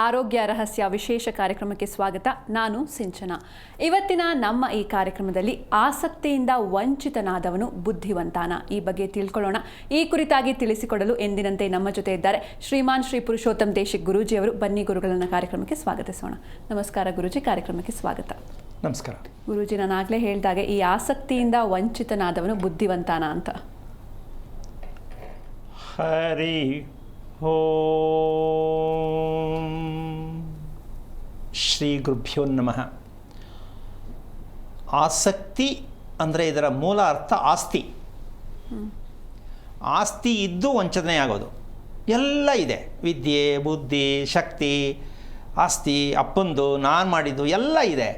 ಆರೋಗ್ಯ ರಹಸ್ಯ ವಿಶೇಷ ಕಾರ್ಯಕ್ರಮಕ್ಕೆ ಸ್ವಾಗತ. ನಾನು ಸಿಂಚನ. ಇವತ್ತಿನ ನಮ್ಮ ಈ ಕಾರ್ಯಕ್ರಮದಲ್ಲಿ ಆಸಕ್ತಿಯಿಂದ ವಂಚಿತನಾದವನು ಬುದ್ಧಿವಂತಾನ ಈ ಬಗ್ಗೆ ತಿಳ್ಕೊಳ್ಳೋಣ. ಈ ಕುರಿತಾಗಿ ತಿಳಿಸಿಕೊಡಲು ಎಂದಿನಂತೆ ನಮ್ಮ ಜೊತೆ ಇದ್ದಾರೆ ಶ್ರೀಮಾನ್ ಶ್ರೀ ಪುರುಷೋತ್ತಮ್ ದೇಶಿಕ್ ಗುರೂಜಿಯವರು. ಬನ್ನಿ ಗುರುಗಳನ್ನ ಕಾರ್ಯಕ್ರಮಕ್ಕೆ ಸ್ವಾಗತಿಸೋಣ. ನಮಸ್ಕಾರ ಗುರೂಜಿ, ಕಾರ್ಯಕ್ರಮಕ್ಕೆ ಸ್ವಾಗತ. ನಮಸ್ಕಾರ ಗುರೂಜಿ, ನಾನು ಆಗಲೇ ಹೇಳಿದಾಗೆ ಈ ಆಸಕ್ತಿಯಿಂದ ವಂಚಿತನಾದವನು ಬುದ್ಧಿವಂತಾನ ಅಂತ. ಹರಿ ಓಂ ಶ್ರೀ ಗುರುಭ್ಯೋ ನಮಃ. ಆಸಕ್ತಿ ಅಂದರೆ ಇದರ ಮೂಲ ಅರ್ಥ ಆಸ್ತಿ. ಆಸ್ತಿ ಇದ್ದು ವಂಚನೆ ಆಗೋದು. ಎಲ್ಲ ಇದೆ, ವಿದ್ಯೆ, ಬುದ್ಧಿ, ಶಕ್ತಿ, ಆಸ್ತಿ, ಅಪ್ಪಂದು, ನಾನು ಮಾಡಿದ್ದು ಎಲ್ಲ ಇದೆ.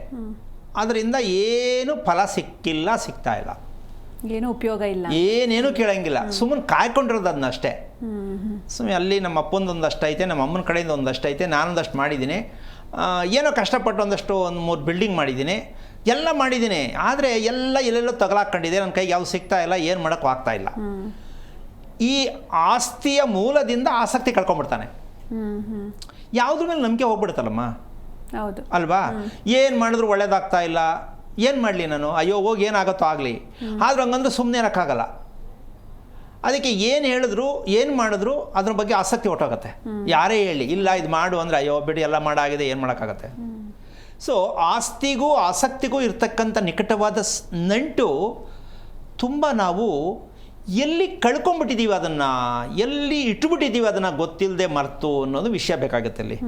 ಅದರಿಂದ ಏನು ಫಲ ಸಿಗ್ತಾ ಇಲ್ಲ, ಏನೂ ಉಪಯೋಗ ಇಲ್ಲ, ಏನೇನು ಕೇಳಂಗಿಲ್ಲ. ಸುಮ್ಮನೆ ಕಾಯ್ಕೊಂಡಿರೋದು ಅದನ್ನ ಅಷ್ಟೇ. ಸುಮ್ಮನೆ ಅಲ್ಲಿ ನಮ್ಮ ಅಪ್ಪಂದೊಂದಷ್ಟು ಐತೆ, ನಮ್ಮ ಅಮ್ಮನ ಕಡೆಯಿಂದ ಒಂದಷ್ಟು ಐತೆ, ನಾನೊಂದಷ್ಟು ಮಾಡಿದ್ದೀನಿ, ಏನೋ ಕಷ್ಟಪಟ್ಟು ಒಂದು 3 ಬಿಲ್ಡಿಂಗ್ ಮಾಡಿದ್ದೀನಿ, ಎಲ್ಲ ಮಾಡಿದ್ದೀನಿ. ಆದರೆ ಎಲ್ಲೆಲ್ಲೋ ತಗಲಾಕೊಂಡಿದೆ, ನನ್ನ ಕೈಗೆ ಯಾವುದು ಸಿಗ್ತಾ ಇಲ್ಲ, ಏನು ಮಾಡೋಕ್ಕೂ ಆಗ್ತಾ ಇಲ್ಲ. ಈ ಆಸ್ತಿಯ ಮೂಲದಿಂದ ಆಸಕ್ತಿ ಕಳ್ಕೊಂಡ್ಬಿಡ್ತಾನೆ. ಯಾವುದ್ರ ಮೇಲೆ ನಂಬಿಕೆ ಹೋಗ್ಬಿಡುತ್ತಲ್ಲಮ್ಮ, ಹೌದು ಅಲ್ವಾ? ಏನು ಮಾಡಿದ್ರು ಒಳ್ಳೇದಾಗ್ತಾ ಇಲ್ಲ, ಏನು ಮಾಡಲಿ ನಾನು, ಅಯ್ಯೋ ಹೋಗಿ ಏನಾಗುತ್ತೋ ಆಗಲಿ. ಆದರೂ ಹಂಗಂದ್ರೆ ಸುಮ್ಮನೆ ಇರೋಕ್ಕಾಗಲ್ಲ. ಅದಕ್ಕೆ ಏನು ಹೇಳಿದ್ರು ಏನು ಮಾಡಿದ್ರು ಅದ್ರ ಬಗ್ಗೆ ಆಸಕ್ತಿ ಹೊಟ್ಟೋಗುತ್ತೆ. ಯಾರೇ ಹೇಳಿ ಇಲ್ಲ ಇದು ಮಾಡು ಅಂದರೆ ಅಯ್ಯೋ ಬಿಡಿ ಎಲ್ಲ ಮಾಡಾಗಿದೆ, ಏನು ಮಾಡೋಕ್ಕಾಗತ್ತೆ. ಸೊ ಆಸ್ತಿಗೂ ಆಸಕ್ತಿಗೂ ಇರ್ತಕ್ಕಂಥ ನಿಕಟವಾದ ನಂಟು ತುಂಬ ನಾವು ಎಲ್ಲಿ ಕಳ್ಕೊಂಡ್ಬಿಟ್ಟಿದ್ದೀವಿ, ಅದನ್ನು ಎಲ್ಲಿ ಇಟ್ಟುಬಿಟ್ಟಿದ್ದೀವಿ, ಅದನ್ನು ಗೊತ್ತಿಲ್ಲದೆ ಮರ್ತು ಅನ್ನೋದು ವಿಷಯ ಬೇಕಾಗುತ್ತೆ. ಅಲ್ಲಿ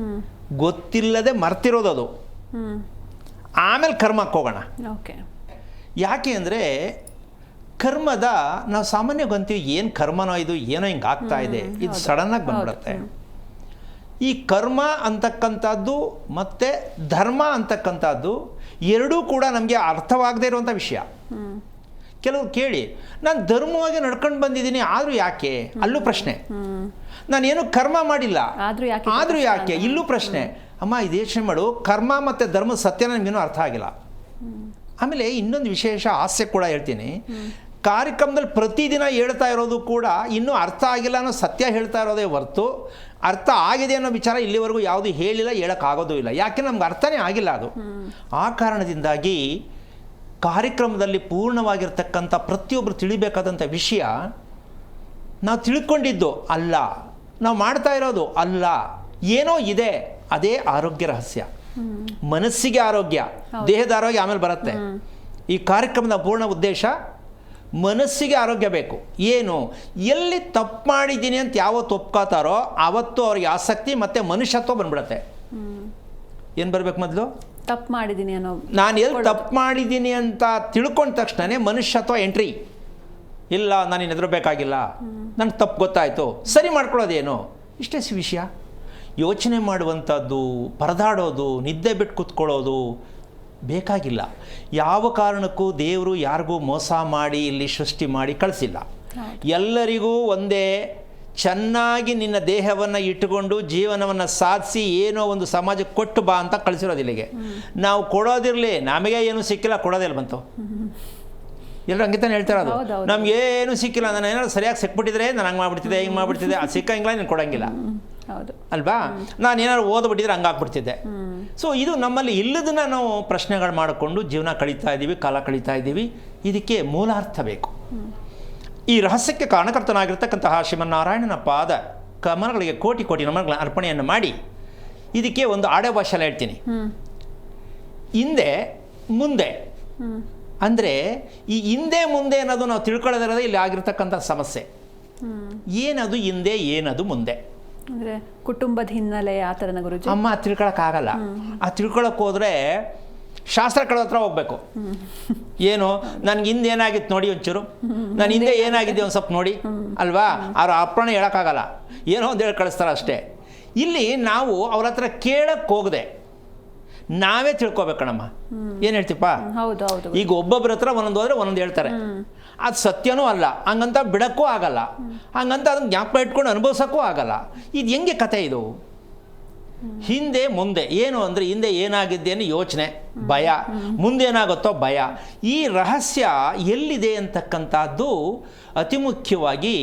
ಗೊತ್ತಿಲ್ಲದೆ ಮರ್ತಿರೋದು ಅದು. ಆಮೇಲೆ ಕರ್ಮಕ್ಕೆ ಹೋಗೋಣ. ಓಕೆ. ಯಾಕೆ ಅಂದರೆ ಕರ್ಮದ ನಾವು ಸಾಮಾನ್ಯವಾಗಿ ಅಂತೀವಿ ಏನು ಕರ್ಮನೋ ಇದು, ಏನೋ ಹಿಂಗೆ ಆಗ್ತಾ ಇದೆ, ಇದು ಸಡನ್ನಾಗಿ ಬಂದ್ಬಿಡುತ್ತೆ. ಈ ಕರ್ಮ ಅಂತಕ್ಕಂಥದ್ದು ಮತ್ತು ಧರ್ಮ ಅಂತಕ್ಕಂಥದ್ದು ಎರಡೂ ಕೂಡ ನಮಗೆ ಅರ್ಥವಾಗದೇ ಇರುವಂಥ ವಿಷಯ. ಕೆಲವರು ಕೇಳಿ ನಾನು ಧರ್ಮವಾಗಿ ನಡ್ಕೊಂಡು ಬಂದಿದ್ದೀನಿ ಆದರೂ ಯಾಕೆ, ಅಲ್ಲೂ ಪ್ರಶ್ನೆ. ನಾನೇನು ಕರ್ಮ ಮಾಡಿಲ್ಲ ಆದರೂ ಯಾಕೆ, ಇಲ್ಲೂ ಪ್ರಶ್ನೆ. ಅಮ್ಮ ಇದು ಯೋಚನೆ ಮಾಡು, ಕರ್ಮ ಮತ್ತು ಧರ್ಮದ ಸತ್ಯನ ನಿಮಗೇನೂ ಅರ್ಥ ಆಗಿಲ್ಲ. ಆಮೇಲೆ ಇನ್ನೊಂದು ವಿಶೇಷ ಹಾಸ್ಯ ಕೂಡ ಹೇಳ್ತೀನಿ. ಕಾರ್ಯಕ್ರಮದಲ್ಲಿ ಪ್ರತಿದಿನ ಹೇಳ್ತಾ ಇರೋದು ಕೂಡ ಇನ್ನೂ ಅರ್ಥ ಆಗಿಲ್ಲ ಅನ್ನೋ ಸತ್ಯ ಹೇಳ್ತಾ ಇರೋದೇ ಹೊರತು ಅರ್ಥ ಆಗಿದೆ ಅನ್ನೋ ವಿಚಾರ ಇಲ್ಲಿವರೆಗೂ ಯಾವುದು ಹೇಳಿಲ್ಲ, ಹೇಳೋಕ್ಕಾಗೋದು ಇಲ್ಲ. ಯಾಕೆ ನಮ್ಗೆ ಅರ್ಥನೇ ಆಗಿಲ್ಲ ಅದು. ಆ ಕಾರಣದಿಂದಾಗಿ ಕಾರ್ಯಕ್ರಮದಲ್ಲಿ ಪೂರ್ಣವಾಗಿರ್ತಕ್ಕಂಥ ಪ್ರತಿಯೊಬ್ಬರು ತಿಳಿಬೇಕಾದಂಥ ವಿಷಯ ನಾವು ತಿಳ್ಕೊಂಡಿದ್ದು ಅಲ್ಲ, ನಾವು ಮಾಡ್ತಾ ಇರೋದು ಅಲ್ಲ, ಏನೋ ಇದೆ. ಅದೇ ಆರೋಗ್ಯ ರಹಸ್ಯ. ಮನಸ್ಸಿಗೆ ಆರೋಗ್ಯ, ದೇಹದ ಆರೋಗ್ಯ ಆಮೇಲೆ ಬರುತ್ತೆ. ಈ ಕಾರ್ಯಕ್ರಮದ ಪೂರ್ಣ ಉದ್ದೇಶ ಮನಸ್ಸಿಗೆ ಆರೋಗ್ಯ ಬೇಕು. ಏನು, ಎಲ್ಲಿ ತಪ್ಪು ಮಾಡಿದ್ದೀನಿ ಅಂತ ಯಾವತ್ತು ಒಪ್ಕೋತಾರೋ ಆವತ್ತು ಅವ್ರಿಗೆ ಆಸಕ್ತಿ ಮತ್ತು ಮನುಷ್ಯತ್ವ ಬಂದ್ಬಿಡುತ್ತೆ. ಏನು ಬರಬೇಕು ಮೊದಲು? ತಪ್ಪು ಮಾಡಿದ್ದೀನಿ ಅನ್ನೋ, ನಾನು ಎಲ್ಲಿ ತಪ್ಪು ಮಾಡಿದ್ದೀನಿ ಅಂತ ತಿಳ್ಕೊಂಡ ತಕ್ಷಣ ಮನುಷ್ಯತ್ವ ಎಂಟ್ರಿ. ಇಲ್ಲ ನಾನು ಇನ್ನು ಹೆದರಬೇಕಾಗಿಲ್ಲ, ನನಗೆ ತಪ್ಪು ಗೊತ್ತಾಯಿತು, ಸರಿ ಮಾಡ್ಕೊಳ್ಳೋದೇನು, ಇಷ್ಟೇ ವಿಷಯ. ಯೋಚನೆ ಮಾಡುವಂಥದ್ದು, ಪರದಾಡೋದು, ನಿದ್ದೆ ಬಿಟ್ಟು ಕೂತ್ಕೊಳ್ಳೋದು ಬೇಕಾಗಿಲ್ಲ. ಯಾವ ಕಾರಣಕ್ಕೂ ದೇವರು ಯಾರಿಗೂ ಮೋಸ ಮಾಡಿ ಇಲ್ಲಿ ಸೃಷ್ಟಿ ಮಾಡಿ ಕಳಿಸಿಲ್ಲ. ಎಲ್ಲರಿಗೂ ಒಂದೇ, ಚೆನ್ನಾಗಿ ನಿನ್ನ ದೇಹವನ್ನು ಇಟ್ಟುಕೊಂಡು ಜೀವನವನ್ನು ಸಾಧಿಸಿ ಏನೋ ಒಂದು ಸಮಾಜಕ್ಕೆ ಕೊಟ್ಟು ಬಾ ಅಂತ ಕಳಿಸಿರೋದು ಇಲ್ಲಿಗೆ. ನಾವು ಕೊಡೋದಿರಲಿ, ನಮಗೆ ಏನೂ ಸಿಕ್ಕಿಲ್ಲ, ಕೊಡೋದಿಲ್ಲ ಬಂತು. ಎಲ್ಲರೂ ಹಂಗೆ ತಾನೆ ಹೇಳ್ತಾ ಇರೋದು, ನಮಗೇನು ಸಿಕ್ಕಿಲ್ಲ, ನಾನು ಏನಾದ್ರು ಸರಿಯಾಗಿ ಸಿಕ್ಬಿಟ್ಟಿದ್ರೆ ನಾನು ಹಂಗೆ ಮಾಡಿಬಿಡ್ತಿದ್ದೆ, ಹಿಂಗೆ ಮಾಡಿಬಿಡ್ತಿದ್ದೆ, ಅದು ಸಿಕ್ಕಂಗಿಲ್ಲ, ನೀನು ಕೊಡೋಂಗಿಲ್ಲ ಅಲ್ವಾ? ನಾನು ಏನಾದ್ರು ಓದ್ಬಿಟ್ಟಿದ್ರೆ ಹಂಗಾಗ್ಬಿಡ್ತಿದ್ದೆ. ಸೊ ಇದು ನಮ್ಮಲ್ಲಿ ಇಲ್ಲದನ್ನ ನಾವು ಪ್ರಶ್ನೆಗಳು ಮಾಡಿಕೊಂಡು ಜೀವನ ಕಳೀತಾ ಇದ್ದೀವಿ, ಕಾಲ ಕಳೀತಾ ಇದ್ದೀವಿ. ಇದಕ್ಕೆ ಮೂಲಾರ್ಥ ಬೇಕು. ಈ ರಹಸ್ಯಕ್ಕೆ ಕಾರಣಕರ್ತನಾಗಿರ್ತಕ್ಕಂತಹ ಶ್ರೀಮನ್ನಾರಾಯಣನ ಪಾದ ಕಮಲಗಳಿಗೆ ಕೋಟಿ ಕೋಟಿ ನಮನಗಳ ಅರ್ಪಣೆಯನ್ನು ಮಾಡಿ ಇದಕ್ಕೆ ಒಂದು ಆಡೆ ಭಾಷೆಯಲ್ಲಿ ಹೇಳ್ತೀನಿ. ಹಿಂದೆ ಮುಂದೆ ಅಂದರೆ ಈ ಹಿಂದೆ ಮುಂದೆ ಅನ್ನೋದು ನಾವು ತಿಳ್ಕೊಳ್ಳೋದಿರೋದೇ ಇಲ್ಲಿ ಆಗಿರ್ತಕ್ಕಂಥ ಸಮಸ್ಯೆ. ಏನದು ಹಿಂದೆ, ಏನದು ಮುಂದೆ ಅಂದರೆ ಕುಟುಂಬದ ಹಿನ್ನೆಲೆ ಆ ಥರನ ಗುರುಜಿ? ಅಮ್ಮ ತಿಳ್ಕೊಳಕ್ಕಾಗಲ್ಲ. ಆ ತಿಳ್ಕೊಳಕ್ಕೆ ಹೋದರೆ ಶಾಸ್ತ್ರಗಳ ಹತ್ರ ಹೋಗ್ಬೇಕು. ಏನು ನನಗೆ ಹಿಂದೆ ಏನಾಗಿತ್ತು ನೋಡಿ ಒಂಚೂರು, ನಾನು ಹಿಂದೆ ಏನಾಗಿದೆ ಒಂದು ಸ್ವಲ್ಪ ನೋಡಿ ಅಲ್ವಾ? ಅವ್ರ ಅಪ್ಪಣೆ ಹೇಳೋಕ್ಕಾಗಲ್ಲ, ಏನೋ ಒಂದು ಹೇಳಿ ಕಳಿಸ್ತಾರೆ ಅಷ್ಟೇ. ಇಲ್ಲಿ ನಾವು ಅವ್ರ ಹತ್ರ ಕೇಳಕ್ಕೆ ಹೋಗದೆ ನಾವೇ ತಿಳ್ಕೊಬೇಕಣಮ್ಮ. ಏನು ಹೇಳ್ತೀಪ್ಪ? ಈಗ ಒಬ್ಬೊಬ್ಬರ ಹತ್ರ ಒಂದೊಂದು ಹೋದರೆ ಒಂದೊಂದು ಹೇಳ್ತಾರೆ, ಅದು ಸತ್ಯನೂ ಅಲ್ಲ, ಹಂಗಂತ ಬಿಡೋಕ್ಕೂ ಆಗಲ್ಲ, ಹಂಗಂತ ಅದನ್ನು ಜ್ಞಾಪಕ ಇಟ್ಕೊಂಡು ಅನುಭವಿಸೋಕ್ಕೂ ಆಗಲ್ಲ. ಇದು ಹೆಂಗೆ ಕತೆ ಇದು? ಹಿಂದೆ ಮುಂದೆ ಏನು ಅಂದರೆ ಹಿಂದೆ ಏನಾಗಿದ್ದೇನೆ ಯೋಚನೆ, ಭಯ, ಮುಂದೇನಾಗುತ್ತೋ ಭಯ. ಈ ರಹಸ್ಯ ಎಲ್ಲಿದೆ ಅಂತಕ್ಕಂಥದ್ದು ಅತಿ ಮುಖ್ಯವಾಗಿ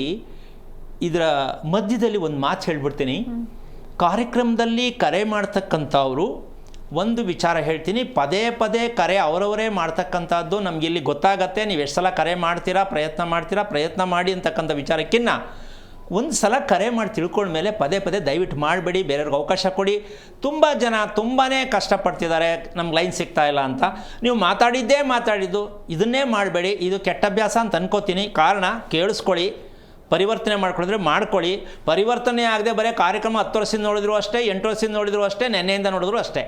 ಇದರ ಮಧ್ಯದಲ್ಲಿ ಒಂದು ಮಾತು ಹೇಳ್ಬಿಡ್ತೀನಿ. ಕಾರ್ಯಕ್ರಮದಲ್ಲಿ ಕರೆ ಮಾಡ್ತಕ್ಕಂಥವ್ರು ಒಂದು ವಿಚಾರ ಹೇಳ್ತೀನಿ, ಪದೇ ಪದೇ ಕರೆ ಅವರವರೇ ಮಾಡ್ತಕ್ಕಂಥದ್ದು ನಮಗಿಲ್ಲಿ ಗೊತ್ತಾಗತ್ತೆ. ನೀವು ಎಷ್ಟು ಸಲ ಕರೆ ಮಾಡ್ತೀರಾ, ಪ್ರಯತ್ನ ಮಾಡಿ ಅಂತಕ್ಕಂಥ ವಿಚಾರಕ್ಕಿಂತ ಒಂದು ಸಲ ಕರೆ ಮಾಡಿ ತಿಳ್ಕೊಂಡ್ಮೇಲೆ ಪದೇ ಪದೇ ದಯವಿಟ್ಟು ಮಾಡಬೇಡಿ, ಬೇರೆಯವ್ರಿಗೆ ಅವಕಾಶ ಕೊಡಿ. ತುಂಬ ಜನ ತುಂಬಾ ಕಷ್ಟಪಡ್ತಿದ್ದಾರೆ, ನಮ್ಗೆ ಲೈನ್ ಸಿಗ್ತಾ ಇಲ್ಲ ಅಂತ. ನೀವು ಮಾತಾಡಿದ್ದು ಇದನ್ನೇ ಮಾಡಬೇಡಿ, ಇದು ಕೆಟ್ಟ ಅಭ್ಯಾಸ ಅಂತ ಅನ್ಕೋತೀನಿ. ಕಾರಣ ಕೇಳಿಸ್ಕೊಳ್ಳಿ, ಪರಿವರ್ತನೆ ಮಾಡ್ಕೊಳ್ಳಿದ್ರೆ ಮಾಡ್ಕೊಳ್ಳಿ. ಪರಿವರ್ತನೆ ಆಗದೆ ಬರೀ ಕಾರ್ಯಕ್ರಮ 10 ವರ್ಷದಿಂದ ನೋಡಿದ್ರು ಅಷ್ಟೇ, 8 ವರ್ಷದಿಂದ ನೋಡಿದ್ರು ಅಷ್ಟೇ, ನೆನ್ನೆಯಿಂದ ನೋಡಿದ್ರು ಅಷ್ಟೇ.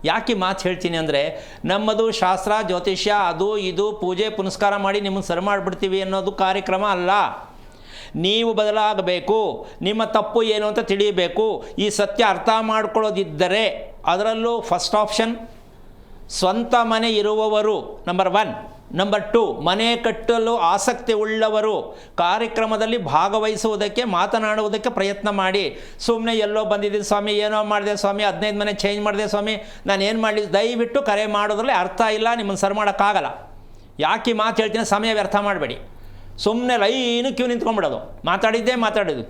ಯಾಕೆ ಮಾತು ಹೇಳ್ತೀನಿ ಅಂದರೆ, ನಮ್ಮದು ಶಾಸ್ತ್ರ ಜ್ಯೋತಿಷ್ಯ ಅದು ಇದು ಪೂಜೆ ಪುನಸ್ಕಾರ ಮಾಡಿ ನಿಮ್ಮನ್ನು ಸರಿ ಮಾಡಿಬಿಡ್ತೀವಿ ಅನ್ನೋದು ಕಾರ್ಯಕ್ರಮ ಅಲ್ಲ. ನೀವು ಬದಲಾಗಬೇಕು, ನಿಮ್ಮ ತಪ್ಪು ಏನು ಅಂತ ತಿಳಿಯಬೇಕು, ಈ ಸತ್ಯ ಅರ್ಥ ಮಾಡ್ಕೊಳ್ಳೋದಿದ್ದರೆ ಅದರಲ್ಲೂ ಫಸ್ಟ್ ಆಪ್ಷನ್ ಸ್ವಂತ ಮನೆ ಇರುವವರು ನಂಬರ್ 1. ನಂಬರ್ 2, ಮನೆ ಕಟ್ಟಲು ಆಸಕ್ತಿ ಉಳ್ಳವರು ಕಾರ್ಯಕ್ರಮದಲ್ಲಿ ಭಾಗವಹಿಸುವುದಕ್ಕೆ ಮಾತನಾಡುವುದಕ್ಕೆ ಪ್ರಯತ್ನ ಮಾಡಿ. ಸುಮ್ಮನೆ ಎಲ್ಲೋ ಬಂದಿದ್ದೀನಿ ಸ್ವಾಮಿ, ಏನೋ ಮಾಡಿದೆ ಸ್ವಾಮಿ, 15 ಮನೆ ಚೇಂಜ್ ಮಾಡಿದೆ ಸ್ವಾಮಿ, ನಾನು ಏನು ಮಾಡಲಿ, ದಯವಿಟ್ಟು ಕರೆ ಮಾಡೋದ್ರಲ್ಲಿ ಅರ್ಥ ಇಲ್ಲ, ನಿಮ್ಮನ್ನು ಸರಿ ಮಾಡೋಕ್ಕಾಗಲ್ಲ. ಯಾಕೆ ಮಾತು ಹೇಳ್ತೀನಿ, ಸಮಯ ವ್ಯರ್ಥ ಮಾಡಬೇಡಿ. ಸುಮ್ಮನೆ ಲೈನು ಕ್ಯೂ ನಿಂತ್ಕೊಂಡ್ಬಿಡೋದು, ಮಾತಾಡಿದ್ದು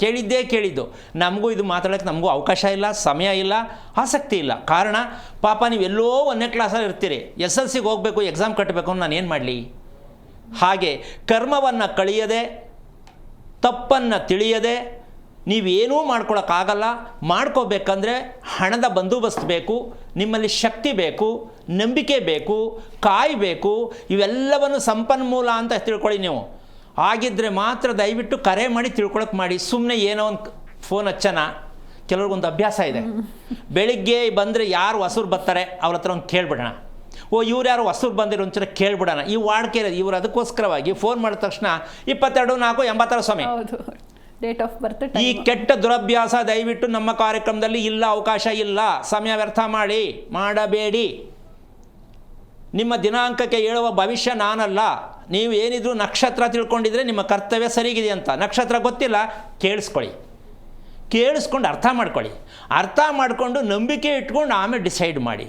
ಕೇಳಿದ್ದು. ನಮಗೂ ಇದು ಮಾತಾಡೋಕ್ಕೆ ನಮಗೂ ಅವಕಾಶ ಇಲ್ಲ, ಸಮಯ ಇಲ್ಲ, ಆಸಕ್ತಿ ಇಲ್ಲ. ಕಾರಣ ಪಾಪ ನೀವೆಲ್ಲೋ 1ನೇ ಕ್ಲಾಸಲ್ಲಿ ಇರ್ತೀರಿ, SLCಗೆ ಹೋಗಬೇಕು, ಎಕ್ಸಾಮ್ ಕಟ್ಟಬೇಕು, ನಾನು ಏನು ಮಾಡಲಿ? ಹಾಗೆ ಕರ್ಮವನ್ನು ಕಳಿಯದೆ, ತಪ್ಪನ್ನು ತಿಳಿಯದೆ ನೀವೇನೂ ಮಾಡ್ಕೊಳಕ್ಕಾಗಲ್ಲ. ಮಾಡ್ಕೋಬೇಕಂದ್ರೆ ಹಣದ ಬಂದೋಬಸ್ತ್ ಬೇಕು, ನಿಮ್ಮಲ್ಲಿ ಶಕ್ತಿ ಬೇಕು, ನಂಬಿಕೆ ಬೇಕು, ಕಾಯಬೇಕು. ಇವೆಲ್ಲವನ್ನು ಸಂಪನ್ಮೂಲ ಅಂತ ತಿಳ್ಕೊಳ್ಳಿ ನೀವು. ಆಗಿದ್ದರೆ ಮಾತ್ರ ದಯವಿಟ್ಟು ಕರೆ ಮಾಡಿ ತಿಳ್ಕೊಳಕ್ಕೆ ಮಾಡಿ. ಸುಮ್ಮನೆ ಏನೋ ಒಂದು ಫೋನ್ ಹಚ್ಚೋಣ. ಕೆಲವ್ರಿಗೊಂದು ಅಭ್ಯಾಸ ಇದೆ, ಬೆಳಿಗ್ಗೆ ಬಂದರೆ ಯಾರು ಹೊಸರು ಬರ್ತಾರೆ ಅವ್ರ ಹತ್ರ ಒಂದು ಕೇಳ್ಬಿಡೋಣ, ಇವ್ರು ಯಾರು ಹೊಸರು ಬಂದಿರೋ ಒಂಚೂರ ಕೇಳ್ಬಿಡೋಣ. ಈ ವಾಡ್ಕೆ ಇವರು ಅದಕ್ಕೋಸ್ಕರವಾಗಿ ಫೋನ್ ಮಾಡಿದ ತಕ್ಷಣ 22/4/86 ಸ್ವಾಮಿ ಡೇಟ್ ಆಫ್ ಬರ್ತ್. ಈ ಕೆಟ್ಟ ದುರಭ್ಯಾಸ ದಯವಿಟ್ಟು ನಮ್ಮ ಕಾರ್ಯಕ್ರಮದಲ್ಲಿ ಇಲ್ಲ, ಅವಕಾಶ ಇಲ್ಲ. ಸಮಯ ವ್ಯರ್ಥ ಮಾಡಬೇಡಿ. ನಿಮ್ಮ ದಿನಾಂಕಕ್ಕೆ ಹೇಳುವ ಭವಿಷ್ಯ ನಾನಲ್ಲ. ನೀವು ಏನಿದ್ರು ನಕ್ಷತ್ರ ತಿಳ್ಕೊಂಡಿದ್ರೆ ನಿಮ್ಮ ಕರ್ತವ್ಯ ಸರಿಗಿದೆ ಅಂತ. ನಕ್ಷತ್ರ ಗೊತ್ತಿಲ್ಲ, ಕೇಳಿಸ್ಕೊಂಡು ಅರ್ಥ ಮಾಡಿಕೊಂಡು ನಂಬಿಕೆ ಇಟ್ಕೊಂಡು ಆಮೇಲೆ ಡಿಸೈಡ್ ಮಾಡಿ.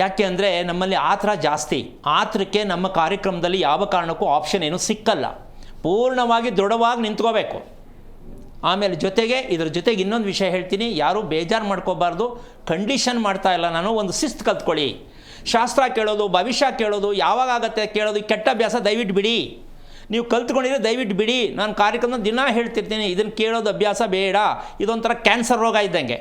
ಯಾಕೆ ಅಂದರೆ ನಮ್ಮಲ್ಲಿ ಆತರ ಜಾಸ್ತಿ. ಆತರಕ್ಕೆ ನಮ್ಮ ಕಾರ್ಯಕ್ರಮದಲ್ಲಿ ಯಾವ ಕಾರಣಕ್ಕೂ ಆಪ್ಷನ್ ಏನೂ ಸಿಕ್ಕಲ್ಲ. ಪೂರ್ಣವಾಗಿ ದೃಢವಾಗಿ ನಿಂತ್ಕೋಬೇಕು. ಆಮೇಲೆ ಇದ್ರ ಜೊತೆಗೆ ಇನ್ನೊಂದು ವಿಷಯ ಹೇಳ್ತೀನಿ, ಯಾರೂ ಬೇಜಾರು ಮಾಡ್ಕೋಬಾರ್ದು. ಕಂಡೀಷನ್ ಮಾಡ್ತಾ ಇಲ್ಲ ನಾನು, ಒಂದು ಶಿಸ್ತು ಕಲ್ತ್ಕೊಳ್ಳಿ. ಶಾಸ್ತ್ರ ಕೇಳೋದು, ಭವಿಷ್ಯ ಕೇಳೋದು, ಯಾವಾಗ ಆಗುತ್ತೆ ಕೇಳೋದು, ಕೆಟ್ಟ ಅಭ್ಯಾಸ ದಯವಿಟ್ಟು ಬಿಡಿ. ನೀವು ಕಲ್ತ್ಕೊಂಡಿದ್ರೆ ದಯವಿಟ್ಟು ಬಿಡಿ. ನಾನು ಕಾರ್ಯಕ್ರಮ ದಿನ ಹೇಳ್ತಿರ್ತೀನಿ, ಇದನ್ನು ಕೇಳೋದು ಅಭ್ಯಾಸ ಬೇಡ. ಇದೊಂಥರ ಕ್ಯಾನ್ಸರ್ ರೋಗ ಇದ್ದಂಗೆ.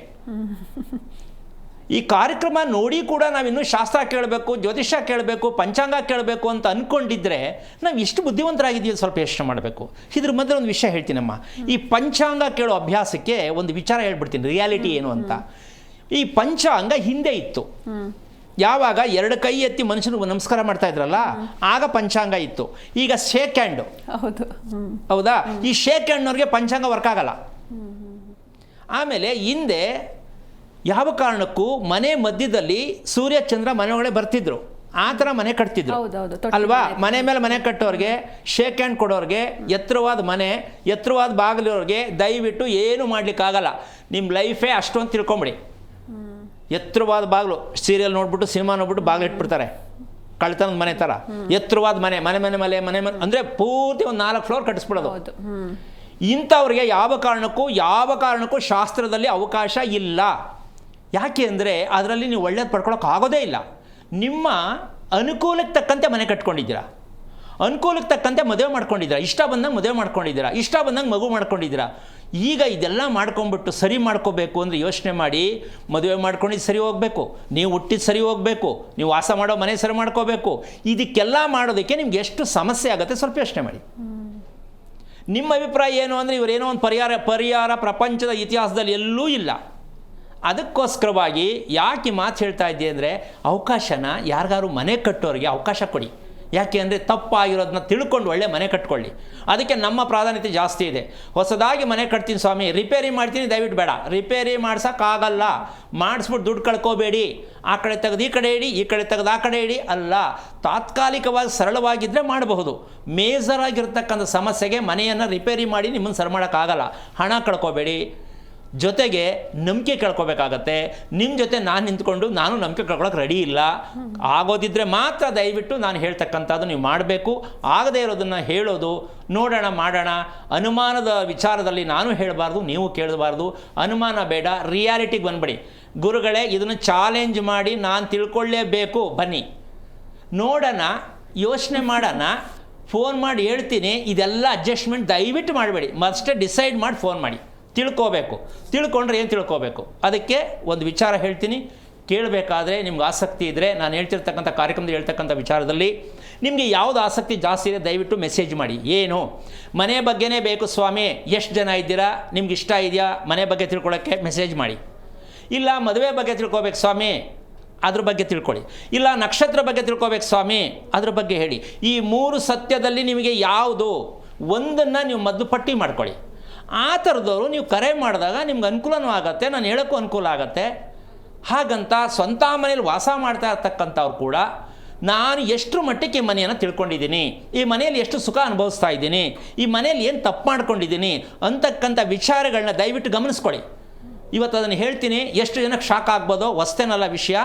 ಈ ಕಾರ್ಯಕ್ರಮ ನೋಡಿ ಕೂಡ ನಾವಿನ್ನೂ ಶಾಸ್ತ್ರ ಕೇಳಬೇಕು, ಜ್ಯೋತಿಷ್ಯ ಕೇಳಬೇಕು, ಪಂಚಾಂಗ ಕೇಳಬೇಕು ಅಂತ ಅಂದ್ಕೊಂಡಿದ್ರೆ ನಾವು ಎಷ್ಟು ಬುದ್ಧಿವಂತರಾಗಿದ್ದೀವಿ ಸ್ವಲ್ಪ ಯೋಚನೆ ಮಾಡಬೇಕು. ಇದ್ರ ಮಧ್ಯೆ ಒಂದು ವಿಷಯ ಹೇಳ್ತೀನಮ್ಮ. ಈ ಪಂಚಾಂಗ ಕೇಳೋ ಅಭ್ಯಾಸಕ್ಕೆ ಒಂದು ವಿಚಾರ ಹೇಳ್ಬಿಡ್ತೀನಿ, ರಿಯಾಲಿಟಿ ಏನು ಅಂತ. ಈ ಪಂಚಾಂಗ ಹಿಂದೆ ಇತ್ತು. ಯಾವಾಗ 2 ಕೈ ಎತ್ತಿ ಮನುಷ್ಯನಿಗೆ ನಮಸ್ಕಾರ ಮಾಡ್ತಾ ಇದ್ರಲ್ಲ, ಆಗ ಪಂಚಾಂಗ ಇತ್ತು. ಈಗ ಶೇಕ್ ಹ್ಯಾಂಡು. ಹೌದಾ? ಈ ಶೇಕ್ ಹ್ಯಾಂಡ್ನವ್ರಿಗೆ ಪಂಚಾಂಗ ವರ್ಕ್ ಆಗಲ್ಲ. ಆಮೇಲೆ ಹಿಂದೆ ಯಾವ ಕಾರಣಕ್ಕೂ ಮನೆ ಮಧ್ಯದಲ್ಲಿ ಸೂರ್ಯ ಚಂದ್ರ ಮನೆ ಒಳಗೆ ಬರ್ತಿದ್ರು, ಆ ಥರ ಮನೆ ಕಟ್ತಿದ್ರು ಅಲ್ವಾ? ಮನೆ ಮೇಲೆ ಮನೆ ಕಟ್ಟೋರಿಗೆ, ಶೇಕ್ ಹ್ಯಾಂಡ್ ಕೊಡೋರಿಗೆ, ಎತ್ತರವಾದ ಮನೆ, ಎತ್ತರವಾದ ಬಾಗಿಲಿರೋರಿಗೆ ದಯವಿಟ್ಟು ಏನು ಮಾಡಲಿಕ್ಕಾಗಲ್ಲ. ನಿಮ್ಮ ಲೈಫೇ ಅಷ್ಟು ಅಂತ ತಿಳ್ಕೊಂಬಿಡಿ. ಎತ್ತರವಾದ ಬಾಗಿಲು, ಸೀರಿಯಲ್ ನೋಡ್ಬಿಟ್ಟು ಸಿನಿಮಾ ನೋಡ್ಬಿಟ್ಟು ಬಾಗಿಲು ಇಟ್ಬಿಡ್ತಾರೆ, ಕಳ್ತನದ ಮನೆ ಥರ. ಎತ್ತರವಾದ ಮನೆ ಅಂದರೆ ಪೂರ್ತಿ ಒಂದು 4 ಫ್ಲೋರ್ ಕಟ್ಟಿಸ್ಬಿಡೋದು. ಇಂಥವ್ರಿಗೆ ಯಾವ ಕಾರಣಕ್ಕೂ ಶಾಸ್ತ್ರದಲ್ಲಿ ಅವಕಾಶ ಇಲ್ಲ. ಯಾಕೆ ಅಂದರೆ ಅದರಲ್ಲಿ ನೀವು ಒಳ್ಳೇದು ಪಡ್ಕೊಳ್ಳೋಕೆ ಆಗೋದೇ ಇಲ್ಲ. ನಿಮ್ಮ ಅನುಕೂಲಕ್ಕೆ ತಕ್ಕಂತೆ ಮನೆ ಕಟ್ಕೊಂಡಿದ್ದೀರಾ, ಅನುಕೂಲಕ್ಕೆ ತಕ್ಕಂತೆ ಮದುವೆ ಮಾಡ್ಕೊಂಡಿದ್ದೀರಾ, ಇಷ್ಟ ಬಂದಂಗೆ ಮದುವೆ ಮಾಡ್ಕೊಂಡಿದ್ದೀರಾ, ಇಷ್ಟ ಬಂದಂಗೆ ಮಗು ಮಾಡ್ಕೊಂಡಿದ್ದೀರಾ. ಈಗ ಇದೆಲ್ಲ ಮಾಡ್ಕೊಂಡ್ಬಿಟ್ಟು ಸರಿ ಮಾಡ್ಕೋಬೇಕು ಅಂದರೆ ಯೋಚನೆ ಮಾಡಿ. ಮದುವೆ ಮಾಡ್ಕೊಂಡಿದ್ದು ಸರಿ ಹೋಗಬೇಕು, ನೀವು ಹುಟ್ಟಿದ್ದು ಸರಿ ಹೋಗಬೇಕು, ನೀವು ವಾಸ ಮಾಡೋ ಮನೆ ಸರಿ ಮಾಡ್ಕೋಬೇಕು. ಇದಕ್ಕೆಲ್ಲ ಮಾಡೋದಕ್ಕೆ ನಿಮ್ಗೆ ಎಷ್ಟು ಸಮಸ್ಯೆ ಆಗುತ್ತೆ ಸ್ವಲ್ಪ ಯೋಚನೆ ಮಾಡಿ. ನಿಮ್ಮ ಅಭಿಪ್ರಾಯ ಏನು ಅಂದರೆ ಇವರೇನೋ ಒಂದು ಪರಿಹಾರ ಪ್ರಪಂಚದ ಇತಿಹಾಸದಲ್ಲಿ ಎಲ್ಲೂ ಇಲ್ಲ. ಅದಕ್ಕೋಸ್ಕರವಾಗಿ ಯಾಕೆ ಮಾತು ಹೇಳ್ತಾ ಇದ್ದೆ ಅಂದರೆ, ಅವಕಾಶನ ಯಾರಿಗಾರು ಮನೆ ಕಟ್ಟೋರಿಗೆ ಅವಕಾಶ ಕೊಡಿ. ಯಾಕೆ ಅಂದರೆ ತಪ್ಪಾಗಿರೋದನ್ನ ತಿಳ್ಕೊಂಡು ಒಳ್ಳೆ ಮನೆ ಕಟ್ಕೊಳ್ಳಿ. ಅದಕ್ಕೆ ನಮ್ಮ ಪ್ರಾಧಾನ್ಯತೆ ಜಾಸ್ತಿ ಇದೆ. ಹೊಸದಾಗಿ ಮನೆ ಕಟ್ತೀನಿ ಸ್ವಾಮಿ, ರಿಪೇರಿ ಮಾಡ್ತೀನಿ, ದಯವಿಟ್ಟು ಬೇಡ. ರಿಪೇರಿ ಮಾಡ್ಸೋಕ್ಕಾಗಲ್ಲ, ಮಾಡಿಸ್ಬಿಟ್ಟು ದುಡ್ಡು ಕಳ್ಕೋಬೇಡಿ. ಆ ಕಡೆ ತೆಗೆದು ಈ ಕಡೆ ಇಡಿ, ಈ ಕಡೆ ತೆಗೆದು ಆ ಕಡೆ ಇಡಿ ಅಲ್ಲ. ತಾತ್ಕಾಲಿಕವಾಗಿ ಸರಳವಾಗಿದ್ದರೆ ಮಾಡಬಹುದು. ಮೇಜರಾಗಿರ್ತಕ್ಕಂಥ ಸಮಸ್ಯೆಗೆ ಮನೆಯನ್ನು ರಿಪೇರಿ ಮಾಡಿ ನಿಮ್ಮನ್ನು ಸರಿ ಮಾಡೋಕ್ಕಾಗಲ್ಲ. ಹಣ ಕಳ್ಕೋಬೇಡಿ, ಜೊತೆಗೆ ನಂಬಿಕೆ ಕಳ್ಕೊಬೇಕಾಗತ್ತೆ. ನಿಮ್ಮ ಜೊತೆ ನಾನು ನಿಂತ್ಕೊಂಡು ನಾನು ನಂಬಿಕೆ ಕಳ್ಕೊಳಕ್ಕೆ ರೆಡಿ ಇಲ್ಲ. ಆಗೋದಿದ್ರೆ ಮಾತ್ರ ದಯವಿಟ್ಟು ನಾನು ಹೇಳ್ತಕ್ಕಂಥದ್ದು ನೀವು ಮಾಡಬೇಕು. ಆಗದೇ ಇರೋದನ್ನು ಹೇಳೋದು, ನೋಡೋಣ ಮಾಡೋಣ, ಅನುಮಾನದ ವಿಚಾರದಲ್ಲಿ ನಾನು ಹೇಳಬಾರ್ದು, ನೀವು ಕೇಳಬಾರ್ದು. ಅನುಮಾನ ಬೇಡ, ರಿಯಾಲಿಟಿಗೆ ಬಂದ್ಬಿಡಿ. ಗುರುಗಳೇ ಇದನ್ನು ಚಾಲೆಂಜ್ ಮಾಡಿ ನಾನು ತಿಳ್ಕೊಳ್ಳೇಬೇಕು, ಬನ್ನಿ ನೋಡೋಣ, ಯೋಚನೆ ಮಾಡೋಣ, ಫೋನ್ ಮಾಡಿ ಹೇಳ್ತೀನಿ. ಇದೆಲ್ಲ ಅಡ್ಜಸ್ಟ್ಮೆಂಟ್ ದಯವಿಟ್ಟು ಮಾಡಬೇಡಿ, ಮಸ್ಟೇ ಡಿಸೈಡ್ ಮಾಡಿ ಫೋನ್ ಮಾಡಿ. ತಿಳ್ಕೋಬೇಕು, ತಿಳ್ಕೊಂಡ್ರೆ ಏನು ತಿಳ್ಕೋಬೇಕು. ಅದಕ್ಕೆ ಒಂದು ವಿಚಾರ ಹೇಳ್ತೀನಿ, ಕೇಳಬೇಕಾದ್ರೆ ನಿಮ್ಗೆ ಆಸಕ್ತಿ ಇದ್ದರೆ ನಾನು ಹೇಳ್ತಿರ್ತಕ್ಕಂಥ ಕಾರ್ಯಕ್ರಮದಲ್ಲಿ ಹೇಳ್ತಕ್ಕಂಥ ವಿಚಾರದಲ್ಲಿ ನಿಮಗೆ ಯಾವುದು ಆಸಕ್ತಿ ಜಾಸ್ತಿ ಇದೆ ದಯವಿಟ್ಟು ಮೆಸೇಜ್ ಮಾಡಿ. ಏನು ಮನೆ ಬಗ್ಗೆನೇ ಬೇಕು ಸ್ವಾಮಿ, ಎಷ್ಟು ಜನ ಇದ್ದೀರಾ, ನಿಮ್ಗೆ ಇಷ್ಟ ಇದೆಯಾ ಮನೆ ಬಗ್ಗೆ ತಿಳ್ಕೊಳ್ಳೋಕ್ಕೆ ಮೆಸೇಜ್ ಮಾಡಿ. ಇಲ್ಲ ಮದುವೆ ಬಗ್ಗೆ ತಿಳ್ಕೊಬೇಕು ಸ್ವಾಮಿ, ಅದ್ರ ಬಗ್ಗೆ ತಿಳ್ಕೊಳ್ಳಿ. ಇಲ್ಲ ನಕ್ಷತ್ರ ಬಗ್ಗೆ ತಿಳ್ಕೊಬೇಕು ಸ್ವಾಮಿ, ಅದ್ರ ಬಗ್ಗೆ ಹೇಳಿ. ಈ 3 ಸತ್ಯದಲ್ಲಿ ನಿಮಗೆ ಯಾವುದು ಒಂದನ್ನು ನೀವು ಮದ್ದು ಪಟ್ಟಿ ಮಾಡ್ಕೊಳ್ಳಿ. ಆ ಥರದವರು ನೀವು ಕರೆ ಮಾಡಿದಾಗ ನಿಮ್ಗೆ ಅನುಕೂಲನೂ ಆಗುತ್ತೆ, ನಾನು ಹೇಳೋಕ್ಕೂ ಅನುಕೂಲ ಆಗುತ್ತೆ. ಹಾಗಂತ ಸ್ವಂತ ಮನೇಲಿ ವಾಸ ಮಾಡ್ತಾ ಇರ್ತಕ್ಕಂಥವ್ರು ಕೂಡ ನಾನು ಎಷ್ಟರ ಮಟ್ಟಿಗೆ ಈ ಮನೆಯನ್ನು ತಿಳ್ಕೊಂಡಿದ್ದೀನಿ, ಈ ಮನೆಯಲ್ಲಿ ಎಷ್ಟು ಸುಖ ಅನುಭವಿಸ್ತಾ ಇದ್ದೀನಿ, ಈ ಮನೆಯಲ್ಲಿ ಏನು ತಪ್ಪು ಮಾಡ್ಕೊಂಡಿದ್ದೀನಿ ಅಂತಕ್ಕಂಥ ವಿಚಾರಗಳನ್ನ ದಯವಿಟ್ಟು ಗಮನಿಸ್ಕೊಳ್ಳಿ. ಇವತ್ತು ಅದನ್ನು ಹೇಳ್ತೀನಿ, ಎಷ್ಟು ಜನಕ್ಕೆ ಶಾಕ್ ಆಗ್ಬೋದೋ, ಹೊಸ್ತೇನಲ್ಲ ವಿಷಯ.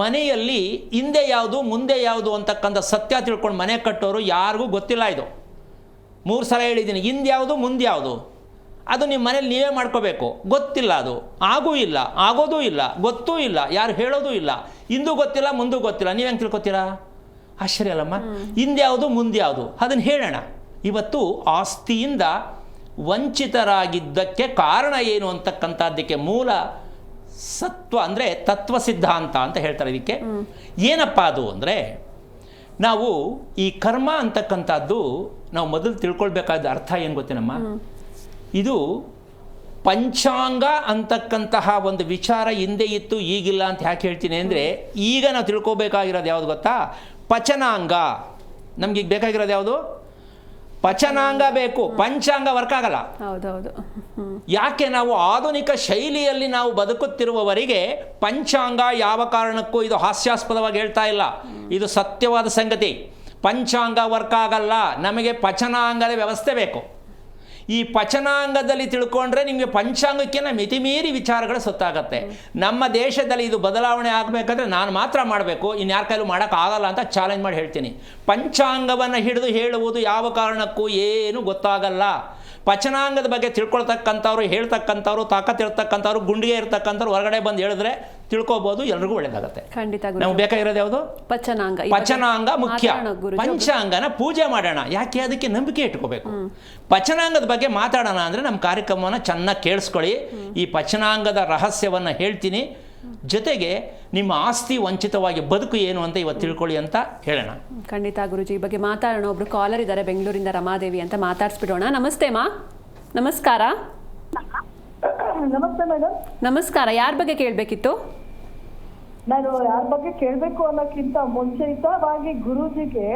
ಮನೆಯಲ್ಲಿ ಹಿಂದೆ ಯಾವುದು ಮುಂದೆ ಯಾವುದು ಅಂತಕ್ಕಂಥ ಸತ್ಯ ತಿಳ್ಕೊಂಡು ಮನೆ ಕಟ್ಟೋರು ಯಾರಿಗೂ ಗೊತ್ತಿಲ್ಲ. ಇದು 3 ಸಲ ಹೇಳಿದ್ದೀನಿ, ಹಿಂದೆ ಯಾವುದು ಮುಂದೆ ಯಾವುದು ಅದು ನಿಮ್ಮ ಮನೇಲಿ ನೀವೇ ಮಾಡ್ಕೋಬೇಕು. ಗೊತ್ತಿಲ್ಲ, ಅದು ಆಗೂ ಇಲ್ಲ, ಆಗೋದೂ ಇಲ್ಲ, ಗೊತ್ತೂ ಇಲ್ಲ, ಯಾರು ಹೇಳೋದೂ ಇಲ್ಲ, ಹಿಂದೂ ಗೊತ್ತಿಲ್ಲ ಮುಂದೂ ಗೊತ್ತಿಲ್ಲ. ನೀವು ಹೆಂಗೆ ತಿಳ್ಕೊತೀರಾ? ಆಶ್ಚರ್ಯ ಅಲ್ಲಮ್ಮ. ಹಿಂದೆ ಯಾವುದು ಮುಂದೆ ಯಾವುದು ಅದನ್ನು ಹೇಳೋಣ. ಇವತ್ತು ಆಸ್ತಿಯಿಂದ ವಂಚಿತರಾಗಿದ್ದಕ್ಕೆ ಕಾರಣ ಏನು ಅಂತಕ್ಕಂಥದ್ದಕ್ಕೆ ಮೂಲ ಸತ್ವ ಅಂದರೆ ತತ್ವ ಸಿದ್ಧಾಂತ ಅಂತ ಹೇಳ್ತಾರೆ. ಇದಕ್ಕೆ ಏನಪ್ಪ ಅದು ಅಂದರೆ, ನಾವು ಈ ಕರ್ಮ ಅಂತಕ್ಕಂಥದ್ದು ನಾವು ಮೊದಲು ತಿಳ್ಕೊಳ್ಬೇಕಾದ ಅರ್ಥ ಏನು ಗೊತ್ತೇನಮ್ಮ, ಇದು ಪಂಚಾಂಗ ಅಂತಕ್ಕಂತಹ ಒಂದು ವಿಚಾರ ಹಿಂದೆ ಇತ್ತು, ಈಗಿಲ್ಲ ಅಂತ ಯಾಕೆ ಹೇಳ್ತೀನಿ ಅಂದರೆ, ಈಗ ನಾವು ತಿಳ್ಕೊಬೇಕಾಗಿರೋದು ಯಾವುದು ಗೊತ್ತಾ? ಪಚನಾಂಗ. ನಮ್ಗೀಗ ಬೇಕಾಗಿರೋದು ಯಾವುದು? ಪಚನಾಂಗ ಬೇಕು, ಪಂಚಾಂಗ ವರ್ಕ್ ಆಗಲ್ಲ. ಹೌದೌದು. ಯಾಕೆ? ನಾವು ಆಧುನಿಕ ಶೈಲಿಯಲ್ಲಿ ನಾವು ಬದುಕುತ್ತಿರುವವರಿಗೆ ಪಂಚಾಂಗ ಯಾವ ಕಾರಣಕ್ಕೂ ಇದು ಹಾಸ್ಯಾಸ್ಪದವಾಗಿ ಹೇಳ್ತಾ ಇಲ್ಲ, ಇದು ಸತ್ಯವಾದ ಸಂಗತಿ. ಪಂಚಾಂಗ ವರ್ಕ್ ಆಗಲ್ಲ, ನಮಗೆ ಪಚನಾಂಗದ ವ್ಯವಸ್ಥೆ ಬೇಕು. ಈ ಪಚನಾಂಗದಲ್ಲಿ ತಿಳ್ಕೊಂಡ್ರೆ ನಿಮಗೆ ಪಂಚಾಂಗಕ್ಕಿಂತ ಮಿತಿಮೀರಿ ವಿಚಾರಗಳು ಸುತ್ತಾಗತ್ತೆ. ನಮ್ಮ ದೇಶದಲ್ಲಿ ಇದು ಬದಲಾವಣೆ ಆಗಬೇಕಾದ್ರೆ ನಾನು ಮಾತ್ರ ಮಾಡಬೇಕು, ಇನ್ಯಾರ ಕೈಲೂ ಮಾಡೋಕ್ಕಾಗಲ್ಲ ಅಂತ ಚಾಲೆಂಜ್ ಮಾಡಿ ಹೇಳ್ತೀನಿ. ಪಂಚಾಂಗವನ್ನು ಹಿಡಿದು ಹೇಳುವುದು ಯಾವ ಕಾರಣಕ್ಕೂ ಏನು ಗೊತ್ತಾಗಲ್ಲ. ಪಚನಾಂಗದ ಬಗ್ಗೆ ತಿಳ್ಕೊಳ್ತಕ್ಕಂಥವ್ರು, ಹೇಳ್ತಕ್ಕಂಥವ್ರು, ತಾಕತ್ತಿರ್ತಕ್ಕಂಥವ್ರು, ಗುಂಡಿಗೆ ಇರ್ತಕ್ಕಂಥವ್ರು ಹೊರಗಡೆ ಬಂದು ಹೇಳಿದ್ರೆ ತಿಳ್ಕೊಬೋದು, ಎಲ್ರಿಗೂ ಒಳ್ಳೇದಾಗುತ್ತೆ. ಖಂಡಿತ. ನಮ್ಗೆ ಬೇಕಾಗಿರೋದು ಯಾವುದು? ಪಚನಾಂಗ. ಪಚನಾಂಗ ಮುಖ್ಯ. ಪಂಚಾಂಗನ ಪೂಜೆ ಮಾಡೋಣ. ಯಾಕೆ? ಅದಕ್ಕೆ ನಂಬಿಕೆ ಇಟ್ಕೋಬೇಕು. ಪಚನಾಂಗದ ಬಗ್ಗೆ ಮಾತಾಡೋಣ ಅಂದರೆ ನಮ್ಮ ಕಾರ್ಯಕ್ರಮವನ್ನು ಚೆನ್ನಾಗಿ ಕೇಳಿಸ್ಕೊಳ್ಳಿ. ಈ ಪಚನಾಂಗದ ರಹಸ್ಯವನ್ನು ಹೇಳ್ತೀನಿ. ಜೊತೆಗೆ ನಿಮ್ಮ ಆಸ್ತಿ ವಂಚಿತವಾಗಿ ಬದುಕು ಏನು ಅಂತ ಇವತ್ತು ತಿಳ್ಕೊಳ್ಳಿ ಅಂತ ಹೇಳೋಣ. ಖಂಡಿತ ಗುರುಜಿ, ಈ ಬಗ್ಗೆ ಮಾತಾಡೋಣ. ಒಬ್ರು ಕಾಲರ್ ಇದ್ದಾರೆ ಬೆಂಗಳೂರಿಂದ, ರಮಾದೇವಿ ಅಂತ, ಮಾತಾಡ್ಸ್ಬಿಡೋಣ. ನಮಸ್ತೆ ಮಾ. ನಮಸ್ಕಾರ. ನಮಸ್ತೆ ಮೇಡಮ್. ನಮಸ್ಕಾರ. ಯಾರ ಬಗ್ಗೆ ಕೇಳಬೇಕಿತ್ತು? ನಾನು ಯಾರ ಬಗ್ಗೆ ಕೇಳಬೇಕು ಅನ್ನೋಕ್ಕಿಂತ ಮುಂಚಿತವಾಗಿ ಗುರೂಜಿಗೆ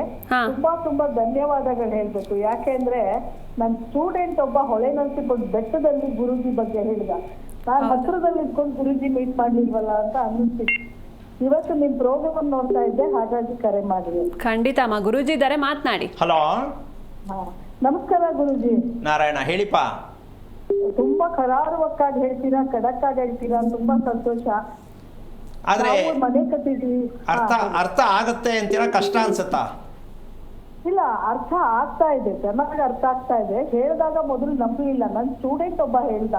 ತುಂಬಾ ಧನ್ಯವಾದಗಳು ಹೇಳ್ಬೇಕು. ಯಾಕೆಂದ್ರೆ ನನ್ನ ಸ್ಟೂಡೆಂಟ್ ಒಬ್ಬ ಹೊಳೆನರಸೀಪುರ ಬೆಟ್ಟದಲ್ಲಿ ಗುರೂಜಿ ಬಗ್ಗೆ ಹೇಳಿದ. ನಾನು ಹತ್ರದಲ್ಲಿ ಇಟ್ಕೊಂಡು ಗುರೂಜಿ ಮೀಟ್ ಮಾಡ್ಲಿಲ್ವಲ್ಲ ಅಂತ ಅನ್ನಿಸ್ತಿತ್ತು. ಇವತ್ತು ನಿಮ್ ಪ್ರೋಗ್ರಾಮ್ ನೋಡ್ತಾ ಇದ್ದೆ, ಹಾಗಾಗಿ ಕರೆ ಮಾಡಿದೆ. ಖಂಡಿತ ಅಮ್ಮ, ಗುರೂಜಿ ಇದ್ದಾರೆ, ಮಾತನಾಡಿ. ಹಲೋ. ನಮಸ್ಕಾರ ಗುರೂಜಿ. ನಾರಾಯಣ, ಹೇಳಿಪ್ಪ. ತುಂಬಾ ಕರಾರುವಕ್ಕಾಗಿ ಹೇಳ್ತೀರಾ, ಖಡಕ್ಕಾಗಿ ಹೇಳ್ತೀರಾ, ತುಂಬಾ ಸಂತೋಷ. ಆದ್ರೆ ಮನೆ ಕಟ್ಟಿದ್ವಿ. ಅರ್ಥ ಆಗತ್ತೆ ಅಂತೀರಾ? ಕಷ್ಟ ಅನ್ಸುತ್ತಾ? ಇಲ್ಲ, ಅರ್ಥ ಆಗ್ತಾ ಇದೆ, ಚೆನ್ನಾಗಿ ಅರ್ಥ ಆಗ್ತಾ ಇದೆ. ಹೇಳಿದಾಗ ಮೊದಲು ನಂಬಲಿಲ್ಲ. ನನ್ನ ಸ್ಟೂಡೆಂಟ್ ಒಬ್ಬ ಹೇಳ್ದ,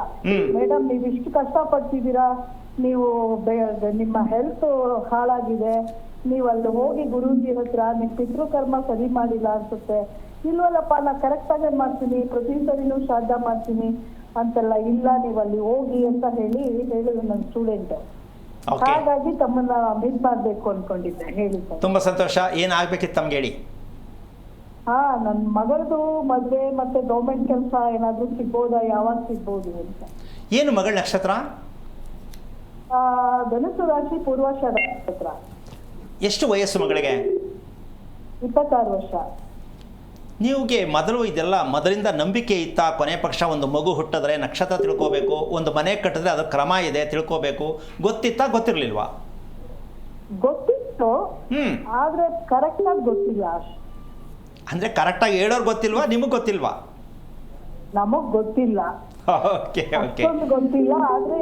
ಮೇಡಮ್ ನೀವು ಇಷ್ಟು ಕಷ್ಟ ಪಡ್ತಿದ್ದೀರಾ, ನೀವು ನಿಮ್ಮ ಹೆಲ್ತ್ ಹಾಳಾಗಿದೆ, ನೀವು ಅಲ್ಲಿ ಹೋಗಿ ಗುರೂಜಿ ಹತ್ರ ನಿಮ್ ಪಿತೃಕರ್ಮ ಸರಿ ಮಾಡಿಲ್ಲ ಅನ್ಸುತ್ತೆ. ಇಲ್ವಲ್ಲಪ್ಪ, ನಾ ಕರೆಕ್ಟ್ ಆಗೇ ಮಾಡ್ತೀನಿ, ಪ್ರತಿ ಸರಿನೂ ಶ್ರಾದ್ದ ಮಾಡ್ತೀನಿ ಅಂತೆಲ್ಲ. ಇಲ್ಲ, ನೀವು ಅಲ್ಲಿ ಹೋಗಿ ಅಂತ ಹೇಳಿದ್ರು ನನ್ನ ಸ್ಟೂಡೆಂಟ್. ಹಾಗಾಗಿ ತಮ್ಮನ್ನ ಮೀಟ್ ಮಾಡ್ಬೇಕು ಅನ್ಕೊಂಡಿದ್ದೆ. ಹೇಳಿ ಸರ್. ತುಂಬಾ ಸಂತೋಷ. ಏನಾಗ್ಬೇಕಿತ್ತು ತಮ್ಗೆ ಹೇಳಿ. ನನ್ ಮಗಳದು ಮದ್ವೆ ಮತ್ತೆ ಗೌರ್ಮೆಂಟ್ ಕೆಲಸ ಏನಾದ್ರು ಸಿಗ್ಬೋದಾ, ಯಾವಾಗ ಸಿಗ್ಬೋದು ಅಂತ. ಏನು ಮಗಳ ನಕ್ಷತ್ರ? ಧನುಸು ರಾಶಿ, ಪೂರ್ವಾಷಾಢ ನಕ್ಷತ್ರ. ಎಷ್ಟು ವಯಸ್ಸು ಮಗಳಿಗೆ? 26 ವರ್ಷ. ನೀವುಗೆ ಮೊದಲು ಇದೆಲ್ಲ ಮೊದಲಿಂದ ನಂಬಿಕೆ ಇತ್ತಾ? ಕೊನೆ ಪಕ್ಷ ಒಂದು ಮಗು ಹುಟ್ಟಿದ್ರೆ ನಕ್ಷತ್ರ ತಿಳ್ಕೋಬೇಕು, ಒಂದು ಮನೆ ಕಟ್ಟಿದ್ರೆ ಅದ್ರ ಕ್ರಮ ಇದೆ ತಿಳ್ಕೋಬೇಕು, ಗೊತ್ತಿತ್ತಾ ಗೊತ್ತಿರ್ಲಿಲ್ವಾ? ಗೊತ್ತಿತ್ತು, ಆದ್ರೆ ಕರೆಕ್ಟ್ ಆಗಿ ಗೊತ್ತಿಲ್ಲ. ಅಂದ್ರೆ ಕರೆಕ್ಟಾಗಿ ಹೇಳೋರು ಗೊತ್ತಿಲ್ವಾ, ನಿಮಗೆ ಗೊತ್ತಿಲ್ವಾ? ನಮಗ್ ಗೊತ್ತಿಲ್ಲ. ಓಕೆ ಓಕೆ ಅಷ್ಟೊಂದು ಗೊತ್ತಿಲ್ಲ, ಆದ್ರೆ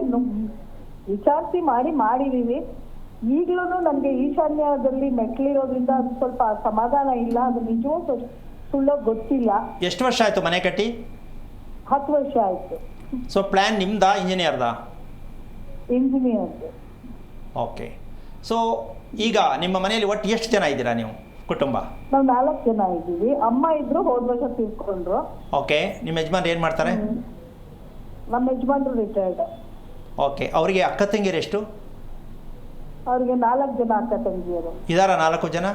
ವಿಚಾರಿಸಿ ಮಾಡಿದೀವಿ. ಈಗ್ಲೂ ನನ್ಗೆ ಈಶಾನ್ಯದಲ್ಲಿ ಮೆಟ್ಲಿರೋದ್ರಿಂದ ಅದು ಸ್ವಲ್ಪ ಸಮಾಧಾನ ಇಲ್ಲ. ಅದು ನಿಜವೂ ಸುಳ್ಳೋ ಗೊತ್ತಿಲ್ಲ. ಎಷ್ಟು ವರ್ಷ ಆಯ್ತು ಮನೆ ಕಟ್ಟಿ? 10 ವರ್ಷ ಆಯ್ತು. ಸೊ ಪ್ಲಾನ್ ನಿಮ್ದಾ ಇಂಜಿನಿಯರ್ದಾ? ಇಂಜಿನಿಯರ್. ಓಕೆ. ಸೊ ಈಗ ನಿಮ್ಮ ಮನೆಯಲ್ಲಿ ಒಟ್ಟು ಎಷ್ಟು ಜನ ಇದ್ದೀರಾ ನೀವು ಕುಟುಂಬ? ನಾವು 4 ಜನ ಇದ್ದೀವಿ. ಅಮ್ಮ ಇದ್ರು, ಹೋದ ವರ್ಷ ತೀರ್ಕೊಂಡ್ರು. ಓಕೆ. ನಿಮ್ಮ ಯಜಮಾನ್ರು ಏನು ಮಾಡ್ತಾರೆ? ನಮ್ಮ ಯಜಮಾನ್ರು ರಿಟೈರ್ಡ್. ಓಕೆ. ಅವರಿಗೆ ಅಕ್ಕ ತಂಗಿಯರು ಎಷ್ಟು? ಅವ್ರಿಗೆ 4 ಜನ ಅಕ್ಕ ತಂಗಿಯರು. ಇದಾರ 4 ಜನ?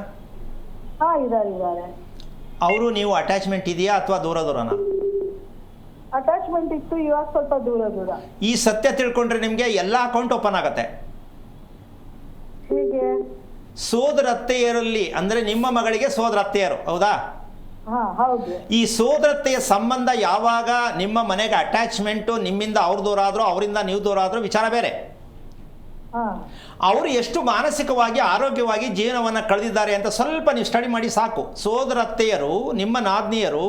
ಹಾ, ಇದಾರೆ. ಅವರು ನೀವು ಅಟ್ಯಾಚ್ಮೆಂಟ್ ಇದೆಯಾ ಅಥವಾ ದೂರನಾ? ಅಟ್ಯಾಚ್ಮೆಂಟ್ ಇತ್ತು, ಇವಾಗ ಸ್ವಲ್ಪ ದೂರ. ಈ ಸತ್ಯ ತಿಳ್ಕೊಂಡ್ರೆ ನಿಮಗೆ ಎಲ್ಲ ಅಕೌಂಟ್ ಓಪನ್ ಆಗತ್ತೆ. ಹೀಗೆ ಸೋದರತ್ತೆಯರಲ್ಲಿ ಅಂದರೆ ನಿಮ್ಮ ಮಗಳಿಗೆ ಸೋದರತ್ತೆಯರು, ಹೌದಾ? ಹಾ, ಹೌದು. ಈ ಸೋದರತ್ತೆಯ ಸಂಬಂಧ ಯಾವಾಗ ನಿಮ್ಮ ಮನೆಗೆ ಅಟ್ಯಾಚ್ಮೆಂಟು, ನಿಮ್ಮಿಂದ ಅವ್ರು ದೂರ ಆದರೂ ಅವರಿಂದ ನೀವು ದೂರ ಆದರೂ ವಿಚಾರ ಬೇರೆ. ಹಾ, ಅವರು ಎಷ್ಟು ಮಾನಸಿಕವಾಗಿ ಆರೋಗ್ಯವಾಗಿ ಜೀವನವನ್ನು ಕಳೆದಿದ್ದಾರೆ ಅಂತ ಸ್ವಲ್ಪ ನೀವು ಸ್ಟಡಿ ಮಾಡಿ ಸಾಕು. ಸೋದರತ್ತೆಯರು, ನಿಮ್ಮ ನಾದ್ನಿಯರು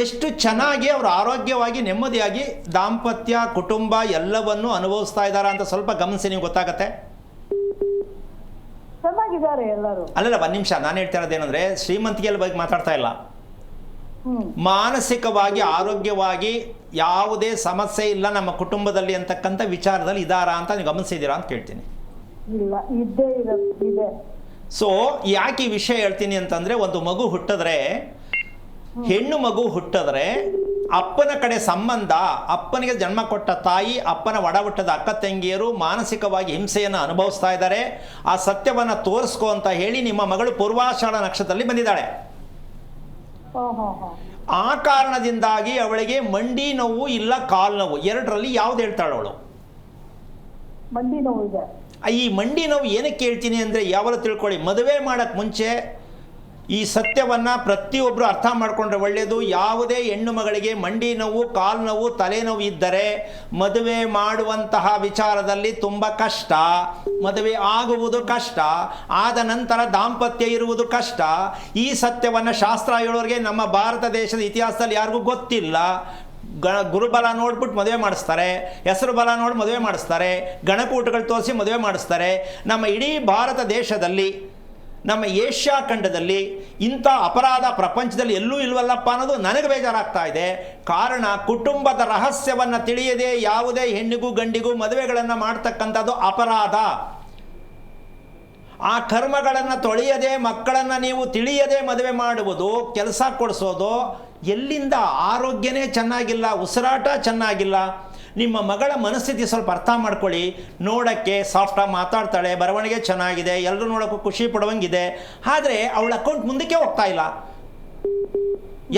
ಎಷ್ಟು ಚೆನ್ನಾಗಿ ಅವರು ಆರೋಗ್ಯವಾಗಿ ನೆಮ್ಮದಿಯಾಗಿ ದಾಂಪತ್ಯ ಕುಟುಂಬ ಎಲ್ಲವನ್ನೂ ಅನುಭವಿಸ್ತಾ ಇದ್ದಾರೆ ಅಂತ ಸ್ವಲ್ಪ ಗಮನಿಸಿ, ನೀವು ಗೊತ್ತಾಗತ್ತೆ. ಚೆನ್ನಾಗಿದ್ದಾರೆ ಎಲ್ಲರೂ. ಅಲ್ಲಲ್ಲ, ಒಂದು ನಿಮಿಷ, ನಾನು ಹೇಳ್ತಾ ಇರೋದೇನೆಂದರೆ ಶ್ರೀಮಂತಿಕೆಯ ಬಗ್ಗೆ ಮಾತಾಡ್ತಾ ಇಲ್ಲ. ಮಾನಸಿಕವಾಗಿ ಆರೋಗ್ಯವಾಗಿ ಯಾವುದೇ ಸಮಸ್ಯೆ ಇಲ್ಲ ನಮ್ಮ ಕುಟುಂಬದಲ್ಲಿ ಅಂತಕ್ಕಂಥ ವಿಚಾರದಲ್ಲಿ ಇದ್ದಾರಾ ಅಂತ ನೀವು ಗಮನಿಸಿದ್ದೀರಾ ಅಂತ ಕೇಳ್ತೀನಿ. ಇಲ್ಲ, ಇದೆ. ಸೊ ಯಾಕೆ ಈ ವಿಷಯ ಹೇಳ್ತೀನಿ ಅಂತಂದರೆ, ಒಂದು ಮಗು ಹುಟ್ಟಿದ್ರೆ, ಹೆಣ್ಣು ಮಗು ಹುಟ್ಟಿದ್ರೆ ಅಪ್ಪನ ಕಡೆ ಸಂಬಂಧ, ಅಪ್ಪನಿಗೆ ಜನ್ಮ ಕೊಟ್ಟ ತಾಯಿ, ಅಪ್ಪನ ಒಡ ಹುಟ್ಟದ ಅಕ್ಕ ತಂಗಿಯರು ಮಾನಸಿಕವಾಗಿ ಹಿಂಸೆಯನ್ನು ಅನುಭವಿಸ್ತಾ ಇದ್ದಾರೆ. ಆ ಸತ್ಯವನ್ನು ತೋರಿಸ್ಕೊ ಅಂತ ಹೇಳಿ ನಿಮ್ಮ ಮಗಳು ಪೂರ್ವಾಷಾಢ ನಕ್ಷತ್ರದಲ್ಲಿ ಬಂದಿದ್ದಾಳೆ. ಆ ಕಾರಣದಿಂದಾಗಿ ಅವಳಿಗೆ ಮಂಡಿ ನೋವು ಇಲ್ಲ ಕಾಲು ನೋವು, ಎರಡರಲ್ಲಿ ಯಾವ್ದು ಹೇಳ್ತಾಳೆ ಅವಳು? ಮಂಡಿ ನೋವು ಇದೆ. ಈ ಮಂಡಿ ನೋವು ಏನಕ್ಕೆ ಹೇಳ್ತೀನಿ ಅಂದರೆ, ಯಾವಾಗ ತಿಳ್ಕೊಳ್ಳಿ, ಮದುವೆ ಮಾಡೋಕ್ಕೆ ಮುಂಚೆ ಈ ಸತ್ಯವನ್ನು ಪ್ರತಿಯೊಬ್ಬರು ಅರ್ಥ ಮಾಡಿಕೊಂಡ್ರೆ ಒಳ್ಳೆಯದು. ಯಾವುದೇ ಹೆಣ್ಣು ಮಗಳಿಗೆ ಮಂಡಿ ನೋವು, ಕಾಲು ನೋವು, ತಲೆನೋವು ಇದ್ದರೆ ಮದುವೆ ಮಾಡುವಂತಹ ವಿಚಾರದಲ್ಲಿ ತುಂಬ ಕಷ್ಟ, ಮದುವೆ ಆಗುವುದು ಕಷ್ಟ, ಆದ ನಂತರ ದಾಂಪತ್ಯ ಇರುವುದು ಕಷ್ಟ. ಈ ಸತ್ಯವನ್ನು ಶಾಸ್ತ್ರ ಹೇಳೋರಿಗೆ ನಮ್ಮ ಭಾರತ ದೇಶದ ಇತಿಹಾಸದಲ್ಲಿ ಯಾರಿಗೂ ಗೊತ್ತಿಲ್ಲ. ಗುರುಬಲ ನೋಡ್ಬಿಟ್ಟು ಮದುವೆ ಮಾಡಿಸ್ತಾರೆ, ಹೆಸರು ಬಲ ನೋಡಿ ಮದುವೆ ಮಾಡಿಸ್ತಾರೆ, ಗಣಕೂಟಗಳು ತೋರಿಸಿ ಮದುವೆ ಮಾಡಿಸ್ತಾರೆ. ನಮ್ಮ ಇಡೀ ಭಾರತ ದೇಶದಲ್ಲಿ, ನಮ್ಮ ಏಷ್ಯಾ ಖಂಡದಲ್ಲಿ ಇಂಥ ಅಪರಾಧ ಪ್ರಪಂಚದಲ್ಲಿ ಎಲ್ಲೂ ಇಲ್ವಲ್ಲಪ್ಪ ಅನ್ನೋದು ನನಗೆ ಬೇಜಾರಾಗ್ತಾ ಇದೆ. ಕಾರಣ, ಕುಟುಂಬದ ರಹಸ್ಯವನ್ನು ತಿಳಿಯದೆ ಯಾವುದೇ ಹೆಣ್ಣಿಗೂ ಗಂಡಿಗೂ ಮದುವೆಗಳನ್ನು ಮಾಡ್ತಕ್ಕಂಥದ್ದು ಅಪರಾಧ. ಆ ಕರ್ಮಗಳನ್ನು ತೊಳೆಯದೆ, ಮಕ್ಕಳನ್ನು ನೀವು ತಿಳಿಯದೆ ಮದುವೆ ಮಾಡುವುದು, ಕೆಲಸ ಕೊಡಿಸೋದು, ಎಲ್ಲಿಂದ? ಆರೋಗ್ಯನೇ ಚೆನ್ನಾಗಿಲ್ಲ, ಉಸಿರಾಟ ಚೆನ್ನಾಗಿಲ್ಲ. ನಿಮ್ಮ ಮಗಳ ಮನಸ್ಥಿತಿ ಸ್ವಲ್ಪ ಅರ್ಥ ಮಾಡ್ಕೊಳ್ಳಿ. ನೋಡೋಕ್ಕೆ ಸಾಫ್ಟಾಗಿ ಮಾತಾಡ್ತಾಳೆ, ಬರವಣಿಗೆ ಚೆನ್ನಾಗಿದೆ, ಎಲ್ಲರೂ ನೋಡೋಕ್ಕೂ ಖುಷಿ ಪಡುವಂಗಿದೆ, ಆದರೆ ಅವಳ ಅಕೌಂಟ್ ಮುಂದಕ್ಕೆ ಹೋಗ್ತಾ ಇಲ್ಲ.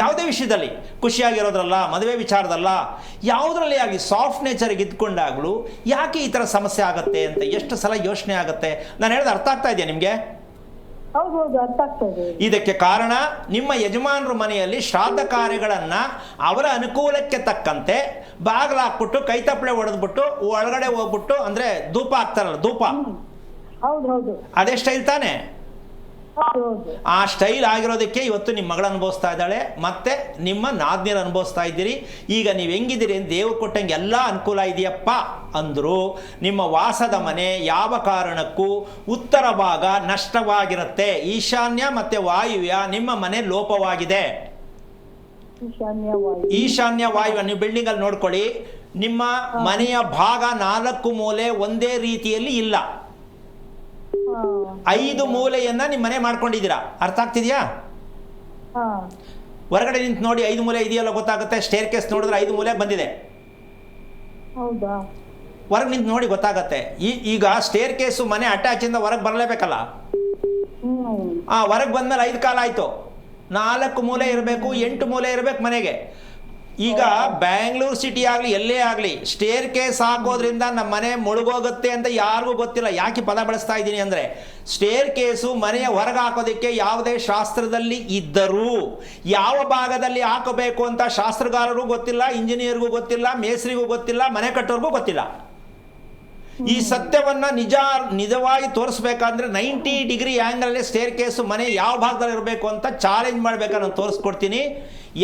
ಯಾವುದೇ ವಿಷಯದಲ್ಲಿ ಖುಷಿಯಾಗಿರೋದ್ರಲ್ಲ, ಮದುವೆ ವಿಚಾರದಲ್ಲ, ಯಾವುದರಲ್ಲಿ ಆಗಲಿ ಸಾಫ್ಟ್ ನೇಚರ್ಗೆ ಇದ್ಕೊಂಡಾಗಲೂ ಯಾಕೆ ಈ ಥರ ಸಮಸ್ಯೆ ಆಗುತ್ತೆ ಅಂತ ಎಷ್ಟು ಸಲ ಯೋಚನೆ ಆಗುತ್ತೆ. ನಾನು ಹೇಳೋದು ಅರ್ಥ ಆಗ್ತಾ ಇದೆಯಾ ನಿಮಗೆ? ಹೌದು, ಅರ್ಥ ಆಗ್ತಾ ಇದೆ. ಇದಕ್ಕೆ ಕಾರಣ, ನಿಮ್ಮ ಯಜಮಾನರ ಮನೆಯಲ್ಲಿ ಶ್ರಾದ್ದ ಕಾರ್ಯಗಳನ್ನು ಅವರ ಅನುಕೂಲಕ್ಕೆ ತಕ್ಕಂತೆ ಬಾಗಿಲು ಹಾಕ್ಬಿಟ್ಟು ಕೈ ತಪ್ಪಳೆ ಹೊಡೆದ್ಬಿಟ್ಟು ಒಳಗಡೆ ಹೋಗ್ಬಿಟ್ಟು, ಅಂದರೆ ಧೂಪ ಹಾಕ್ತಾರಲ್ಲ, ಧೂಪ, ಹೌದು, ಅದೇ ಸ್ಟೈಲ್ ತಾನೇ? ಆ ಸ್ಟೈಲ್ ಆಗಿರೋದಕ್ಕೆ ಇವತ್ತು ನಿಮ್ಮ ಮಗಳು ಅನುಭವಿಸ್ತಾ ಇದ್ದಾಳೆ, ಮತ್ತೆ ನಿಮ್ಮ ನಾದ್ನಿಯರು ಅನುಭವಿಸ್ತಾ ಇದ್ದೀರಿ. ಈಗ ನೀವು ಹೆಂಗಿದ್ದೀರಿ ಅಂತ ದೇವರು ಕೊಟ್ಟಂಗೆ ಎಲ್ಲ ಅನುಕೂಲ ಇದೆಯಪ್ಪ ಅಂದರೂ ನಿಮ್ಮ ವಾಸದ ಮನೆ ಯಾವ ಕಾರಣಕ್ಕೂ ಉತ್ತರ ಭಾಗ ನಷ್ಟವಾಗಿರುತ್ತೆ. ಈಶಾನ್ಯ ಮತ್ತು ವಾಯುವ್ಯ ನಿಮ್ಮ ಮನೆ ಲೋಪವಾಗಿದೆ. ಈಶಾನ್ಯ ವಾಯುವ್ಯ ನೀವು ಬಿಲ್ಡಿಂಗಲ್ಲಿ ನೋಡ್ಕೊಳ್ಳಿ, ನಿಮ್ಮ ಮನೆಯ ಭಾಗ 4 ಮೂಲೆ ಒಂದೇ ರೀತಿಯಲ್ಲಿ ಇಲ್ಲ. 5 ಮೂಲೆಯನ್ನ ನಿಮ್ಮ ಮನೆ ಮಾಡ್ಕೊಂಡಿದ್ದೀರಾ. ಅರ್ಥ ಆಗ್ತಿದ್ಯಾ? ಹೊರಗಡೆ ನಿಂತು ನೋಡಿ 5 ಮೂಲೆ ಇದೆಯಲ್ಲ ಗೊತ್ತಾಗುತ್ತೆ. ಸ್ಟೇರ್ ಕೇಸ್ ನೋಡಿದ್ರೆ 5 ಮೂಲೆ ಬಂದಿದೆ. ಹೊರಗೆ ನಿಂತು ನೋಡಿ ಗೊತ್ತಾಗತ್ತೆ. ಈಗ ಸ್ಟೇರ್ ಕೇಸು ಮನೆ ಅಟ್ಯಾಚಿಂದ ಹೊರಗೆ ಬರಲೇಬೇಕಲ್ಲ. ಹೊರಗೆ ಬಂದ್ಮೇಲೆ 5 ಕಾಲ ಆಯಿತು. 4 ಮೂಲೆ ಇರಬೇಕು, 8 ಮೂಲೆ ಇರಬೇಕು ಮನೆಗೆ. ಈಗ ಬ್ಯಾಂಗ್ಳೂರು ಸಿಟಿ ಆಗಲಿ ಎಲ್ಲೇ ಆಗಲಿ ಸ್ಟೇರ್ ಕೇಸ್ ಹಾಕೋದ್ರಿಂದ ನಮ್ಮ ಮನೆ ಮುಳುಗೋಗುತ್ತೆ ಅಂತ ಯಾರಿಗೂ ಗೊತ್ತಿಲ್ಲ. ಯಾಕೆ ಪದ ಬಳಸ್ತಾ ಇದ್ದೀನಿ ಅಂದರೆ, ಸ್ಟೇರ್ ಕೇಸು ಮನೆಯ ಹೊರಗೆ ಹಾಕೋದಕ್ಕೆ ಯಾವುದೇ ಶಾಸ್ತ್ರದಲ್ಲಿ ಇದ್ದರೂ ಯಾವ ಭಾಗದಲ್ಲಿ ಹಾಕಬೇಕು ಅಂತ ಶಾಸ್ತ್ರಗಾರರಿಗೂ ಗೊತ್ತಿಲ್ಲ, ಇಂಜಿನಿಯರ್ಗೂ ಗೊತ್ತಿಲ್ಲ, ಮೇಸ್ರಿಗೂ ಗೊತ್ತಿಲ್ಲ, ಮನೆ ಕಟ್ಟೋರ್ಗೂ ಗೊತ್ತಿಲ್ಲ. ಈ ಸತ್ಯವನ್ನ ನಿಜವಾಗಿ ತೋರಿಸ್ಬೇಕಂದ್ರೆ 90 ಡಿಗ್ರಿ ಆ್ಯಂಗಲಲ್ಲಿ ಸ್ಟೇರ್ ಕೇಸು ಮನೆ ಯಾವ ಭಾಗದಲ್ಲಿ ಇರಬೇಕು ಅಂತ ಚಾಲೆಂಜ್ ಮಾಡ್ಬೇಕಾದ್ರೆ ನಾನು ತೋರಿಸ್ಕೊಡ್ತೀನಿ.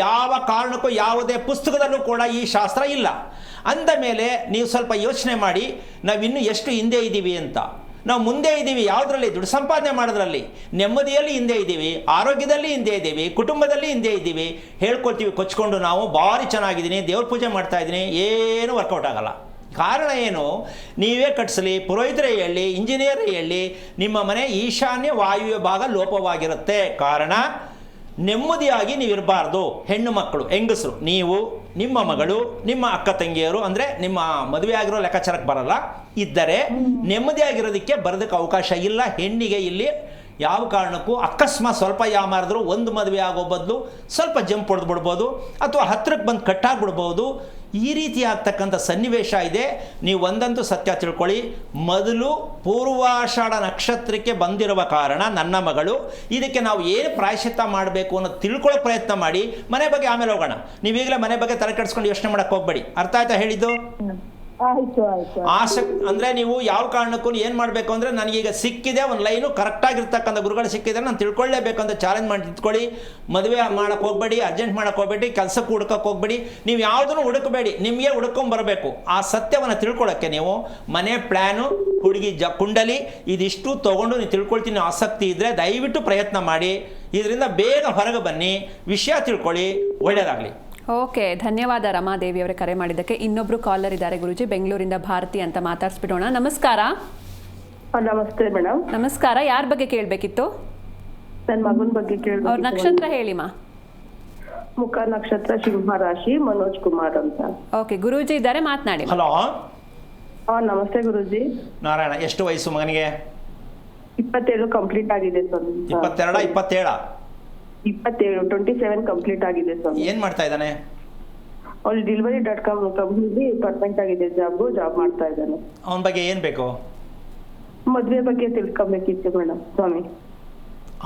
ಯಾವ ಕಾರಣಕ್ಕೂ ಯಾವುದೇ ಪುಸ್ತಕದಲ್ಲೂ ಕೂಡ ಈ ಶಾಸ್ತ್ರ ಇಲ್ಲ. ಅಂದ ಮೇಲೆ ನೀವು ಸ್ವಲ್ಪ ಯೋಚನೆ ಮಾಡಿ, ನಾವಿನ್ನೂ ಎಷ್ಟು ಹಿಂದೆ ಇದ್ದೀವಿ ಅಂತ. ನಾವು ಮುಂದೆ ಇದ್ದೀವಿ ಯಾವುದರಲ್ಲಿ? ದುಡ್ಡು ಸಂಪಾದನೆ ಮಾಡೋದ್ರಲ್ಲಿ. ನೆಮ್ಮದಿಯಲ್ಲಿ ಹಿಂದೆ ಇದ್ದೀವಿ, ಆರೋಗ್ಯದಲ್ಲಿ ಹಿಂದೆ ಇದ್ದೀವಿ, ಕುಟುಂಬದಲ್ಲಿ ಹಿಂದೆ ಇದ್ದೀವಿ. ಹೇಳ್ಕೊಳ್ತೀವಿ ಕೊಚ್ಕೊಂಡು ನಾವು ಭಾರಿ ಚೆನ್ನಾಗಿದ್ದೀನಿ, ದೇವ್ರ ಪೂಜೆ ಮಾಡ್ತಾ ಇದ್ದೀನಿ, ಏನೂ ವರ್ಕೌಟ್ ಆಗಲ್ಲ. ಕಾರಣ ಏನು? ನೀವೇ ಕಟ್ಟಿಸಲಿ, ಪುರೋಹಿತರೇ ಹೇಳಿ, ಇಂಜಿನಿಯರೇ ಹೇಳಿ, ನಿಮ್ಮ ಮನೆ ಈಶಾನ್ಯ ವಾಯುವ್ಯ ಭಾಗ ಲೋಪವಾಗಿರುತ್ತೆ. ಕಾರಣ ನೆಮ್ಮದಿಯಾಗಿ ನೀವಿರಬಾರ್ದು. ಹೆಣ್ಣು ಮಕ್ಕಳು, ಹೆಂಗಸರು, ನೀವು, ನಿಮ್ಮ ಮಗಳು, ನಿಮ್ಮ ಅಕ್ಕ ತಂಗಿಯರು, ಅಂದರೆ ನಿಮ್ಮ ಮದುವೆ ಆಗಿರೋ ಲೆಕ್ಕಾಚಾರಕ್ಕೆ ಬರಲ್ಲ, ಇದ್ದರೆ ನೆಮ್ಮದಿಯಾಗಿರೋದಕ್ಕೆ ಬರೋದಕ್ಕೆ ಅವಕಾಶ ಇಲ್ಲ. ಹೆಣ್ಣಿಗೆ ಇಲ್ಲಿ ಯಾವ ಕಾರಣಕ್ಕೂ ಅಕಸ್ಮಾತ್ ಸ್ವಲ್ಪ ಯಾಮಾರಿದ್ರು ಒಂದು ಮದುವೆ ಆಗೋ ಬದಲು ಸ್ವಲ್ಪ ಜಂಪ್ ಹೊಡೆದು ಬಿಡ್ಬೋದು, ಅಥವಾ ಹತ್ತಿರಕ್ಕೆ ಬಂದು ಕಟ್ಟಾಗ್ಬಿಡ್ಬೋದು. ಈ ರೀತಿ ಆಗ್ತಕ್ಕಂಥ ಸನ್ನಿವೇಶ ಇದೆ. ನೀವು ಒಂದಂತೂ ಸತ್ಯ ತಿಳ್ಕೊಳ್ಳಿ, ಮೊದಲು ಪೂರ್ವಾಷಾಢ ನಕ್ಷತ್ರಕ್ಕೆ ಬಂದಿರುವ ಕಾರಣ ನನ್ನ ಮಗಳು, ಇದಕ್ಕೆ ನಾವು ಏನು ಪ್ರಾಯಶ್ಚಿತ್ತ ಮಾಡಬೇಕು ಅನ್ನೋದು ತಿಳ್ಕೊಳ್ಳೋ ಪ್ರಯತ್ನ ಮಾಡಿ. ಮನೆ ಬಗ್ಗೆ ಆಮೇಲೆ ಹೋಗೋಣ. ನೀವೀಗಲೇ ಮನೆ ಬಗ್ಗೆ ತಲೆ ಕೆಡಿಸ್ಕೊಂಡು ಯೋಚನೆ ಮಾಡೋಕ್ಕೆ ಹೋಗ್ಬೇಡಿ. ಅರ್ಥ ಆಯ್ತಾ ಹೇಳಿದ್ದು? ಅಂದರೆ ನೀವು ಯಾವ ಕಾರಣಕ್ಕೂ ಏನು ಮಾಡಬೇಕು ಅಂದರೆ, ನನಗೀಗ ಸಿಕ್ಕಿದೆ ಒಂದು ಲೈನು, ಕರೆಕ್ಟಾಗಿರ್ತಕ್ಕಂಥ ಗುರುಗಳು ಸಿಕ್ಕಿದ್ರೆ ನಾನು ತಿಳ್ಕೊಳ್ಳೇಬೇಕು ಅಂತ ಚಾಲೆಂಜ್ ಮಾಡಿ ನಿಂತ್ಕೊಳ್ಳಿ. ಮದುವೆ ಮಾಡೋಕ್ಕೆ ಹೋಗ್ಬೇಡಿ, ಅರ್ಜೆಂಟ್ ಮಾಡೋಕ್ಕೆ ಹೋಗ್ಬೇಡಿ, ಕೆಲಸಕ್ಕೆ ಹುಡ್ಕೋಕ್ಕೆ ಹೋಗ್ಬೇಡಿ. ನೀವು ಯಾವುದನ್ನು ಹುಡುಕಬೇಡಿ, ನಿಮಗೆ ಹುಡ್ಕೊಂಬರಬೇಕು. ಆ ಸತ್ಯವನ್ನು ತಿಳ್ಕೊಳ್ಳೋಕ್ಕೆ ನೀವು ಮನೆ ಪ್ಲ್ಯಾನು, ಹುಡುಗಿ ಕುಂಡಲಿ, ಇದಿಷ್ಟು ತೊಗೊಂಡು ನೀವು ತಿಳ್ಕೊಳ್ತೀನಿ ಆಸಕ್ತಿ ಇದ್ದರೆ ದಯವಿಟ್ಟು ಪ್ರಯತ್ನ ಮಾಡಿ. ಇದರಿಂದ ಬೇಗ ಹೊರಗೆ ಬನ್ನಿ, ವಿಷಯ ತಿಳ್ಕೊಳ್ಳಿ, ಒಳ್ಳೆಯದಾಗಲಿ. ಓಕೆ, ಧನ್ಯವಾದ ರಮಾದೇವಿ ಅವರೇ ಕರೆ ಮಾಡಿದ್ದಕ್ಕೆ. ಇನ್ನೊಬ್ರು ಕಾಲರ್ ಇದ್ದಾರೆ ಗುರುಜಿ, ಬೆಂಗಳೂರಿಂದ ಭಾರತಿ ಅಂತ. ಮಾತಾಡ್ಸ್ಬಿಡೋಣ. ನಮಸ್ಕಾರ. ನಮಸ್ತೆ ಮೇಡಮ್. ನಮಸ್ಕಾರ. ಯಾರ ಬಗ್ಗೆ ಕೇಳಬೇಕಿತ್ತು? ನನ್ನ ಮಗನ ಬಗ್ಗೆ ಕೇಳಬೇಕು. ಅವ್ರ ನಕ್ಷತ್ರ ಹೇಳಿಮಾ. ಮುಖ ನಕ್ಷತ್ರ, ಸಿಂಹ ರಾಶಿ, ಮನೋಜ್ ಕುಮಾರ್ ಅಂತ. ಓಕೆ, ಗುರೂಜಿ ಇದ್ದಾರೆ, ಮಾತನಾಡಿ. ಹಲೋ. ನಮಸ್ತೆ ಗುರುಜಿ. ನಾರಾಯಣ, ಎಷ್ಟು ವಯಸ್ಸು ಮಗನಿಗೆ? 27 ಕಂಪ್ಲೀಟ್ ಆಗಿದೆ ಸ್ವಾಮಿ. 22, 27? 27 ಕಂಪ್ಲೀಟ್ ಆಗಿದೆ ಸ್ವಾಮಿ. ಏನ್ ಮಾಡ್ತಾ ಇದ್ದಾನೆ? ಅವ್ಳು ಡೆಲಿವರಿ.com ಕಂಪ್ನಿಲಿ ಪರ್ಮನೆಂಟ್ ಆಗಿದೆ ಜಾಬ್ ಮಾಡ್ತಾ ಇದ್ದಾನೆ. ಅವನ ಬಗ್ಗೆ ಏನ್ ಬೇಕು? ಮದ್ವೆ ಬಗ್ಗೆ ತಿಳ್ಕೊಬೇಕಿತ್ತು ಮೇಡಮ್ ಸ್ವಾಮಿ.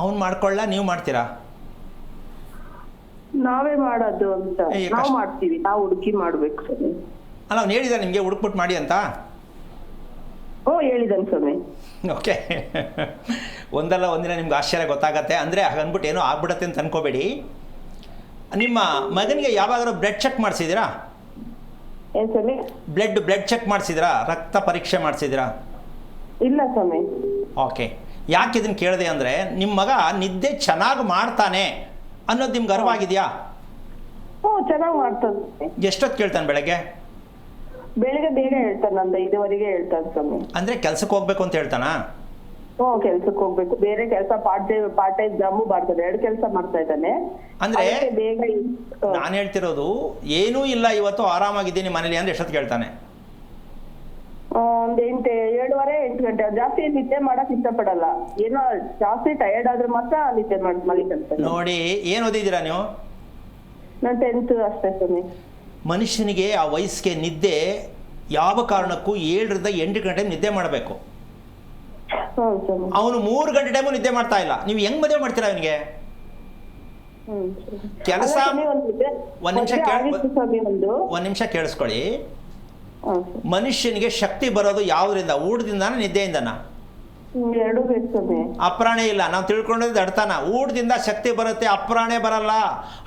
ಅವ್ನು ಮಾಡ್ಕೊಳ್ಳ, ನೀವು ಮಾಡ್ತೀರಾ? ನಾವೇ ಮಾಡೋದು ಅಂತ. ನಾವು ಮಾಡ್ತೀವಿ, ನಾವು ಹುಡುಕಿ ಮಾಡ್ಬೇಕು ಸ್ವಾಮಿ. ಅಲ್ಲ, ಅವ್ನು ಹೇಳಿದ ನಿಮ್ಗೆ ಹುಡುಕ್ಬಿಟ್ಟು ಮಾಡಿ ಅಂತ? ಹೇಳಿದ್ದಾನೆ ಸ್ವಾಮಿ. ಓಕೆ. ಒಂದಲ್ಲ ಒಂದಿನ ನಿಮ್ಗೆ ಆಶ್ಚರ್ಯ ಗೊತ್ತಾಗತ್ತೆ. ಅಂದರೆ ಹಾಗನ್ಬಿಟ್ಟು ಏನೋ ಆಗ್ಬಿಡತ್ತೆ ಅಂತ ಅನ್ಕೋಬೇಡಿ. ನಿಮ್ಮ ಮಗನಿಗೆ ಯಾವಾಗಾದ್ರೂ ಬ್ಲಡ್ ಚೆಕ್ ಮಾಡಿಸಿದ್ದೀರಾ? ಏನ್ ಸ್ವಾಮಿ? Blood check ಮಾಡಿಸಿದ್ರಾ? ರಕ್ತ ಪರೀಕ್ಷೆ ಮಾಡಿಸಿದ್ರಾ? ಇಲ್ಲ ಸ್ವಾಮಿ. ಓಕೆ. ಯಾಕೆ ಇದನ್ನು ಕೇಳಿದೆ ಅಂದರೆ, ನಿಮ್ಮ ಮಗ ನಿದ್ದೆ ಚೆನ್ನಾಗಿ ಮಾಡ್ತಾನೆ ಅನ್ನೋದು ನಿಮ್ಗೆ ಅರಿವಾಗಿದೆಯಾ? ಚೆನ್ನಾಗಿ ಮಾಡ್ತಾನೆ. ಎಷ್ಟೊತ್ತು ಕೇಳ್ತಾನೆ ಬೆಳಗ್ಗೆ? ಬೆಳಿಗ್ಗೆ ಬೇಗ ಹೇಳ್ತಾನೆ, 5:30 ಹೇಳ್ತಾನೆ ಸ್ವಾಮಿ. ಅಂದರೆ ಕೆಲ್ಸಕ್ಕೆ ಹೋಗ್ಬೇಕು ಅಂತ ಹೇಳ್ತಾನಾ? ಕೆಲ್ಸಕ್ಕೆ ಹೋಗ್ಬೇಕು, ಬೇರೆ ಕೆಲಸ ಪಾರ್ಟ್ ಟೈಮ್ ಜಾಬು ಮಾಡ್ತಾನೆ, 2 ಕೆಲಸ ಮಾಡ್ತಾ ಇದ್ದಾನೆ. ಅಂದ್ರೆ ಬೇಗ ನಾನು ಹೇಳ್ತಿರೋದು, ಏನೂ ಇಲ್ಲ ಇವತ್ತು ಆರಾಮಾಗಿದ್ದೀನಿ ಮನೇಲಿ ಅಂದ್ರೆ ಎಷ್ಟೊತ್ತು ಕೇಳ್ತಾನೆ? 7:30, 8 ಗಂಟೆ. ಜಾಸ್ತಿ ನಿದ್ದೆ ಮಾಡಕ್ ಇಷ್ಟಪಡಲ್ಲ. ಏನೋ ಜಾಸ್ತಿ ಟಯರ್ಡ್ ಆದ್ರೆ ಮಾತ್ರ ನಿದ್ದೆ ಮಲಿಕಂತಾನೆ. ನೋಡಿ, ಏನ್ ಓದಿದ್ದೀರಾ ನೀವು? ನಾನು 10th ಅಷ್ಟೇ ಸ್ವಾಮಿ. ಮನುಷ್ಯನಿಗೆ ಆ ವಯಸ್ಸಿಗೆ ನಿದ್ದೆ ಯಾವ ಕಾರಣಕ್ಕೂ 7ರಿಂದ 8 ಗಂಟೆ ನಿದ್ದೆ ಮಾಡಬೇಕು. ಅವನು 3 ಗಂಟೆ ಟೈಮು ನಿದ್ದೆ ಮಾಡ್ತಾ ಇಲ್ಲ. ನೀವು ಹೆಂಗ್ ಮದುವೆ ಮಾಡ್ತೀರಾ ಅವನಿಗೆ? ಕೆಲಸ ಒಂದ್ ನಿಮಿಷ ಕೇಳಿಸ್ಕೊಳ್ಳಿ. ಮನುಷ್ಯನಿಗೆ ಶಕ್ತಿ ಬರೋದು ಯಾವುದರಿಂದ? ಊಟದಿಂದ, ನಿದ್ದೆಯಿಂದನ? ಅಪ್ರಾಣೆ ಇಲ್ಲ. ನಾವು ತಿಳ್ಕೊಂಡಿದ್ದು ಅಡ್ತಾನ. ಊಟದಿಂದ ಶಕ್ತಿ ಬರುತ್ತೆ, ಅಪ್ರಾಣೆ ಬರಲ್ಲ.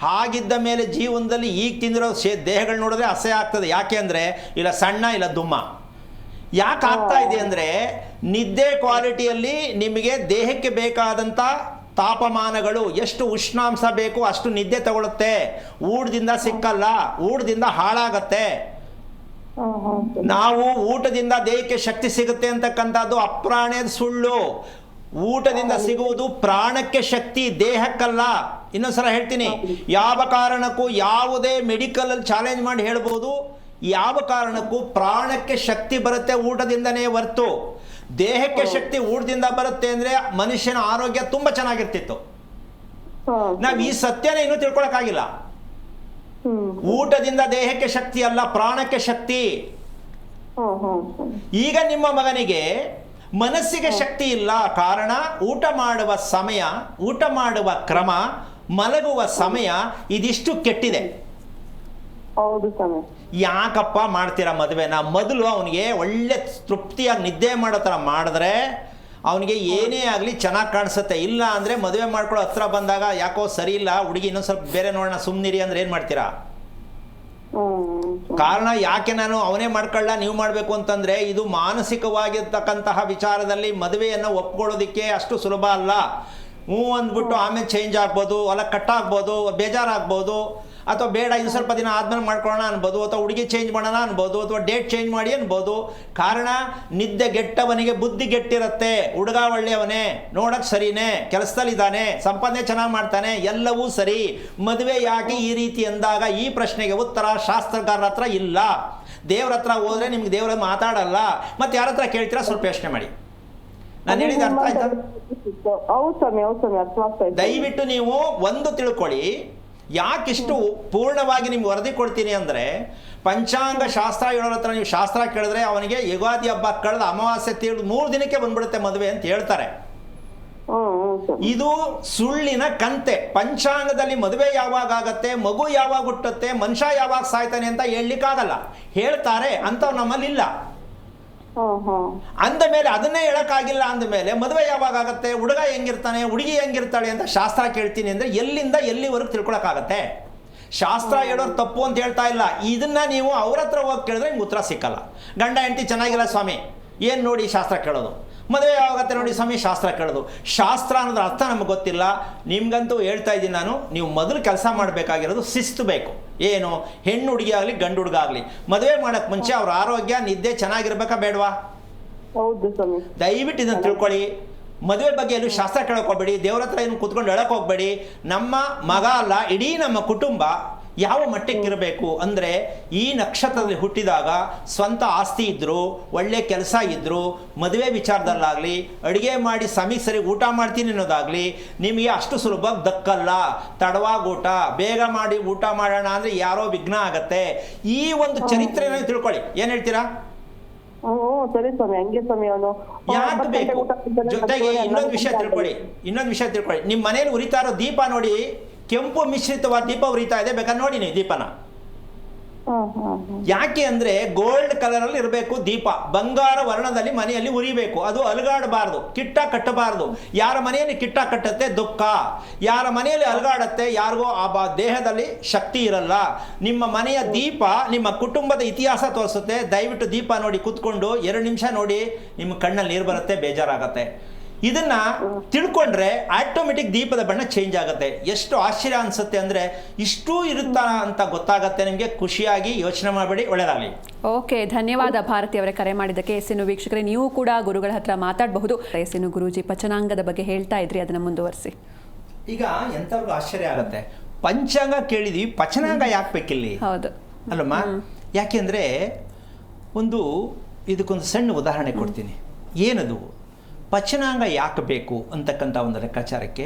ಹಾಗಿದ್ದ ಮೇಲೆ ಜೀವನದಲ್ಲಿ ಈಗ ತಿಂದಿರೋ ದೇಹಗಳು ನೋಡಿದ್ರೆ ಅಸಹ್ಯ ಆಗ್ತದೆ. ಯಾಕೆ ಅಂದರೆ ಇಲ್ಲ ಸಣ್ಣ ಇಲ್ಲ ದುಮ್ಮ. ಯಾಕೆ ಆಗ್ತಾ ಇದೆ ಅಂದರೆ, ನಿದ್ದೆ ಕ್ವಾಲಿಟಿಯಲ್ಲಿ ನಿಮಗೆ ದೇಹಕ್ಕೆ ಬೇಕಾದಂಥ ತಾಪಮಾನಗಳು, ಎಷ್ಟು ಉಷ್ಣಾಂಶ ಬೇಕು ಅಷ್ಟು ನಿದ್ದೆ ತಗೊಳುತ್ತೆ. ಊಟದಿಂದ ಸಿಕ್ಕಲ್ಲ, ಊಟದಿಂದ ಹಾಳಾಗತ್ತೆ. ನಾವು ಊಟದಿಂದ ದೇಹಕ್ಕೆ ಶಕ್ತಿ ಸಿಗುತ್ತೆ ಅಂತಕ್ಕಂಥದ್ದು ಅಪ್ರಾಣದ ಸುಳ್ಳು. ಊಟದಿಂದ ಸಿಗುವುದು ಪ್ರಾಣಕ್ಕೆ ಶಕ್ತಿ, ದೇಹಕ್ಕಲ್ಲ. ಇನ್ನೊಂದ್ಸಲ ಹೇಳ್ತೀನಿ, ಯಾವ ಕಾರಣಕ್ಕೂ ಯಾವುದೇ ಮೆಡಿಕಲ್ ಅಲ್ಲಿ ಚಾಲೆಂಜ್ ಮಾಡಿ ಹೇಳ್ಬೋದು, ಯಾವ ಕಾರಣಕ್ಕೂ ಪ್ರಾಣಕ್ಕೆ ಶಕ್ತಿ ಬರುತ್ತೆ ಊಟದಿಂದನೇ ಹೊರತು ದೇಹಕ್ಕೆ ಶಕ್ತಿ ಊಟದಿಂದ ಬರುತ್ತೆ ಅಂದ್ರೆ ಮನುಷ್ಯನ ಆರೋಗ್ಯ ತುಂಬಾ ಚೆನ್ನಾಗಿರ್ತಿತ್ತು. ನಾವ್ ಈ ಸತ್ಯನ ಇನ್ನೂ ತಿಳ್ಕೊಳಕ್ಕಾಗಿಲ್ಲ. ಊಟದಿಂದ ದೇಹಕ್ಕೆ ಶಕ್ತಿ ಅಲ್ಲ, ಪ್ರಾಣಕ್ಕೆ ಶಕ್ತಿ. ಈಗ ನಿಮ್ಮ ಮಗನಿಗೆ ಮನಸ್ಸಿಗೆ ಶಕ್ತಿ ಇಲ್ಲ. ಕಾರಣ ಊಟ ಮಾಡುವ ಸಮಯ, ಊಟ ಮಾಡುವ ಕ್ರಮ, ಮಲಗುವ ಸಮಯ ಇದಿಷ್ಟು ಕೆಟ್ಟಿದೆ. ಹೌದು ಸ್ವಾಮಿ. ಯಾಕಪ್ಪ ಮಾಡ್ತೀರಾ ಮದುವೆನ? ಮೊದಲು ಅವನಿಗೆ ಒಳ್ಳೆ ತೃಪ್ತಿಯಾಗಿ ನಿದ್ದೆ ಮಾಡೋ ಥರ ಮಾಡಿದ್ರೆ ಅವನಿಗೆ ಏನೇ ಆಗಲಿ ಚೆನ್ನಾಗಿ ಕಾಣಿಸುತ್ತೆ. ಇಲ್ಲ ಅಂದರೆ ಮದುವೆ ಮಾಡ್ಕೊಳ್ಳೋ ಹತ್ರ ಬಂದಾಗ ಯಾಕೋ ಸರಿ ಇಲ್ಲ ಹುಡುಗಿ, ಇನ್ನೊಂದು ಸ್ವಲ್ಪ ಬೇರೆ ನೋಡೋಣ ಸುಮ್ಮನಿರಿ ಅಂದರೆ ಏನು ಮಾಡ್ತೀರಾ? ಕಾರಣ ಯಾಕೆ ನಾನು ಅವನೇ ಮಾಡ್ಕೊಳ್ಳ ನೀವು ಮಾಡಬೇಕು ಅಂತಂದರೆ, ಇದು ಮಾನಸಿಕವಾಗಿರ್ತಕ್ಕಂತಹ ವಿಚಾರದಲ್ಲಿ ಮದುವೆಯನ್ನು ಒಪ್ಕೊಳ್ಳೋದಕ್ಕೆ ಅಷ್ಟು ಸುಲಭ ಅಲ್ಲ. ಹ್ಞೂ ಅಂದ್ಬಿಟ್ಟು ಆಮೇಲೆ ಚೇಂಜ್ ಆಗ್ಬೋದು, ಅಲ್ಲ ಕಟ್ಟಾಗ್ಬೋದು, ಬೇಜಾರಾಗ್ಬೋದು, ಅಥವಾ ಬೇಡ ಇನ್ನು ಸ್ವಲ್ಪ ದಿನ ಆದ್ಮೇಲೆ ಮಾಡ್ಕೊಳ್ಳೋಣ ಅನ್ಬೋದು, ಅಥವಾ ಹುಡುಗಿ ಚೇಂಜ್ ಮಾಡೋಣ ಅನ್ಬೋದು, ಅಥವಾ ಡೇಟ್ ಚೇಂಜ್ ಮಾಡಿ ಅನ್ಬೋದು. ಕಾರಣ ನಿದ್ದೆ ಗೆಟ್ಟವನಿಗೆ ಬುದ್ಧಿ ಗೆಟ್ಟಿರುತ್ತೆ. ಹುಡುಗ ಒಳ್ಳೆಯವನೇ, ನೋಡಕ್ಕೆ ಸರಿನೇ, ಕೆಲಸದಲ್ಲಿದ್ದಾನೆ, ಸಂಪಾದನೆ ಚೆನ್ನಾಗಿ ಮಾಡ್ತಾನೆ, ಎಲ್ಲವೂ ಸರಿ, ಮದುವೆ ಯಾಕೆ ಈ ರೀತಿ ಅಂದಾಗ ಈ ಪ್ರಶ್ನೆಗೆ ಉತ್ತರ ಶಾಸ್ತ್ರಗಾರರ ಹತ್ರ ಇಲ್ಲ. ದೇವ್ರ ಹತ್ರ ಹೋದ್ರೆ ನಿಮ್ಗೆ ದೇವ್ರ ಮಾತಾಡಲ್ಲ. ಮತ್ತೆ ಯಾರ ಹತ್ರ ಕೇಳ್ತೀರಾ? ಸ್ವಲ್ಪ ಯೋಚನೆ ಮಾಡಿ. ನಾನು ಹೇಳಿದ ಅರ್ಥ ಆಯ್ತಾ? ಹೌದು ಸ್ವಾಮಿ, ಹೌದು ಸ್ವಾಮಿ, ಅರ್ಥ ಆಗ್ತಾ ಇದೆ. ದಯವಿಟ್ಟು ನೀವು ಒಂದು ತಿಳ್ಕೊಳ್ಳಿ, ಯಾಕಿಷ್ಟು ಪೂರ್ಣವಾಗಿ ನಿಮ್ಗೆ ವರದಿ ಕೊಡ್ತೀನಿ ಅಂದರೆ, ಪಂಚಾಂಗ ಶಾಸ್ತ್ರ ಹೇಳೋರ ಹತ್ರ ನೀವು ಶಾಸ್ತ್ರ ಕೇಳಿದ್ರೆ ಅವನಿಗೆ ಯುಗಾದಿ ಹಬ್ಬ ಕಳೆದ ಅಮಾವಾಸ್ಯೆ ತಿಳಿದು 3 ದಿನಕ್ಕೆ ಬಂದ್ಬಿಡುತ್ತೆ ಮದುವೆ ಅಂತ ಹೇಳ್ತಾರೆ. ಇದು ಸುಳ್ಳಿನ ಕಂತೆ. ಪಂಚಾಂಗದಲ್ಲಿ ಮದುವೆ ಯಾವಾಗ ಆಗತ್ತೆ, ಮಗು ಯಾವಾಗ ಹುಟ್ಟುತ್ತೆ, ಮನುಷ್ಯ ಯಾವಾಗ ಸಾಯ್ತಾನೆ ಅಂತ ಹೇಳಲಿಕ್ಕಾಗಲ್ಲ. ಹೇಳ್ತಾರೆ, ಅಂಥವು ನಮ್ಮಲ್ಲಿ ಇಲ್ಲ. ಅಂದ ಮೇಲೆ ಅದನ್ನೇ ಹೇಳಕ್ಕಾಗಿಲ್ಲ ಅಂದ ಮೇಲೆ ಮದುವೆ ಯಾವಾಗ ಆಗತ್ತೆ, ಹುಡುಗ ಹೆಂಗಿರ್ತಾನೆ, ಹುಡುಗಿ ಹೆಂಗಿರ್ತಾಳೆ ಅಂತ ಶಾಸ್ತ್ರ ಕೇಳ್ತೀನಿ ಅಂದರೆ ಎಲ್ಲಿಂದ ಎಲ್ಲಿವರೆಗೂ ತಿಳ್ಕೊಳಕ್ಕಾಗತ್ತೆ? ಶಾಸ್ತ್ರ ಹೇಳೋರು ತಪ್ಪು ಅಂತ ಹೇಳ್ತಾ ಇಲ್ಲ. ಇದನ್ನ ನೀವು ಅವ್ರ ಹತ್ರ ಹೋಗಿ ಕೇಳಿದ್ರೆ ನಿಮ್ಗೆ ಉತ್ತರ ಸಿಕ್ಕಲ್ಲ. ಗಂಡ ಹೆಂಡತಿ ಚೆನ್ನಾಗಿಲ್ಲ ಸ್ವಾಮಿ, ಏನು ನೋಡಿ ಶಾಸ್ತ್ರ ಕೇಳೋದು, ಮದುವೆ ಯಾವಾಗತ್ತೆ ನೋಡಿ ಸ್ವಾಮಿ ಶಾಸ್ತ್ರ ಕೇಳೋದು. ಶಾಸ್ತ್ರ ಅನ್ನೋದ್ರ ಅರ್ಥ ನಮಗೆ ಗೊತ್ತಿಲ್ಲ. ನಿಮ್ಗಂತೂ ಹೇಳ್ತಾ ಇದ್ದೀನಿ ನಾನು, ನೀವು ಮೊದಲು ಕೆಲಸ ಮಾಡಬೇಕಾಗಿರೋದು ಶಿಸ್ತು ಬೇಕು. ಏನು, ಹೆಣ್ಣು ಹುಡುಗಿ ಆಗಲಿ ಗಂಡು ಹುಡುಗ ಆಗಲಿ ಮದುವೆ ಮಾಡೋಕ್ಕೆ ಮುಂಚೆ ಅವ್ರ ಆರೋಗ್ಯ ನಿದ್ದೆ ಚೆನ್ನಾಗಿರ್ಬೇಕಾ ಬೇಡವಾ? ಹೌದು ಸ್ವಾಮಿ. ದಯವಿಟ್ಟು ಇದನ್ನು ತಿಳ್ಕೊಳ್ಳಿ. ಮದುವೆ ಬಗ್ಗೆ ಎಲ್ಲೂ ಶಾಸ್ತ್ರ ಕೇಳಕ್ಕೆ ಹೋಗ್ಬೇಡಿ, ದೇವ್ರ ಹತ್ರ ಏನು ಕೂತ್ಕೊಂಡು ಹೇಳಕ್ಕೆ ಹೋಗ್ಬೇಡಿ. ನಮ್ಮ ಮಗ ಅಲ್ಲ, ಇಡೀ ನಮ್ಮ ಕುಟುಂಬ ಯಾವ ಮಟ್ಟಕ್ಕಿರಬೇಕು ಅಂದರೆ, ಈ ನಕ್ಷತ್ರದಲ್ಲಿ ಹುಟ್ಟಿದಾಗ ಸ್ವಂತ ಆಸ್ತಿ ಇದ್ದರು, ಒಳ್ಳೆ ಕೆಲಸ ಇದ್ದರು, ಮದುವೆ ವಿಚಾರದಲ್ಲಾಗಲಿ, ಅಡುಗೆ ಮಾಡಿ ಸಮಯಕ್ಕೆ ಸರಿ ಊಟ ಮಾಡ್ತೀನಿ ಅನ್ನೋದಾಗಲಿ ನಿಮಗೆ ಅಷ್ಟು ಸುಲಭ ದಕ್ಕಲ್ಲ. ತಡವಾಗಿ ಊಟ, ಬೇಗ ಮಾಡಿ ಊಟ ಮಾಡೋಣ ಅಂದರೆ ಯಾರೋ ವಿಘ್ನ ಆಗತ್ತೆ. ಈ ಒಂದು ಚರಿತ್ರೆನ ತಿಳ್ಕೊಳ್ಳಿ. ಏನು ಹೇಳ್ತೀರಾ? ಸರಿ ಸ್ವಾಮಿ, ಹಂಗೆ ಸ್ವಾಮಿ. ಅವನು ಯಾಕೆ ಬೇಕು? ಜೊತೆಗೆ ಇನ್ನೊಂದು ವಿಷಯ ತಿಳ್ಕೊಳ್ಳಿ. ನಿಮ್ಮ ಮನೇಲಿ ಉರಿತಾ ಇರೋ ದೀಪ ನೋಡಿ, ಕೆಂಪು ಮಿಶ್ರಿತವಾದ ದೀಪ ಉರಿತಾ ಇದೆ, ಬೇಕಾದ್ರೆ ನೋಡಿ ನೀವು ದೀಪನ. ಯಾಕೆ ಅಂದ್ರೆ ಗೋಲ್ಡ್ ಕಲರ್ ಅಲ್ಲಿ ಇರಬೇಕು ದೀಪ, ಬಂಗಾರ ವರ್ಣದಲ್ಲಿ ಮನೆಯಲ್ಲಿ ಉರಿಬೇಕು. ಅದು ಅಲುಗಾಡಬಾರ್ದು, ಕಿಟ್ಟ ಕಟ್ಟಬಾರ್ದು. ಯಾರ ಮನೆಯಲ್ಲಿ ಕಿಟ್ಟ ಕಟ್ಟುತ್ತೆ ದುಃಖ, ಯಾರ ಮನೆಯಲ್ಲಿ ಅಲುಗಾಡತ್ತೆ ಯಾರಿಗೋ ಆ ದೇಹದಲ್ಲಿ ಶಕ್ತಿ ಇರಲ್ಲ. ನಿಮ್ಮ ಮನೆಯ ದೀಪ ನಿಮ್ಮ ಕುಟುಂಬದ ಇತಿಹಾಸ ತೋರಿಸುತ್ತೆ. ದಯವಿಟ್ಟು ದೀಪ ನೋಡಿ ಕೂತ್ಕೊಂಡು 2 ನಿಮಿಷ ನೋಡಿ, ನಿಮ್ಮ ಕಣ್ಣಲ್ಲಿ ನೀರು ಬರುತ್ತೆ, ಬೇಜಾರಾಗತ್ತೆ. ಇದನ್ನ ತಿಳ್ಕೊಂಡ್ರೆ ಆಟೋಮೆಟಿಕ್ ದೀಪದ ಬಣ್ಣ ಚೇಂಜ್ ಆಗುತ್ತೆ. ಎಷ್ಟು ಆಶ್ಚರ್ಯ ಅನ್ಸುತ್ತೆ ಅಂದ್ರೆ, ಇಷ್ಟೂ ಇರುತ್ತಾ ಅಂತ ಗೊತ್ತಾಗತ್ತೆ ನಿಮಗೆ. ಖುಷಿಯಾಗಿ ಯೋಚನೆ ಮಾಡಬೇಡಿ. ಒಳ್ಳೆಯದಾಗಲಿ. ಓಕೆ, ಧನ್ಯವಾದ ಭಾರತಿ ಅವರೇ ಕರೆ ಮಾಡಿದ್ದಕ್ಕೆ. ಎಸ್ಸಿನು ವೀಕ್ಷಕರೇ, ನೀವು ಕೂಡ ಗುರುಗಳ ಹತ್ರ ಮಾತಾಡಬಹುದು. ಎಸ್ಸಿನು ಗುರೂಜಿ ಪಂಚಾಂಗದ ಬಗ್ಗೆ ಹೇಳ್ತಾ ಇದ್ರಿ, ಅದನ್ನ ಮುಂದುವರಿಸಿ. ಈಗ ಎಂಥವ್ರಿಗೂ ಆಶ್ಚರ್ಯ ಆಗುತ್ತೆ, ಪಂಚಾಂಗ ಕೇಳಿದ್ವಿ, ಪಚನಾಂಗ ಯಾಕೆ ಬೇಕಿಲ್ಲಿ? ಹೌದು ಅಲ್ಲಮ್ಮ. ಯಾಕೆಂದ್ರೆ ಇದಕ್ಕೊಂದು ಸಣ್ಣ ಉದಾಹರಣೆ ಕೊಡ್ತೀನಿ. ಏನದು ಪಚನಾಂಗ ಯಾಕೆ ಬೇಕು ಅಂತಕ್ಕಂಥ ಒಂದು ಲೆಕ್ಕಾಚಾರಕ್ಕೆ,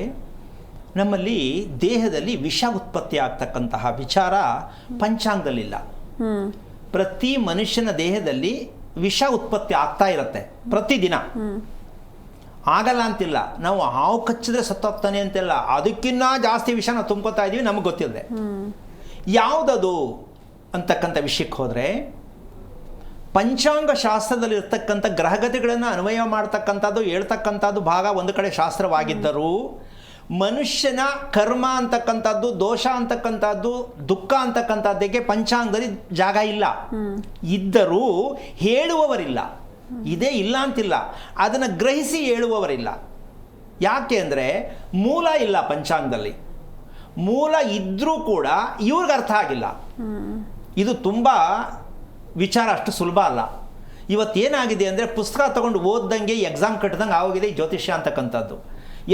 ನಮ್ಮಲ್ಲಿ ದೇಹದಲ್ಲಿ ವಿಷ ಉತ್ಪತ್ತಿ ಆಗ್ತಕ್ಕಂತಹ ವಿಚಾರ ಪಂಚಾಂಗದಲ್ಲಿಲ್ಲ. ಪ್ರತಿ ಮನುಷ್ಯನ ದೇಹದಲ್ಲಿ ವಿಷ ಉತ್ಪತ್ತಿ ಆಗ್ತಾ ಇರುತ್ತೆ ಪ್ರತಿದಿನ. ಆಗಲ್ಲ ಅಂತಿಲ್ಲ, ನಾವು ಹಾವು ಕಚ್ಚಿದ್ರೆ ಸತ್ತೋಗ್ತಾನೆ ಅಂತೆಲ್ಲ, ಅದಕ್ಕಿನ್ನ ಜಾಸ್ತಿ ವಿಷ ನಾವು ತುಂಬ್ಕೊತಾ ಇದೀವಿ, ನಮಗೆ ಗೊತ್ತಿಲ್ಲದೆ. ಯಾವುದದು ಅಂತಕ್ಕಂಥ ವಿಷಯಕ್ಕೆ ಹೋದರೆ, ಪಂಚಾಂಗ ಶಾಸ್ತ್ರದಲ್ಲಿ ಇರ್ತಕ್ಕಂಥ ಗ್ರಹಗತಿಗಳನ್ನು ಅನ್ವಯ ಮಾಡ್ತಕ್ಕಂಥದ್ದು ಹೇಳ್ತಕ್ಕಂಥದ್ದು ಭಾಗ ಒಂದು ಕಡೆ ಶಾಸ್ತ್ರವಾಗಿದ್ದರೂ, ಮನುಷ್ಯನ ಕರ್ಮ ಅಂತಕ್ಕಂಥದ್ದು, ದೋಷ ಅಂತಕ್ಕಂಥದ್ದು, ದುಃಖ ಅಂತಕ್ಕಂಥದ್ದಕ್ಕೆ ಪಂಚಾಂಗದಲ್ಲಿ ಜಾಗ ಇಲ್ಲ. ಇದ್ದರೂ ಹೇಳುವವರಿಲ್ಲ. ಇದೇ ಇಲ್ಲ ಅಂತಿಲ್ಲ, ಅದನ್ನು ಗ್ರಹಿಸಿ ಹೇಳುವವರಿಲ್ಲ. ಯಾಕೆ ಅಂದರೆ ಮೂಲ ಇಲ್ಲ ಪಂಚಾಂಗದಲ್ಲಿ. ಮೂಲ ಇದ್ದರೂ ಕೂಡ ಇವ್ರಿಗೆ ಅರ್ಥ ಆಗಿಲ್ಲ. ಇದು ತುಂಬ ವಿಚಾರ ಅಷ್ಟು ಸುಲಭ ಅಲ್ಲ. ಇವತ್ತೇನಾಗಿದೆ ಅಂದರೆ, ಪುಸ್ತಕ ತಗೊಂಡು ಓದ್ದಂಗೆ ಎಕ್ಸಾಮ್ ಕಟ್ಟಿದಂಗೆ ಆಗೋಗಿದೆ ಈ ಜ್ಯೋತಿಷ್ಯ ಅಂತಕ್ಕಂಥದ್ದು.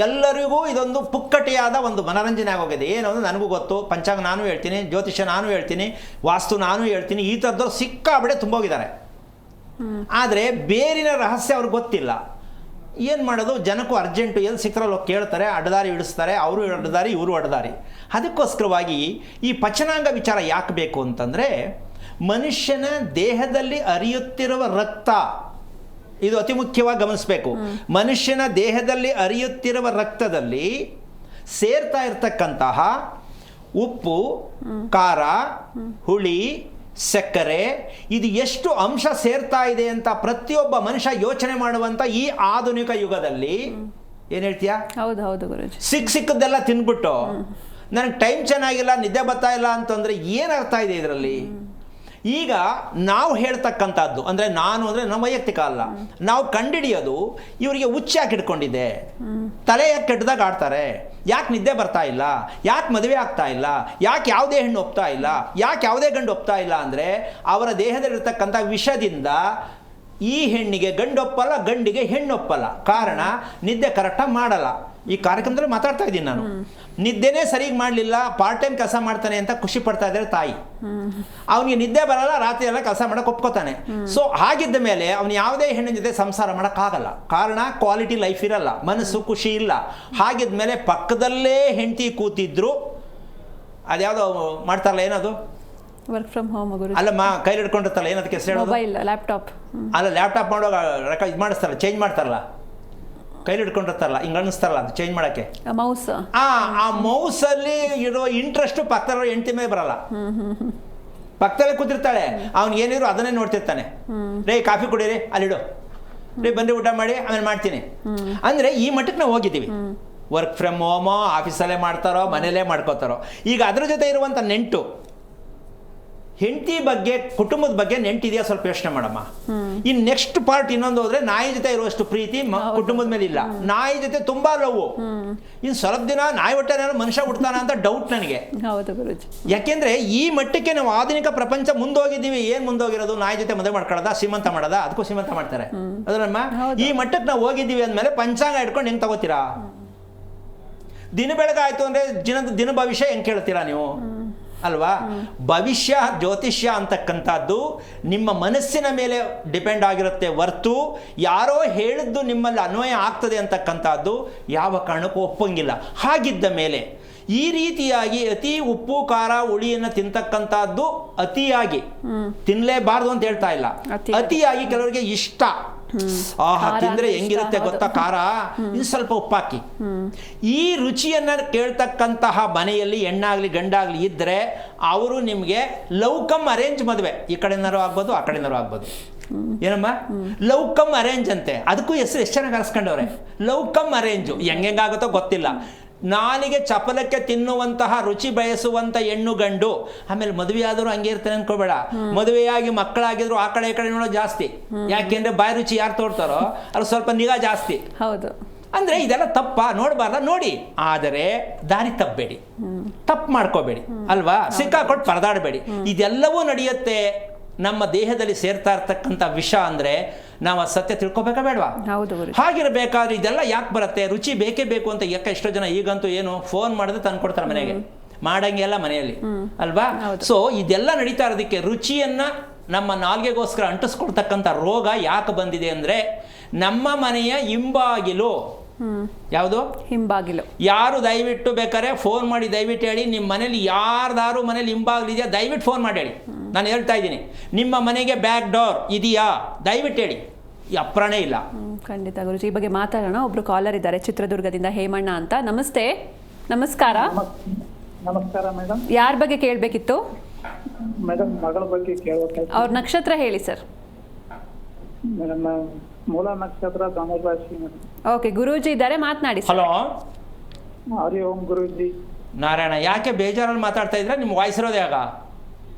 ಎಲ್ಲರಿಗೂ ಇದೊಂದು ಪುಕ್ಕಟೆಯಾದ ಒಂದು ಮನರಂಜನೆ ಆಗೋಗಿದೆ. ಏನು ಅಂದರೆ, ನನಗೂ ಗೊತ್ತು, ಪಂಚಾಂಗ ನಾನು ಹೇಳ್ತೀನಿ, ಜ್ಯೋತಿಷ್ಯ ನಾನು ಹೇಳ್ತೀನಿ, ವಾಸ್ತು ನಾನು ಹೇಳ್ತೀನಿ, ಈ ಥರದವ್ರು ಸಿಕ್ಕಾಬಡೆ ತುಂಬೋಗಿದ್ದಾರೆ. ಆದರೆ ಬೇರಿನ ರಹಸ್ಯ ಅವ್ರಿಗೆ ಗೊತ್ತಿಲ್ಲ. ಏನು ಮಾಡೋದು, ಜನಕ್ಕೂ ಅರ್ಜೆಂಟು, ಎಲ್ಲಿ ಸಿಕ್ಕರಲ್ಲೋ ಕೇಳ್ತಾರೆ, ಅಡ್ಡದಾರಿ ಇಡಿಸ್ತಾರೆ, ಅವರು ಅಡ್ಡದಾರಿ ಇವರು ಅಡ್ಡದಾರಿ. ಅದಕ್ಕೋಸ್ಕರವಾಗಿ ಈ ಪಚನಾಂಗ ವಿಚಾರ ಯಾಕೆ ಬೇಕು ಅಂತಂದರೆ, ಮನುಷ್ಯನ ದೇಹದಲ್ಲಿ ಹರಿಯುತ್ತಿರುವ ರಕ್ತ, ಇದು ಅತಿ ಮುಖ್ಯವಾಗಿ ಗಮನಿಸಬೇಕು. ಮನುಷ್ಯನ ದೇಹದಲ್ಲಿ ಹರಿಯುತ್ತಿರುವ ರಕ್ತದಲ್ಲಿ ಸೇರ್ತಾ ಇರ್ತಕ್ಕಂತಹ ಉಪ್ಪು, ಖಾರ, ಹುಳಿ, ಸಕ್ಕರೆ ಇದು ಎಷ್ಟು ಅಂಶ ಸೇರ್ತಾ ಇದೆ ಅಂತ ಪ್ರತಿಯೊಬ್ಬ ಮನುಷ್ಯ ಯೋಚನೆ ಮಾಡುವಂಥ ಈ ಆಧುನಿಕ ಯುಗದಲ್ಲಿ ಏನು ಹೇಳ್ತೀಯಾ? ಹೌದು ಹೌದು ಗುರುಜಿ. ಸಿಕ್ಕದ್ದೆಲ್ಲ ತಿಂದ್ಬಿಟ್ಟು ನನಗೆ ಟೈಮ್ ಚೆನ್ನಾಗಿಲ್ಲ, ನಿದ್ದೆ ಬರ್ತಾ ಇಲ್ಲ ಅಂತಂದರೆ ಏನು ಅರ್ಥ ಇದೆ ಇದರಲ್ಲಿ? ಈಗ ನಾವು ಹೇಳ್ತಕ್ಕಂಥದ್ದು ಅಂದರೆ ನಾನು ಅಂದರೆ ನಮ್ಮ ವೈಯಕ್ತಿಕ ಅಲ್ಲ, ನಾವು ಕಂಡಿಡಿಯೋದು ಇವರಿಗೆ ಹುಚ್ಚ ಯಾಕೆ ಇಟ್ಕೊಂಡಿದೆ, ತಲೆ ಯಾಕೆ ಕೆಟ್ಟದಾಗ ಆಡ್ತಾರೆ, ಯಾಕೆ ನಿದ್ದೆ ಬರ್ತಾ ಇಲ್ಲ, ಯಾಕೆ ಮದುವೆ ಆಗ್ತಾ ಇಲ್ಲ, ಯಾಕೆ ಯಾವುದೇ ಹೆಣ್ಣು ಒಪ್ತಾ ಇಲ್ಲ, ಯಾಕೆ ಯಾವುದೇ ಗಂಡು ಒಪ್ತಾ ಇಲ್ಲ ಅಂದರೆ ಅವರ ದೇಹದಲ್ಲಿರ್ತಕ್ಕಂಥ ವಿಷದಿಂದ ಈ ಹೆಣ್ಣಿಗೆ ಗಂಡೊಪ್ಪಲ್ಲ, ಗಂಡಿಗೆ ಹೆಣ್ಣೊಪ್ಪಲ್ಲ. ಕಾರಣ ನಿದ್ದೆ ಕರೆಕ್ಟಾಗಿ ಮಾಡಲ್ಲ. ಈ ಕಾರ್ಯಕ್ರಮದಲ್ಲಿ ಮಾತಾಡ್ತಾ ಇದ್ದೀನಿ ನಾನು. ನಿದ್ದೆನೇ ಸರಿಗೆ ಮಾಡಲಿಲ್ಲ, ಪಾರ್ಟ್ ಟೈಮ್ ಕೆಲಸ ಮಾಡ್ತಾನೆ ಅಂತ ಖುಷಿ ಪಡ್ತಾ ಇದ್ದಾರೆ ತಾಯಿ. ಅವನಿಗೆ ನಿದ್ದೆ ಬರಲ್ಲ, ರಾತ್ರಿ ಎಲ್ಲ ಕೆಲಸ ಮಾಡೋಕೆ ಒಪ್ಕೋತಾನೆ. ಸೊ ಹಾಗಿದ್ದ ಮೇಲೆ ಅವನು ಯಾವುದೇ ಹೆಣ್ಣಿನ ಜೊತೆ ಸಂಸಾರ ಮಾಡೋಕ್ಕಾಗಲ್ಲ. ಕಾರಣ ಕ್ವಾಲಿಟಿ ಲೈಫ್ ಇರಲ್ಲ, ಮನಸ್ಸು ಖುಷಿ ಇಲ್ಲ. ಹಾಗಿದ್ದ ಮೇಲೆ ಪಕ್ಕದಲ್ಲೇ ಹೆಂಡತಿ ಕೂತಿದ್ರು ಅದ್ಯಾವುದೋ ಮಾಡ್ತಾರಲ್ಲ, ಏನದು ವರ್ಕ್ ಫ್ರಮ್ ಹೋಮ್ ಗುರುಜಿ. ಅಲ್ಲಮ್ಮ, ಕೈಲಿ ಹಿಡ್ಕೊಂಡಿರ್ತಾರಲ್ಲ, ಏನದಕ್ಕೆ ಹೆಸರು ಹೇಳೋದು? Mobile, laptop. ಅಲ್ಲ, ಲ್ಯಾಪ್ಟಾಪ್ ಮಾಡುವಾಗ ಇದು ಮಾಡಿಸ್ತಾರಲ್ಲ, ಚೇಂಜ್ ಮಾಡ್ತಾರಲ್ಲ, ಕೈಲಿ ಹಿಡ್ಕೊಂಡಿರ್ತಾರಲ್ಲ, ಹಿಂಗೆ ಅನ್ನಿಸ್ತಾರಲ್ಲ ಅದು ಚೇಂಜ್ ಮಾಡೋಕ್ಕೆ. ಮೌಸ್. ಆ ಮೌಸಲ್ಲಿ ಇರೋ ಇಂಟ್ರೆಸ್ಟು ಪಕ್ಕದಲ್ಲಿರೋ ಹೆಂಡತಿ ಮೇಲೆ ಬರಲ್ಲ. ಪಕ್ಕದಲ್ಲೇ ಕೂತಿರ್ತಾಳೆ, ಅವ್ನಿಗೆ ಏನಿದ್ರು ಅದನ್ನೇ ನೋಡ್ತಿರ್ತಾನೆ. ರೇ ಕಾಫಿ ಕುಡೀರಿ, ಅಲ್ಲಿಡು, ರೇ ಬಂದು ಊಟ ಮಾಡಿ ಆಮೇಲೆ ಮಾಡ್ತೀನಿ. ಅಂದರೆ ಈ ಮಟ್ಟಕ್ಕೆ ನಾವು ಹೋಗಿದ್ದೀವಿ. ವರ್ಕ್ ಫ್ರಮ್ ಹೋಮೋ, ಆಫೀಸಲ್ಲೇ ಮಾಡ್ತಾರೋ, ಮನೇಲೇ ಮಾಡ್ಕೋತಾರೋ. ಈಗ ಅದ್ರ ಜೊತೆ ಇರುವಂಥ ನೆಂಟು, ಹೆಂಡತಿ ಬಗ್ಗೆ, ಕುಟುಂಬದ ಬಗ್ಗೆ ನೆಂಟಿದೆಯಾ ಸ್ವಲ್ಪ ಯೋಚನೆ ಮಾಡಮ್ಮ. ಇನ್ನು ನೆಕ್ಸ್ಟ್ ಪಾರ್ಟ್ ಇನ್ನೊಂದು ಹೋದ್ರೆ, ನಾಯಿ ಜೊತೆ ಇರುವಷ್ಟು ಪ್ರೀತಿ ಕುಟುಂಬದ ಮೇಲೆ ಇಲ್ಲ. ನಾಯಿ ಜೊತೆ ತುಂಬಾ ಲವ್. ಇನ್ನು ಸ್ವಲ್ಪ ದಿನ ನಾಯಿ ಹೊಟ್ಟೆ ಮನುಷ್ಯ ಹುಡ್ತಾನ ಅಂತ ಡೌಟ್ ನನಗೆ. ಹೌದು ಗುರುಜಿ. ಯಾಕೆಂದ್ರೆ ಈ ಮಟ್ಟಕ್ಕೆ ನಾವು ಆಧುನಿಕ ಪ್ರಪಂಚ ಮುಂದೋಗಿದ್ದೀವಿ. ಏನ್ ಮುಂದೋಗಿರೋದು? ನಾಯಿ ಜೊತೆ ಮದುವೆ ಮಾಡ್ಕೊಳ್ಳೋದ, ಶ್ರೀಮಂತ ಮಾಡೋದ? ಅದಕ್ಕೂ ಶ್ರೀಮಂತ ಮಾಡ್ತಾರೆ ಅದರಮ್ಮ. ಈ ಮಟ್ಟಕ್ಕೆ ನಾವು ಹೋಗಿದ್ದೀವಿ ಅಂದಮೇಲೆ ಪಂಚಾಂಗ ಇಟ್ಕೊಂಡು ಹೆಂಗ್ ತಗೋತೀರಾ? ದಿನ ಬೆಳಗಾಯ್ತು ಅಂದ್ರೆ ದಿನ ಭವಿಷ್ಯ ಹೆಂಗ್ ಕೇಳ್ತೀರಾ ನೀವು? ಅಲ್ವಾ? ಭವಿಷ್ಯ ಜ್ಯೋತಿಷ್ಯ ಅಂತಕ್ಕಂಥದ್ದು ನಿಮ್ಮ ಮನಸ್ಸಿನ ಮೇಲೆ ಡಿಪೆಂಡ್ ಆಗಿರುತ್ತೆ ಹೊರ್ತು ಯಾರೋ ಹೇಳಿದ್ದು ನಿಮ್ಮಲ್ಲಿ ಅನ್ವಯ ಆಗ್ತದೆ ಅಂತಕ್ಕಂಥದ್ದು ಯಾವ ಕಾರಣಕ್ಕೂ ಒಪ್ಪಂಗಿಲ್ಲ. ಹಾಗಿದ್ದ ಮೇಲೆ ಈ ರೀತಿಯಾಗಿ ಅತಿ ಉಪ್ಪು ಖಾರ ಹುಳಿಯನ್ನು ತಿಂತಕ್ಕಂಥದ್ದು ಅತಿಯಾಗಿ ತಿನ್ನಲೇಬಾರ್ದು ಅಂತ ಹೇಳ್ತಾ ಇಲ್ಲ, ಅತಿಯಾಗಿ ಕೆಲವರಿಗೆ ಇಷ್ಟ. ತಿಂದ್ರೆ ಹೆಂಗಿರುತ್ತೆ ಗೊತ್ತಾ ಖಾರ, ಇದು ಸ್ವಲ್ಪ ಉಪ್ಪಾಕಿ. ಈ ರುಚಿಯನ್ನ ಕೇಳ್ತಕ್ಕಂತಹ ಮನೆಯಲ್ಲಿ ಹೆಣ್ಣಾಗ್ಲಿ ಗಂಡಾಗ್ಲಿ ಇದ್ರೆ ಅವರು ನಿಮ್ಗೆ ಲವ್ ಕಮ್ ಅರೇಂಜ್ ಮದುವೆ, ಈ ಕಡೆನಾರು ಆಗ್ಬೋದು ಆ ಕಡೆನಾರು ಆಗ್ಬೋದು. ಏನಮ್ಮ ಲವ್ ಕಮ್ ಅರೇಂಜ್ ಅಂತೆ, ಅದಕ್ಕೂ ಹೆಸರು ಎಷ್ಟು ಚೆನ್ನಾಗಿ ಕರೆಸ್ಕೊಂಡವ್ರೆ. ಲವ್ ಕಮ್ ಅರೇಂಜು ಹೆಂಗಾಗುತ್ತೋ ಗೊತ್ತಿಲ್ಲ. ನಾಲಿಗೆ ಚಪಲಕ್ಕೆ ತಿನ್ನುವಂತಹ ರುಚಿ ಬಯಸುವಂತ ಹೆಣ್ಣು ಗಂಡು, ಆಮೇಲೆ ಮದುವೆ ಆದರೂ ಹಂಗೆ ಇರ್ತಾನೆ ಅನ್ಕೋಬೇಡ. ಮದುವೆಯಾಗಿ ಮಕ್ಕಳಾಗಿದ್ರು ಆ ಕಡೆ ಈ ಕಡೆ ನೋಡೋ ಜಾಸ್ತಿ. ಯಾಕೆಂದ್ರೆ ಬಾಯಿ ರುಚಿ ಯಾರು ತೋಡ್ತಾರೋ ಅದು ಸ್ವಲ್ಪ ನಿಗಾ ಜಾಸ್ತಿ. ಹೌದು. ಅಂದ್ರೆ ಇದೆಲ್ಲ ತಪ್ಪಾ? ನೋಡ್ಬಾರ್ದ? ನೋಡಿ, ಆದರೆ ದಾರಿ ತಪ್ಪಬೇಡಿ, ತಪ್ಪು ಮಾಡ್ಕೋಬೇಡಿ ಅಲ್ವಾ? ಸಿಕ್ಕಾಕೊಟ್ಟು ಪರದಾಡಬೇಡಿ. ಇದೆಲ್ಲವೂ ನಡೆಯುತ್ತೆ. ನಮ್ಮ ದೇಹದಲ್ಲಿ ಸೇರ್ತಾ ಇರ್ತಕ್ಕಂಥ ವಿಷ ಅಂದ್ರೆ ನಾವು ಆ ಸತ್ಯ ತಿಳ್ಕೊಬೇಕಾ ಬೇಡವಾ? ಹಾಗಿರಬೇಕಾದ್ರೆ ಇದೆಲ್ಲ ಯಾಕೆ ಬರುತ್ತೆ? ರುಚಿ ಬೇಕೇ ಬೇಕು ಅಂತ ಯಾಕೆ ಎಷ್ಟೋ ಜನ ಈಗಂತೂ ಏನು ಫೋನ್ ಮಾಡಿದ್ರೆ ತಂದ್ಕೊಡ್ತಾರೆ ಮನೆಗೆ, ಮಾಡಂಗೆಲ್ಲ ಮನೆಯಲ್ಲಿ ಅಲ್ವಾ? ಸೊ ಇದೆಲ್ಲ ನಡೀತಾ ಇರೋದಕ್ಕೆ ರುಚಿಯನ್ನ ನಮ್ಮ ನಾಲ್ಗೆಗೋಸ್ಕರ ಅಂಟಿಸ್ಕೊಡ್ತಕ್ಕಂಥ ರೋಗ ಯಾಕೆ ಬಂದಿದೆ ಅಂದ್ರೆ ನಮ್ಮ ಮನೆಯ ಹಿಂಬಾಗಿಲು ಯಾವುದು? ಹಿಂಬಾಗಿಲು. ಯಾರು ದಯವಿಟ್ಟು ಬೇಕಾದ್ರೆ ಫೋನ್ ಮಾಡಿ ದಯವಿಟ್ಟು ಹೇಳಿ, ನಿಮ್ಮ ಮನೇಲಿ ಯಾರ್ದಾರು ಮನೇಲಿ ಹಿಂಬಾಗಿಲಿದೆಯಾ ದಯವಿಟ್ಟು ಫೋನ್ ಮಾಡಿ ಹೇಳಿ. ನಾನು ಹೇಳ್ತಾ ಇದ್ದೀನಿ, ನಿಮ್ಮ ಮನೆಗೆ ಬ್ಯಾಕ್ ಡೋರ್ ಇದೆಯಾ ದಯವಿಟ್ಟು ಹೇಳಿ. ಅಪ್ರಾಣೇ ಇಲ್ಲ. ಖಂಡಿತ ಗುರುಜಿ. ಈ ಬಗ್ಗೆ ಮಾತಾಡೋಣ. ಒಬ್ರು ಕಾಲರ್ ಇದ್ದಾರೆ ಚಿತ್ರದುರ್ಗದಿಂದ, ಹೇಮಣ್ಣ ಅಂತ. ನಮಸ್ತೆ. ನಮಸ್ಕಾರ. ನಮಸ್ಕಾರ ಮೇಡಮ್. ಯಾರ ಬಗ್ಗೆ ಕೇಳಬೇಕಿತ್ತು ಮೇಡಮ್? ಮಗಳ ಬಗ್ಗೆ ಕೇಳಬೇಕಾಯ್ತು. ಅವ್ರ ನಕ್ಷತ್ರ ಹೇಳಿ ಸರ್. ಮೇಡಮ್ ಮೂಲ ನಕ್ಷತ್ರ ಧನುರಾಶಿ ಮೇಡಮ್. ಓಕೆ, ಗುರೂಜಿ ಇದ್ದಾರೆ, ಮಾತನಾಡಿ. ಹಲೋ, ಹರಿ ಓಂ ಗುರೂಜಿ. ನಾರಾಯಣ, ಯಾಕೆ ಬೇಜಾರಲ್ಲಿ ಮಾತಾಡ್ತಾ ಇದ್ರೆ? ನಿಮ್ಮ ವಾಯ್ಸ್ ಇರೋದು ಯಾಗ?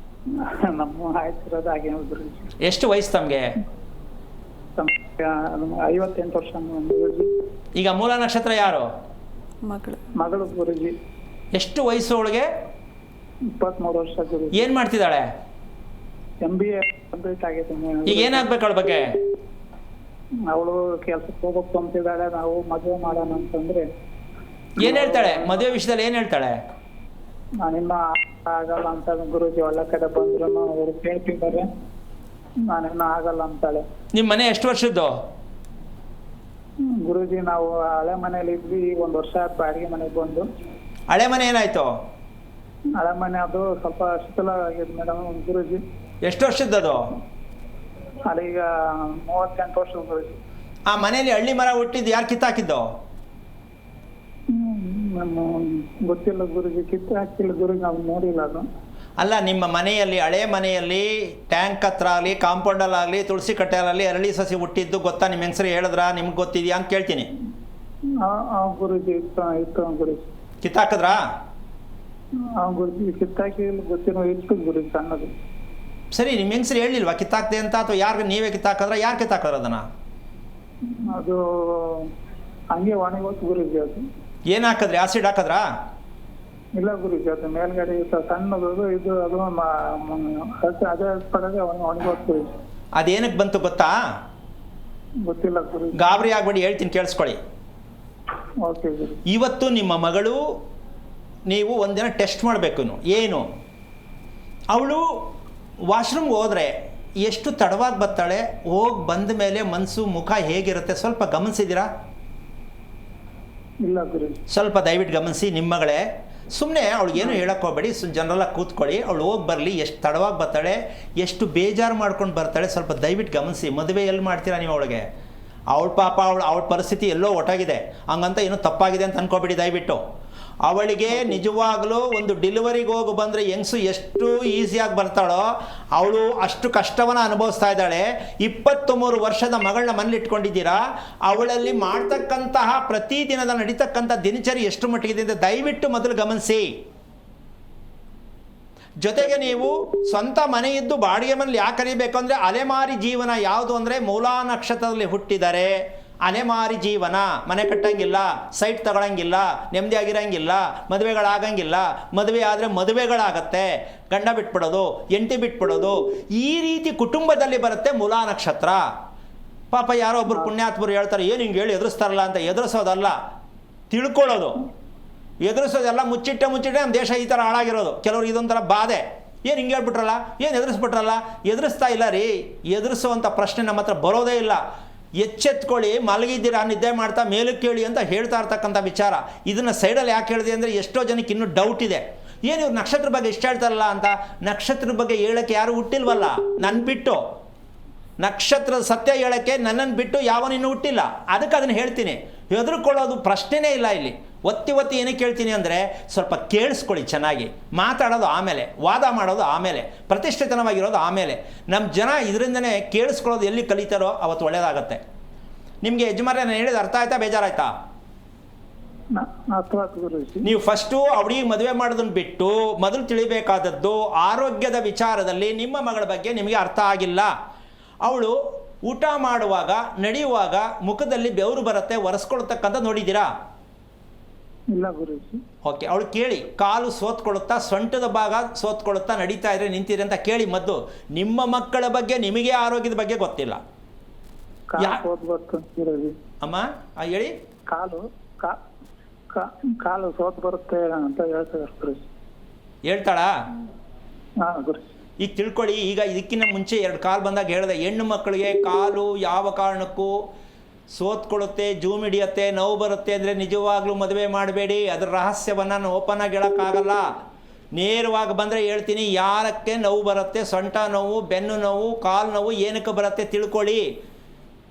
ನಮ್ಮ ಆಯ್ತಿರೋದು ಹಾಗೆ ಗುರೂಜಿ. ಎಷ್ಟು ವಯಸ್ಸು ತಮಗೆ? 58 ವರ್ಷ ಗುರೂಜಿ. ಈಗ ಮೂಲ ನಕ್ಷತ್ರ ಯಾರು? ಮಗಳು ಗುರೂಜಿ. ಎಷ್ಟು ವಯಸ್ಸು ಅವಳಿಗೆ? 23 ವರ್ಷ ಗುರೂಜಿ. ಏನ್ ಮಾಡ್ತಿದ್ದಾಳೆ? MBA ಕಂಪ್ಲೀಟ್ ಆಗಿದೆ. ಈಗ ಏನಾಗ್ಬೇಕು ಅವಳ ಬಗ್ಗೆ? ಅವಳು ಕೆಲ್ಸಕ್ಕೆ ಹೋಗಬೇಕು ಅಂತಿದ್ದಾಳೆ. ನಾವು ಮದುವೆ ಮಾಡೋಣ ಅಂತಂದ್ರೆ ಏನ್ ಹೇಳ್ತಾಳೆ? ಮದುವೆ ವಿಷಯದಲ್ಲಿ ಏನ್ ಹೇಳ್ತಾಳೆ? ನಾನಿನ್ನ ಆಗಲ್ಲ ಅಂತ ಗುರೂಜಿ. ಒಳ್ಳೆ ಕಡೆ ಬಂದ್ರು ಅವರು ಕೇಳ್ತಿದ್ದಾರೆ, ನಾನಿನ್ನ ಆಗಲ್ಲ ಅಂತಾಳೆ. ನಿಮ್ ಮನೆ ಎಷ್ಟು ವರ್ಷದ್ದು? ಗುರೂಜಿ ನಾವು ಹಳೆ ಮನೇಲಿ ಇದ್ವಿ, 1 ವರ್ಷ ಬಾಡಿಗೆ ಮನೆಗೆ ಬಂದು. ಹಳೆ ಮನೆ ಏನಾಯ್ತು? ಹಳೆ ಮನೆ ಅದು ಸ್ವಲ್ಪ ಶಿಥಿಲ ಆಗಿದೆ ಮೇಡಮ್ ಗುರೂಜಿ. ಎಷ್ಟು ವರ್ಷದ್ದು? ಅಲ್ಲೀಗ 38 ವರ್ಷ ಗುರೂಜಿ. ಆ ಮನೆಯಲ್ಲಿ ಹಳ್ಳಿ ಮರ ಹುಟ್ಟಿದ್ದು ಯಾರು ಕಿತ್ತಾಕಿದ್ದು? ನಮ್ಮ ಗೊತ್ತಿಲ್ಲ ಗುರುಜಿ, ಕಿತ್ತು ಹಾಕಿಲ್ಲ ಗುರುಜಿ, ನಾವು ನೋಡಿಲ್ಲ ಅದು. ಅಲ್ಲ, ನಿಮ್ಮ ಮನೆಯಲ್ಲಿ, ಹಳೆ ಮನೆಯಲ್ಲಿ ಟ್ಯಾಂಕ್ ಹತ್ರ ಆಗಲಿ, ಕಾಂಪೌಂಡಲ್ಲಾಗಲಿ, ತುಳಸಿ ಕಟ್ಟೆಯಲ್ಲಿ ಅರಳಿ ಸಸಿ ಹುಟ್ಟಿದ್ದು ಗೊತ್ತಾ? ನಿಮ್ಮ ಹೆಂಗಸರು ಹೇಳಿದ್ರಾ? ನಿಮ್ಗೆ ಗೊತ್ತಿದೆಯಾ ಅಂತ ಕೇಳ್ತೀನಿ. ಗುರುಜಿ ಇತ್ತು ಗುರುಜಿ. ಕಿತ್ತಾಕಿದ್ರಾ? ಗುರುಜಿ ಕಿತ್ತಾಕಿ ಗೊತ್ತಿರೋ ಇತ್ತು ಗುರುಜಿ ಸಣ್ಣದು. ಸರಿ, ನಿಮ್ಮ ಹೆಂಗಸರು ಹೇಳಿಲ್ವಾ ಕಿತ್ತಾಕ್ದೆ ಅಂತ, ಅಥವಾ ಯಾರು ನೀವೇ ಕಿತ್ತಾಕಿದ್ರ? ಯಾರು ಕಿತ್ತಾಕಿದ್ರ ಅದನ್ನು? ಅದು ಹಂಗೆ ಒಣಗೋತು ಗುರುಜಿ. ಅದು ಏನು ಹಾಕಿದ್ರಿ? ಆಸಿಡ್ ಹಾಕಿದ್ರಾ? ಇಲ್ಲ ಗುರುಜಿ, ಅದು ಮೇಲ್ಗಡೆ ಸಣ್ಣದು ಇದು ಅದು ಅದೇ ಪಡೆಗೆ ಒಣಗೋತು ಗುರುಜಿ. ಅದೇನಕ್ಕೆ ಬಂತು ಗೊತ್ತಾ? ಗೊತ್ತಿಲ್ಲ ಗುರುಜಿ. ಗಾಬರಿ ಆಗ್ಬೇಡಿ, ಹೇಳ್ತೀನಿ ಕೇಳಿಸ್ಕೊಳ್ಳಿ. ಓಕೆ ಗುರುಜಿ. ಇವತ್ತು ನಿಮ್ಮ ಮಗಳು ನೀವು ಒಂದಿನ ಟೆಸ್ಟ್ ಮಾಡಬೇಕು. ಏನು, ಅವಳು ವಾಶ್ರೂಮ್ಗೆ ಹೋದರೆ ಎಷ್ಟು ತಡವಾಗಿ ಬರ್ತಾಳೆ, ಹೋಗಿ ಬಂದ ಮೇಲೆ ಮನಸ್ಸು ಮುಖ ಹೇಗಿರುತ್ತೆ ಸ್ವಲ್ಪ ಗಮನಿಸಿದ್ದೀರಾ? ಇಲ್ಲ ಗುರುಜಿ. ಸ್ವಲ್ಪ ದಯವಿಟ್ಟು ಗಮನಿಸಿ. ನಿಮ್ಮ ಮಗಳೇ, ಸುಮ್ಮನೆ ಅವಳಿಗೇನು ಹೇಳಕ್ಕೆ ಹೋಗಬೇಡಿ, ಜನರಲ್ಲಾಗಿ ಕೂತ್ಕೊಳ್ಳಿ. ಅವಳು ಹೋಗಿ ಬರಲಿ, ಎಷ್ಟು ತಡವಾಗಿ ಬರ್ತಾಳೆ, ಎಷ್ಟು ಬೇಜಾರು ಮಾಡ್ಕೊಂಡು ಬರ್ತಾಳೆ, ಸ್ವಲ್ಪ ದಯವಿಟ್ಟು ಗಮನಿಸಿ. ಮದುವೆ ಎಲ್ಲಿ ಮಾಡ್ತೀರಾ ನೀವು ಅವಳಿಗೆ? ಅವಳ ಪಾಪ, ಅವಳ ಪರಿಸ್ಥಿತಿ ಎಲ್ಲೋ ಒಟ್ಟಾಗಿದೆ, ಹಂಗಂತ ಏನೋ ತಪ್ಪಾಗಿದೆ ಅಂತ ಅನ್ಕೋಬೇಡಿ ದಯವಿಟ್ಟು. ಅವಳಿಗೆ ನಿಜವಾಗ್ಲೂ ಒಂದು ಡೆಲಿವರಿಗೆ ಹೋಗಿ ಬಂದರೆ ಹೆಂಗಸು ಎಷ್ಟು ಈಸಿಯಾಗಿ ಬರ್ತಾಳೋ ಅವಳು ಅಷ್ಟು ಕಷ್ಟವನ್ನು ಅನುಭವಿಸ್ತಾ ಇದ್ದಾಳೆ. 23 ವರ್ಷದ ಮಗಳನ್ನ ಮನೇಲಿ ಇಟ್ಕೊಂಡಿದ್ದೀರಾ. ಅವಳಲ್ಲಿ ಮಾಡ್ತಕ್ಕಂತಹ ಪ್ರತಿದಿನದ ನಡೀತಕ್ಕಂಥ ದಿನಚರಿ ಎಷ್ಟು ಮಟ್ಟಿಗಿದೆ ಅಂತ ದಯವಿಟ್ಟು ಮೊದಲು ಗಮನಿಸಿ. ಜೊತೆಗೆ ನೀವು ಸ್ವಂತ ಮನೆ ಇದ್ದು ಬಾಡಿಗೆ ಮನೇಲಿ ಯಾಕೆ ಕರಿಬೇಕು ಅಂದರೆ, ಅಲೆಮಾರಿ ಜೀವನ ಯಾವುದು ಅಂದರೆ ಮೂಲಾ ನಕ್ಷತ್ರದಲ್ಲಿ ಹುಟ್ಟಿದರೆ ಅಲೆಮಾರಿ ಜೀವನ. ಮನೆ ಕಟ್ಟಂಗಿಲ್ಲ, ಸೈಟ್ ತಗೊಳಂಗಿಲ್ಲ, ನೆಮ್ಮದಿಯಾಗಿರಂಗಿಲ್ಲ, ಮದುವೆಗಳಾಗಂಗಿಲ್ಲ. ಮದುವೆ ಆದರೆ ಮದುವೆಗಳಾಗತ್ತೆ, ಗಂಡ ಬಿಟ್ಬಿಡೋದು, ಹೆಂಡತಿ ಬಿಟ್ಬಿಡೋದು, ಈ ರೀತಿ ಕುಟುಂಬದಲ್ಲಿ ಬರುತ್ತೆ ಮೂಲಾ ನಕ್ಷತ್ರ. ಪಾಪ ಯಾರೋ ಒಬ್ಬರು ಪುಣ್ಯಾತ್ಮರು ಹೇಳ್ತಾರೆ, ಏನು ಹಿಂಗೆ ಹೇಳಿ ಎದುರಿಸ್ತಾರಲ್ಲ ಅಂತ. ಎದುರಿಸೋದಲ್ಲ, ತಿಳ್ಕೊಳ್ಳೋದು. ಎದುರಿಸೋದೆಲ್ಲ ಮುಚ್ಚಿಟ್ಟೆ ನಮ್ಮ ದೇಶ ಈ ಥರ ಹಾಳಾಗಿರೋದು. ಕೆಲವರು ಇದೊಂಥರ ಬಾಧೆ. ಏನು ಹಿಂಗೆ ಹೇಳ್ಬಿಟ್ರಲ್ಲ, ಏನು ಎದುರಿಸ್ಬಿಟ್ರಲ್ಲ. ಎದುರಿಸ್ತಾ ಇಲ್ಲ ರೀ, ಎದುರಿಸುವಂಥ ಪ್ರಶ್ನೆ ನಮ್ಮ ಹತ್ರ ಬರೋದೇ ಇಲ್ಲ. ಎಚ್ಚೆತ್ಕೊಳ್ಳಿ, ಮಲಗಿದ್ದೀರಾ, ನಿದ್ದೆ ಮಾಡ್ತಾ ಮೇಲಕ್ಕೆ ಕೇಳಿ ಅಂತ ಹೇಳ್ತಾ ಇರ್ತಕ್ಕಂಥ ವಿಚಾರ. ಇದನ್ನು ಸೈಡಲ್ಲಿ ಯಾಕೆ ಹೇಳಿದೆ ಅಂದರೆ, ಎಷ್ಟೋ ಜನಕ್ಕೆ ಇನ್ನೂ ಡೌಟ್ ಇದೆ, ಏನು ಇವ್ರು ನಕ್ಷತ್ರ ಬಗ್ಗೆ ಇಷ್ಟ ಹೇಳ್ತಾರಲ್ಲ ಅಂತ. ನಕ್ಷತ್ರದ ಬಗ್ಗೆ ಹೇಳೋಕ್ಕೆ ಯಾರು ಹುಟ್ಟಿಲ್ವಲ್ಲ, ನನ್ನ ಬಿಟ್ಟು. ನಕ್ಷತ್ರದ ಸತ್ಯ ಹೇಳೋಕ್ಕೆ ನನ್ನನ್ನು ಬಿಟ್ಟು ಯಾವನಿನ್ನೂ ಹುಟ್ಟಿಲ್ಲ. ಅದಕ್ಕೆ ಅದನ್ನು ಹೇಳ್ತೀನಿ. ಹೆದರ್ಕೊಳ್ಳೋದು ಪ್ರಶ್ನೆನೇ ಇಲ್ಲ ಇಲ್ಲಿ. ಒತ್ತಿ ಏನಕ್ಕೆ ಹೇಳ್ತೀನಿ ಅಂದರೆ, ಸ್ವಲ್ಪ ಕೇಳಿಸ್ಕೊಳ್ಳಿ ಚೆನ್ನಾಗಿ. ಮಾತಾಡೋದು ಆಮೇಲೆ, ವಾದ ಮಾಡೋದು ಆಮೇಲೆ, ಪ್ರತಿಷ್ಠಿತನವಾಗಿರೋದು ಆಮೇಲೆ. ನಮ್ಮ ಜನ ಇದರಿಂದನೇ ಕೇಳಿಸ್ಕೊಳ್ಳೋದು ಎಲ್ಲಿ ಕಲಿತಾರೋ ಅವತ್ತು ಒಳ್ಳೆಯದಾಗತ್ತೆ. ನಿಮಗೆ ಯಜಮಾನ್ರೆ ನಾನು ಹೇಳಿದ ಅರ್ಥ ಆಯ್ತಾ, ಬೇಜಾರಾಯ್ತಾ? ನೀವು ಫಸ್ಟು ಅವಳಿಗೆ ಮದುವೆ ಮಾಡೋದನ್ನು ಬಿಟ್ಟು ಮೊದಲು ತಿಳಿಬೇಕಾದದ್ದು ಆರೋಗ್ಯದ ವಿಚಾರದಲ್ಲಿ ನಿಮ್ಮ ಮಗಳ ಬಗ್ಗೆ ನಿಮಗೆ ಅರ್ಥ ಆಗಿಲ್ಲ. ಅವಳು ಊಟ ಮಾಡುವಾಗ, ನಡೆಯುವಾಗ ಮುಖದಲ್ಲಿ ಬೆವರು ಬರುತ್ತೆ, ಒರೆಸ್ಕೊಳ್ತಕ್ಕಂಥ ನೋಡಿದ್ದೀರಾ? ಇಲ್ಲ ಗುರುಜಿ. ಓಕೆ, ಅವಳು ಕೇಳಿ. ಕಾಲು ಸೋತ್ಕೊಳ್ಳುತ್ತಾ, ಸೊಂಟದ ಭಾಗ ಸೋತ್ಕೊಳ್ಳುತ್ತಾ, ನಡೀತಾ ಇದ್ರೆ ನಿಂತಿದ್ರೆ ಅಂತ ಕೇಳಿ. ಮದ್ದು ನಿಮ್ಮ ಮಕ್ಕಳ ಬಗ್ಗೆ ನಿಮಗೆ ಆರೋಗ್ಯದ ಬಗ್ಗೆ ಗೊತ್ತಿಲ್ಲ. ಅಮ್ಮ ಹೇಳಿ. ಕಾಲು ಸೋತ್ ಬರುತ್ತೆ ಅಂತ ಹೇಳ್ತಾರೆ. ಹೇಳ್ತಾಳಾ? ಗುರುಜಿ. ಈಗ ತಿಳ್ಕೊಳ್ಳಿ. ಈಗ ಇದಕ್ಕಿಂತ ಮುಂಚೆ 2 ಕಾಲು ಬಂದಾಗ ಹೇಳಿದೆ, ಹೆಣ್ಣು ಮಕ್ಕಳಿಗೆ ಕಾಲು ಯಾವ ಕಾರಣಕ್ಕೂ ಸೋತ್ಕೊಳ್ಳುತ್ತೆ, ಜೂಮ್ ಹಿಡಿಯುತ್ತೆ, ನೋವು ಬರುತ್ತೆ ಅಂದರೆ ನಿಜವಾಗ್ಲೂ ಮದುವೆ ಮಾಡಬೇಡಿ. ಅದರ ರಹಸ್ಯವನ್ನು ನಾನು ಓಪನ್ ಆಗಿ ಹೇಳೋಕ್ಕಾಗಲ್ಲ. ನೇರವಾಗಿ ಬಂದರೆ ಹೇಳ್ತೀನಿ, ಯಾರಕ್ಕೆ ನೋವು ಬರುತ್ತೆ, ಸೊಂಟ ನೋವು, ಬೆನ್ನು ನೋವು, ಕಾಲು ನೋವು ಏನಕ್ಕೆ ಬರುತ್ತೆ ತಿಳ್ಕೊಳ್ಳಿ.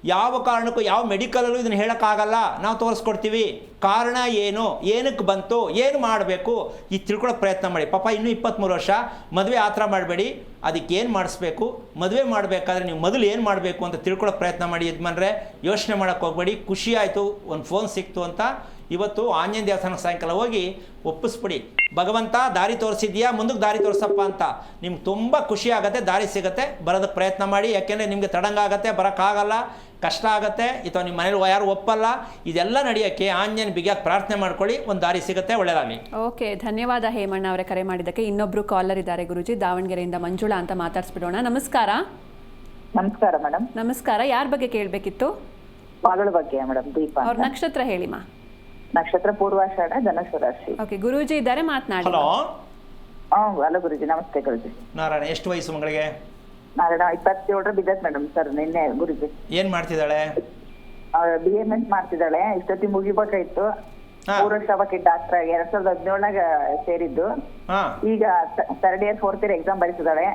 ಯಾವ ಕಾರಣಕ್ಕೂ ಯಾವ ಮೆಡಿಕಲಲ್ಲೂ ಇದನ್ನು ಹೇಳೋಕ್ಕಾಗಲ್ಲ. ನಾವು ತೋರಿಸ್ಕೊಡ್ತೀವಿ. ಕಾರಣ ಏನು, ಏನಕ್ಕೆ ಬಂತು, ಏನು ಮಾಡಬೇಕು, ಈಗ ತಿಳ್ಕೊಳ್ಳೋಕೆ ಪ್ರಯತ್ನ ಮಾಡಿ. ಪಾಪ ಇನ್ನೂ 23 ವರ್ಷ, ಮದುವೆ ಆ ಥರ ಮಾಡಬೇಡಿ. ಅದಕ್ಕೆ ಏನು ಮಾಡಿಸ್ಬೇಕು, ಮದುವೆ ಮಾಡಬೇಕಾದ್ರೆ ನೀವು ಮೊದಲು ಏನು ಮಾಡಬೇಕು ಅಂತ ತಿಳ್ಕೊಳ್ಳೋಕೆ ಪ್ರಯತ್ನ ಮಾಡಿ. ಯಜಮಾನ್ರೆ, ಯೋಚನೆ ಮಾಡೋಕ್ಕೆ ಹೋಗ್ಬೇಡಿ. ಖುಷಿ ಆಯಿತು, ಒಂದು ಫೋನ್ ಸಿಕ್ತು ಅಂತ. ಇವತ್ತು ಆಂಜನೇಯ ದೇವಸ್ಥಾನಕ್ಕೆ ಸಾಯಂಕಾಲ ಹೋಗಿ ಒಪ್ಪಿಸ್ಬಿಡಿ. ಭಗವಂತ ದಾರಿ ತೋರಿಸಿದ್ಯಾ, ಮುಂದಕ್ಕೆ ದಾರಿ ತೋರಿಸಪ್ಪ ಅಂತ. ನಿಮ್ಗೆ ತುಂಬ ಖುಷಿ ಆಗುತ್ತೆ, ದಾರಿ ಸಿಗುತ್ತೆ. ಬರೋದಕ್ಕೆ ಪ್ರಯತ್ನ ಮಾಡಿ. ಯಾಕೆಂದರೆ ನಿಮಗೆ ತಡಂಗಾಗತ್ತೆ, ಬರೋಕ್ಕಾಗಲ್ಲ, ಕಷ್ಟ ಆಗುತ್ತೆ, ಅಥವಾ ನಿಮ್ಮ ಮನೇಲಿ ಯಾರು ಒಪ್ಪಲ್ಲ. ಇದೆಲ್ಲ ನಡೆಯೋಕ್ಕೆ ಆಂಜನೇಯನ ಬಿಗಿಯಾಗಿ ಪ್ರಾರ್ಥನೆ ಮಾಡ್ಕೊಳ್ಳಿ, ಒಂದು ದಾರಿ ಸಿಗುತ್ತೆ. ಒಳ್ಳೆಯದಾಗಲಿ. ಓಕೆ, ಧನ್ಯವಾದ ಹೇಮಣ್ಣ ಅವರೇ ಕರೆ ಮಾಡಿದ್ದಕ್ಕೆ. ಇನ್ನೊಬ್ರು ಕಾಲರ್ ಇದ್ದಾರೆ ಗುರುಜಿ, ದಾವಣಗೆರೆಯಿಂದ ಮಂಜುಳಾ ಅಂತ ಮಾತಾಡ್ಸ್ಬಿಡೋಣ. ನಮಸ್ಕಾರ. ನಮಸ್ಕಾರ ಮೇಡಮ್. ನಮಸ್ಕಾರ. ಯಾರ ಬಗ್ಗೆ ಕೇಳಬೇಕಿತ್ತು? ಮಗಳ ಬಗ್ಗೆ ಮೇಡಮ್, ದೀಪ. ಅವ್ರ ನಕ್ಷತ್ರ ಹೇಳಿಮಾ. ನಕ್ಷತ್ರ ಪೂರ್ವಾಷಾಢ, ಧನುಸ್ಸು ರಾಶಿ. ಓಕೆ, ಗುರೂಜಿ ಇದ್ದಾರೆ, ಮಾತನಾಡಿ. ಹಲೋ. ಹಲೋ ಗುರುಜಿ, ನಮಸ್ತೆ ಗುರುಜಿ. ನಾರಾಯಣ, ಎಷ್ಟು ವಯಸ್ಸು ಮಗಳಿಗೆ? ನಾರಾಯಣ 27 ಬಿದ್ದತ್ ಮೇಡಮ್. ಸರ್ ನಿನ್ನೆ ಗುರುಜಿ. ಏನು ಮಾಡ್ತಿದ್ದಾಳೆ? BMS ಮಾಡ್ತಿದ್ದಾಳೆ. ಇಷ್ಟೊತ್ತಿಗೆ ಮುಗಿಬೇಕಾಯ್ತು. 3 ವರ್ಷ ಅವಕ್ಕೆ ಡಾಕ್ಟರ್ 2017 ಸೇರಿದ್ದು. ಈಗ 3rd year 4th year exam ಬರೀತಿದ್ದಾಳೆ.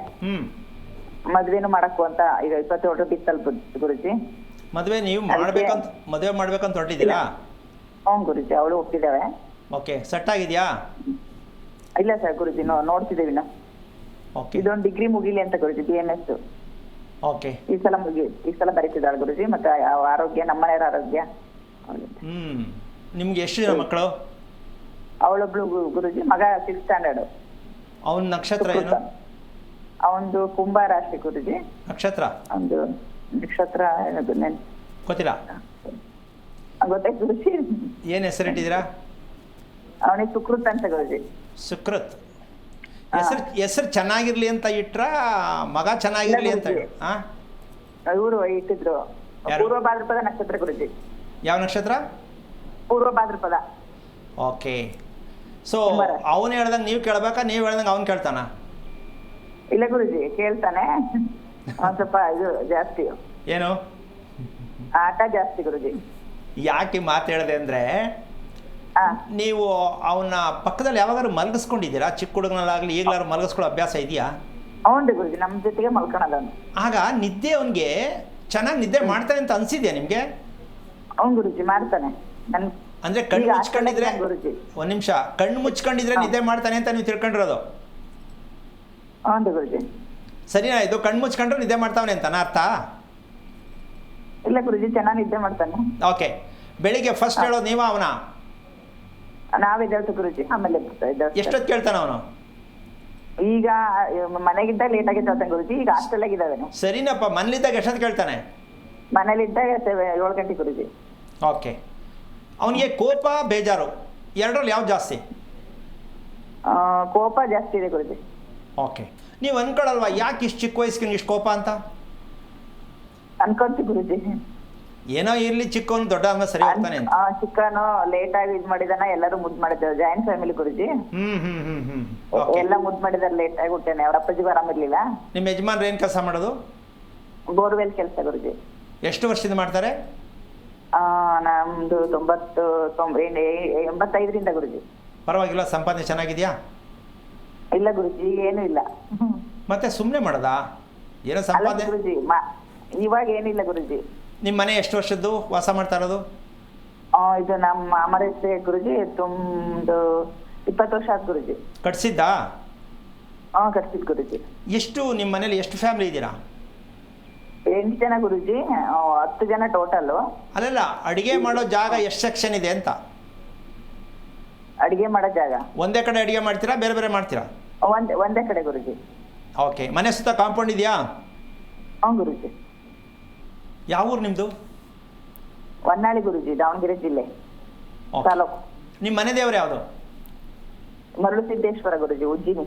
ಮದ್ವೆನು ಮಾಡಕ್ಕು ಅಂತ ಈಗ 27 ಬಿತ್ತಲ್ ಗುರುಜಿ. ಮದುವೆ ನೀವು ಮಾಡ್ಬೇಕಂತ ಹೊರಟಿದ್ದೀರಾ? ಗುರುಜಿ, ಅವಳು ಒಪ್ಪಿದ್ದಾಳೆ. ಓಕೆ, ಸೆಟ್ ಆಗಿದೆಯಾ? ಇಲ್ಲ ಸರ್ ಗುರುಜಿ, ನೋಡ್ತಿದ್ದೀವಿ ನಾವು. ಓಕೆ ಇದೊಂದು ಡಿಗ್ರಿ ಮುಗಿಲಿ ಅಂತ ಗುರುಜಿ, BMS ಓಕೆ. ಈ ಸಲ ಬರೀತಿದ್ದಾಳೆ ಗುರುಜಿ. ಮತ್ತೆ ಆರೋಗ್ಯ, ನಮ್ಮನೆಯವರ ಆರೋಗ್ಯ. ನಿಮ್ಗೆ ಎಷ್ಟು ಜನ ಮಕ್ಕಳು? ಅವಳೊಬ್ಳು ಗುರುಜಿ, ಮಗ 6th ಸ್ಟ್ಯಾಂಡರ್ಡ್. ಅವನ ನಕ್ಷತ್ರ ಏನು? ಅವಂದು ಕುಂಭ ರಾಶಿ ಗುರುಜಿ. ನಕ್ಷತ್ರ ಒಂದು ನಕ್ಷತ್ರ ಏನದು ಗೊತ್ತಿಲ್ಲ. ಗೊತ್ತಾಯ್ತು ಗುರುಜಿ. ಏನು ಹೆಸರಿಟ್ಟಿದ್ದೀರಾ? ಅವನಿಗೆ ಸುಕೃತ್ ಅಂತ ಗುರುಜಿ. ಸುಕೃತ್. ಹೆಸರು ಚೆನ್ನಾಗಿರ್ಲಿ ಅಂತ ಇಟ್ರ, ಮಗ ಚೆನ್ನಾಗಿರ್ಲಿ ಅಂತ? ಇವರು ಇಟ್ಟಿದ್ರು. ಪೂರ್ವ ಭಾದ್ರಪದ ನಕ್ಷತ್ರ ಗುರುಜಿ. ಯಾವ ನಕ್ಷತ್ರ? ಪೂರ್ವ ಭಾದ್ರಪದ. ಓಕೆ. ಸೊ ಅವನು ಹೇಳ್ದಂಗೆ ನೀವು ಕೇಳ್ಬೇಕಾ, ನೀವು ಹೇಳ್ದಂಗೆ ಅವ್ನು ಕೇಳ್ತಾನ? ಇಲ್ಲ ಗುರುಜಿ, ಕೇಳ್ತಾನೆ. ಒಂದ್ ಸ್ವಲ್ಪ ಇದು ಜಾಸ್ತಿ, ಏನು ಆಟ ಜಾಸ್ತಿ ಗುರುಜಿ. ಯಾಕೆ ಮಾತು ಹೇಳಿದೆ ಅಂದರೆ, ನೀವು ಅವನ ಪಕ್ಕದಲ್ಲಿ ಯಾವಾಗಾದ್ರು ಮಲಗಿಸ್ಕೊಂಡಿದ್ದೀರಾ? ಚಿಕ್ಕ ಹುಡುಗನಲ್ಲಾಗಲಿ ಈಗಲಾದ್ರು ಮಲಗಿಸ್ಕೊಳ್ಳೋ ಅಭ್ಯಾಸ ಇದೆಯಾ? ಹೌದು ಗುರುಜಿ, ನಮ್ಮ ಜೊತೆಗೆ ಮಲ್ಕೊಳೋದು. ಆಗ ನಿದ್ದೆ ಅವನಿಗೆ ಚೆನ್ನಾಗಿ ನಿದ್ದೆ ಮಾಡ್ತಾನೆ ಅಂತ ಅನ್ಸಿದ್ಯಾ ನಿಮಗೆ? ಅವ್ನು ಗುರುಜಿ ಮಾಡ್ತಾನೆ. ಅಂದ್ರೆ ಕಣ್ಣು ಮುಚ್ಕೊಂಡಿದ್ರೆ, ಗುರುಜಿ ಒಂದ್ ನಿಮಿಷ, ಕಣ್ಣು ಮುಚ್ಕೊಂಡಿದ್ರೆ ನಿದ್ದೆ ಮಾಡ್ತಾನೆ ಅಂತ ನೀವು ತಿಳ್ಕೊಂಡಿರೋದು? ಹೌದು ಗುರುಜಿ. ಸರಿನಾ ಇದು? ಕಣ್ಣು ಮುಚ್ಕೊಂಡ್ರೆ ನಿದ್ದೆ ಮಾಡ್ತಾವನೆ ಅಂತನಾ ಅರ್ಥ? ಇಲ್ಲ ಗುರುಜಿ, ಚೆನ್ನಾಗಿ ನಿದ್ದೆ ಮಾಡ್ತಾನೆ. ಓಕೆ. ಬೆಳಿಗ್ಗೆ ಫಸ್ಟ್ ಹೇಳೋದು ನೀವ ಅವನ? ನಾವೇ ಹೇಳ್ತು ಗುರುಜಿ. ಆಮೇಲೆ ಎಷ್ಟೊತ್ತು ಕೇಳ್ತಾನ ಅವನು? ಈಗ ಮನೆಗಿದ್ದಾಗ ಲೇಟ್ ಆಗಿ ಹೇಳ್ತಾನೆ ಗುರುಜಿ. ಈಗ ಹಾಸ್ಟೆಲ್ ಆಗಿದ್ದಾವೆ. ಸರಿನಪ್ಪ, ಮನೇಲಿದ್ದಾಗ ಎಷ್ಟೊತ್ತು ಕೇಳ್ತಾನೆ? ಮನೇಲಿದ್ದಾಗ 7 ಗಂಟೆ ಗುರುಜಿ. ಓಕೆ. ಅವನಿಗೆ ಕೋಪ, ಬೇಜಾರು ಎರಡರಲ್ಲಿ ಯಾವ್ದು ಜಾಸ್ತಿ? ಕೋಪ ಜಾಸ್ತಿ ಇದೆ ಗುರುಜಿ. ಓಕೆ. ನೀವು ಅನ್ಕೊಳಲ್ವಾ ಯಾಕೆ ಇಷ್ಟು ಚಿಕ್ಕ ವಯಸ್ಸಿಗೆ ಇಷ್ಟು ಕೋಪ ಅಂತ? ಅನ್ಕೊಂತೀವಿ ಗುರುಜಿ. ಏನೋ ಇರ್ಲಿ, ಚಿಕ್ಕವನು ದೊಡ್ಡ ಹಂಗ ಸರಿ ಹೋಗ್ತಾನೆ ಅಂತ. ಚಿಕ್ಕನು ಲೇಟ್ ಆಗಿ ಇದ್ ಮಾಡಿದಾನ. ಎಲ್ಲರೂ ಮುದ್ದು ಮಾಡಿದ್ದೇವೆ, ಜಾಯಿಂಟ್ ಫ್ಯಾಮಿಲಿ ಗುರುಜಿ. ಎಲ್ಲ ಮುದ್ದು ಮಾಡಿದಾರೆ, ಲೇಟ್ ಆಗಿ ಹುಟ್ಟೇನೆ. ಅವ್ರ ಅಪ್ಪಾಜಿಗೂ ಆರಾಮಿರ್ಲಿಲ್ಲ. ನಿಮ್ಮ ಯಜಮಾನ್ರು ಏನ್ ಕೆಲಸ ಮಾಡೋದು? ಬೋರ್ವೆಲ್ ಕೆಲಸ ಗುರುಜಿ. ಎಷ್ಟು ವರ್ಷದಿಂದ ಮಾಡ್ತಾರೆ? ನಮ್ದು 85ರಿಂದ ಗುರುಜಿ. ಪರವಾಗಿಲ್ಲ, ಸಂಪಾದನೆ ಚೆನ್ನಾಗಿದ್ಯಾ? ಇಲ್ಲ ಗುರುಜಿ, ಏನು ಇಲ್ಲ. ಮತ್ತೆ ಸುಮ್ಮನೆ ಮಾಡದಾ? ಏನೋ ಸಂಪಾದನೆ ಗುರುಜಿ, ಇವಾಗ ಏನಿಲ್ಲ ಗುರುಜಿ. ನಿಮ್ಮ ಮನೆ ಎಷ್ಟು ವರ್ಷದ್ದು ವಾಸ ಮಾಡ್ತಾ ಇರೋದು? ಇದು ನಮ್ಮ ಅಮರೇಶ್ವರ ಗುರುಜಿ. ಒಂದು 20 ವರ್ಷ ಆಯ್ತು ಗುರುಜಿ. ಕಟ್ಸಿದ್ದಾ? ಕಟ್ಸಿದ್ ಗುರುಜಿ. ಎಷ್ಟು ನಿಮ್ಮ ಮನೇಲಿ ಎಷ್ಟು ಫ್ಯಾಮಿಲಿ ಇದ್ದೀರಾ? 8 ಜನ ಗುರುಜಿ. 10 ಜನ ಟೋಟಲ್. ಅಲ್ಲಲ್ಲ, ಅಡಿಗೆ ಮಾಡೋ ಜಾಗ ಎಷ್ಟು ಸೆಕ್ಷನ್ ಇದೆ ಅಂತ? ಅಡಿಗೆ ಮಾಡೋ ಜಾಗ ಒಂದೇ ಕಡೆ ಅಡಿಗೆ ಮಾಡ್ತೀರಾ, ಬೇರೆ ಬೇರೆ ಮಾಡ್ತೀರಾ? ಒಂದೇ ಕಡೆ ಗುರುಜಿ. ಓಕೆ. ಮನೆ ಸುತ್ತ ಕಾಂಪೌಂಡ್ ಇದೆಯಾ? ಗುರುಜಿ. ಯಾವ ಊರು ನಿಮ್ಮದು? ಹೊನ್ನಾಳಿ ಗುರುಜಿ, ದಾವಣಗೆರೆ ಜಿಲ್ಲೆ, ತಾಲೂಕು. ನಿಮ್ಮ ಮನೆ ದೇವರು ಯಾವುದು? ಮರಳುಸಿದ್ದೇಶ್ವರ ಗುರುಜಿ, ಉಜ್ಜಿನಿ.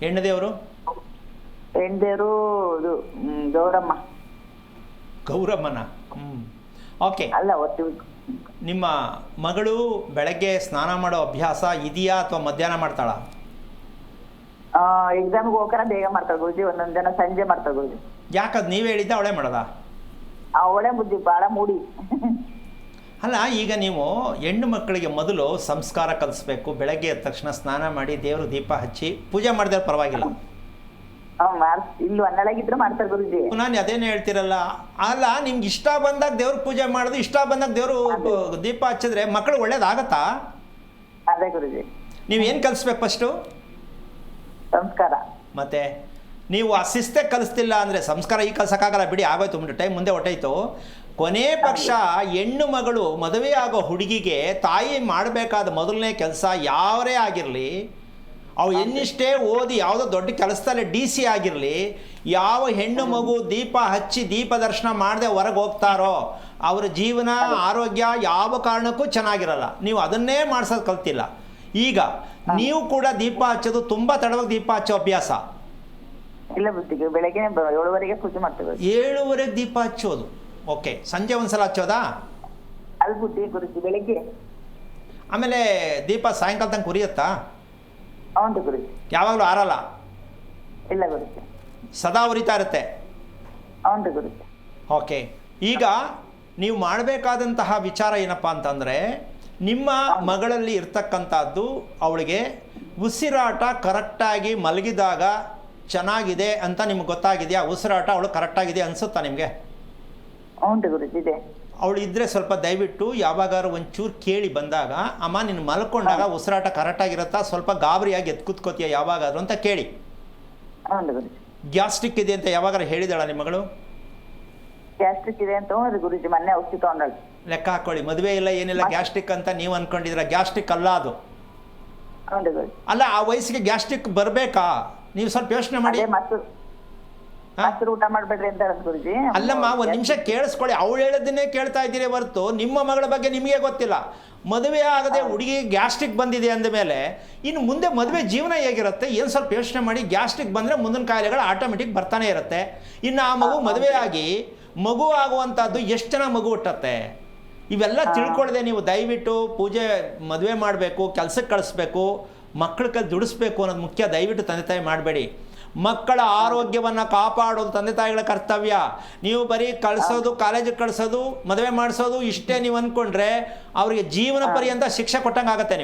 ಹೆಣ್ಣು ದೇವರು? ಹೆಣ್ಣು ದೇವರು ಇದು ಗೌರಮ್ಮ. ಗೌರಮ್ಮನ? ಓಕೆ. ಅಲ್ಲ, ಒಟ್ಟು ನಿಮ್ಮ ಮಗಳು ಬೆಳಗ್ಗೆ ಸ್ನಾನ ಮಾಡೋ ಅಭ್ಯಾಸ ಇದೆಯಾ ಅಥವಾ ಮಧ್ಯಾಹ್ನ ಮಾಡ್ತಾಳ? ಎಕ್ಸಾಮ್ಗೆ ಹೋಗ್ತಾರ ಬೇಗ ಮಾಡ್ತಾಳೆ ಗುರುಜಿ. ಒಂದೊಂದ್ ಜನ ಸಂಜೆ ಮಾಡ್ತಾಳೆ ಗುರುಜಿ. ಯಾಕದ್ ನೀವೇ ಹೇಳಿದ್ದ ಅವಳೇ ಮಾಡೋದಾ? ಅವಳೇ ಬುದ್ಧಿ ಬಾಳ ಮೂಡಿ. ಅಲ್ಲ, ಈಗ ನೀವು ಹೆಣ್ಣು ಮಕ್ಕಳಿಗೆ ಮೊದಲು ಸಂಸ್ಕಾರ ಕಲಿಸ್ಬೇಕು. ಬೆಳಗ್ಗೆ ಎದ್ದ ತಕ್ಷಣ ಸ್ನಾನ ಮಾಡಿ ದೇವರು ದೀಪ ಹಚ್ಚಿ ಪೂಜೆ ಮಾಡಿದ್ರೆ ಪರವಾಗಿಲ್ಲ. ಇಲ್ಲಿ ಹೊನ್ನಾಳಾಗಿದ್ರು ಮಾಡ್ತಾರೆ ಗುರುಜಿ. ನಾನು ಅದೇನು ಹೇಳ್ತಿರಲ್ಲ. ಅಲ್ಲ, ನಿಮ್ಗೆ ಇಷ್ಟ ಬಂದಾಗ ದೇವ್ರ ಪೂಜೆ ಮಾಡೋದು, ಇಷ್ಟ ಬಂದಾಗ ದೇವರು ದೀಪ ಹಚ್ಚಿದ್ರೆ ಮಕ್ಕಳು ಒಳ್ಳೇದಾಗತ್ತಾ? ಅದೇ ಗುರುಜಿ. ನೀವೇನು ಕಲಿಸ್ಬೇಕು ಫಸ್ಟು? ಸಂಸ್ಕಾರ. ಮತ್ತೆ ನೀವು ಆ ಶಿಸ್ತೇ ಕಲಿಸ್ತಿಲ್ಲ ಅಂದರೆ ಸಂಸ್ಕಾರ ಈಗ ಕಲ್ಸಕ್ಕಾಗಲ್ಲ ಬಿಡಿ, ಆಗೋಯ್ತು, ಟೈಮ್ ಮುಂದೆ ಹೊಟ್ಟೋಯ್ತು. ಕೊನೆ ಪಕ್ಷ ಹೆಣ್ಣು ಮಗಳು ಮದುವೆ ಆಗೋ ಹುಡುಗಿಗೆ ತಾಯಿ ಮಾಡಬೇಕಾದ ಮೊದಲನೇ ಕೆಲಸ ಯಾವರೇ ಆಗಿರಲಿ, ಅವು ಎನ್ನಿಷ್ಟೇ ಓದಿ ಯಾವುದೋ ದೊಡ್ಡ ಕೆಲಸದಲ್ಲೇ DC ಆಗಿರಲಿ, ಯಾವ ಹೆಣ್ಣು ಮಗು ದೀಪ ಹಚ್ಚಿ ದೀಪ ದರ್ಶನ ಮಾಡದೆ ಹೊರಗೆ ಹೋಗ್ತಾರೋ ಅವರ ಜೀವನ ಆರೋಗ್ಯ ಯಾವ ಕಾರಣಕ್ಕೂ ಚೆನ್ನಾಗಿರಲ್ಲ. ನೀವು ಅದನ್ನೇ ಮಾಡ್ಸೋದು ಕಲ್ತಿಲ್ಲ. ಈಗ ನೀವು ಕೂಡ ದೀಪ ಹಚ್ಚೋದು ತುಂಬ ತಡವಾಗಿ ದೀಪ ಹಚ್ಚೋ ಅಭ್ಯಾಸ ಇಲ್ಲ ಬುದ್ಧಿಗೆ. ಬೆಳಗ್ಗೆ 7:30ಗೆ ಪೂಜೆ ಮಾಡ್ತೇವೆ. 7:30ಗೆ ದೀಪ ಹಚ್ಚೋದು. ಓಕೆ. ಸಂಜೆ ಒಂದ್ಸಲ ಹಚ್ಚೋದಾ? ಅಲ್ಲಿ ಬುದ್ಧಿ ಗುರುಜಿ, ಬೆಳಗ್ಗೆ. ಆಮೇಲೆ ದೀಪ ಸಾಯಂಕಾಲ ತನಕ ಉರಿಯುತ್ತಾ? ಹೌದು ಗುರುಜಿ. ಯಾವಾಗಲೂ ಆರಲ್ಲ? ಇಲ್ಲ ಗುರುಜಿ, ಸದಾ ಉರಿತಾ ಇರುತ್ತೆ. ಹೌದು ಗುರುಜಿ. ಓಕೆ. ಈಗ ನೀವು ಮಾಡಬೇಕಾದಂತಹ ವಿಚಾರ ಏನಪ್ಪ ಅಂತಂದರೆ, ನಿಮ್ಮ ಮಗಳಲ್ಲಿ ಇರ್ತಕ್ಕಂಥದ್ದು ಅವಳಿಗೆ ಉಸಿರಾಟ ಕರೆಕ್ಟಾಗಿ ಮಲಗಿದಾಗ ಚೆನ್ನಾಗಿದೆ ಅಂತ ನಿಮ್ಗೆ ಗೊತ್ತಾಗಿದೆಯಾ? ಉಸಿರಾಟ ಅವಳು ಕರೆಕ್ಟಾಗಿದೆ ಅನಿಸುತ್ತಾ ನಿಮಗೆ? ಹೌದು ಗುರುಜಿ, ಇದೆ. ಅವಳು ಇದ್ದರೆ ಸ್ವಲ್ಪ ದಯವಿಟ್ಟು ಯಾವಾಗಾರು ಒಂಚೂರು ಕೇಳಿ ಬಂದಾಗ, ಅಮ್ಮ ನೀನು ಮಲ್ಕೊಂಡಾಗ ಉಸಿರಾಟ ಕರೆಕ್ಟಾಗಿರುತ್ತಾ, ಸ್ವಲ್ಪ ಗಾಬರಿಯಾಗಿ ಎದ್ದು ಕೂತ್ಕೋತೀಯ ಯಾವಾಗಾದ್ರು ಅಂತ ಕೇಳಿ. ಗ್ಯಾಸ್ಟ್ರಿಕ್ ಇದೆ ಅಂತ ಯಾವಾಗಾರು ಹೇಳಿದಾಳ ನಿಮ್ಮ ಮಗಳು? ಗ್ಯಾಸ್ಟ್ರಿಕ್ ಇದೆ ಅಂತ ಗುರುಜಿ ಮೊನ್ನೆ ಔಷಧಿ ತಗೊಂಡಳು. ಲೆಕ್ಕ ಹಾಕೊಳ್ಳಿ, ಮದುವೆ ಇಲ್ಲ ಏನಿಲ್ಲ ಗ್ಯಾಸ್ಟ್ರಿಕ್ ಅಂತ ನೀವು ಅನ್ಕೊಂಡಿದ್ರ, ಗ್ಯಾಸ್ಟ್ರಿಕ್ ಅಲ್ಲ ಅದು. ಅಲ್ಲ, ಆ ವಯಸ್ಸಿಗೆ ಗ್ಯಾಸ್ಟ್ರಿಕ್ ಬರಬೇಕಾ? ನೀವು ಸ್ವಲ್ಪ ಯೋಚನೆ ಮಾಡಿ. ಊಟ ಮಾಡ್ಬೇಡ್ರಿ ಅಂತ ಗುರುಜಿ. ಅಲ್ಲಮ್ಮ, ಒಂದು ನಿಮಿಷ ಕೇಳಿಸ್ಕೊಳ್ಳಿ, ಅವಳು ಹೇಳೋದನ್ನೇ ಕೇಳ್ತಾ ಇದ್ದೀರಿ ಹೊರತು ನಿಮ್ಮ ಮಗಳ ಬಗ್ಗೆ ನಿಮಗೆ ಗೊತ್ತಿಲ್ಲ. ಮದುವೆ ಆಗದೆ ಹುಡುಗಿ ಗ್ಯಾಸ್ಟ್ರಿಕ್ ಬಂದಿದೆ ಅಂದ ಮೇಲೆ ಇನ್ನು ಮುಂದೆ ಮದುವೆ ಜೀವನ ಹೇಗಿರುತ್ತೆ ಏನು ಸ್ವಲ್ಪ ಯೋಚನೆ ಮಾಡಿ. ಗ್ಯಾಸ್ಟ್ರಿಕ್ ಬಂದರೆ ಮುಂದಿನ ಕಾಯಿಲೆಗಳು ಆಟೋಮೆಟಿಕ್ ಬರ್ತಾನೆ ಇರುತ್ತೆ. ಇನ್ನು ಆ ಮಗು ಮದುವೆ ಆಗಿ ಮಗು ಆಗುವಂಥದ್ದು ಎಷ್ಟು ಜನ ಮಗು ಹುಟ್ಟತ್ತೆ, ಇವೆಲ್ಲ ತಿಳ್ಕೊಳ್ಳದೆ ನೀವು ದಯವಿಟ್ಟು ಪೂಜೆ ಮದುವೆ ಮಾಡಬೇಕು, ಕೆಲಸಕ್ಕೆ ಕಳಿಸ್ಬೇಕು, ಮಕ್ಕಳ ಕೈ ದುಡಿಸ್ಬೇಕು ಅನ್ನೋದು ಮುಖ್ಯ. ದಯವಿಟ್ಟು ತಂದೆ ತಾಯಿ ಮಾಡಬೇಡಿ. ಮಕ್ಕಳ ಆರೋಗ್ಯವನ್ನು ಕಾಪಾಡೋದು ತಂದೆ ತಾಯಿಗಳ ಕರ್ತವ್ಯ. ನೀವು ಬರೀ ಕಳಿಸೋದು, ಕಾಲೇಜಿಗೆ ಕಳಿಸೋದು, ಮದುವೆ ಮಾಡಿಸೋದು ಇಷ್ಟೇ ನೀವು ಅಂದ್ಕೊಂಡ್ರೆ ಅವರಿಗೆ ಜೀವನ ಪರ್ಯಂತ ಶಿಕ್ಷೆ ಕೊಟ್ಟಂಗೆ ಆಗತ್ತೆ.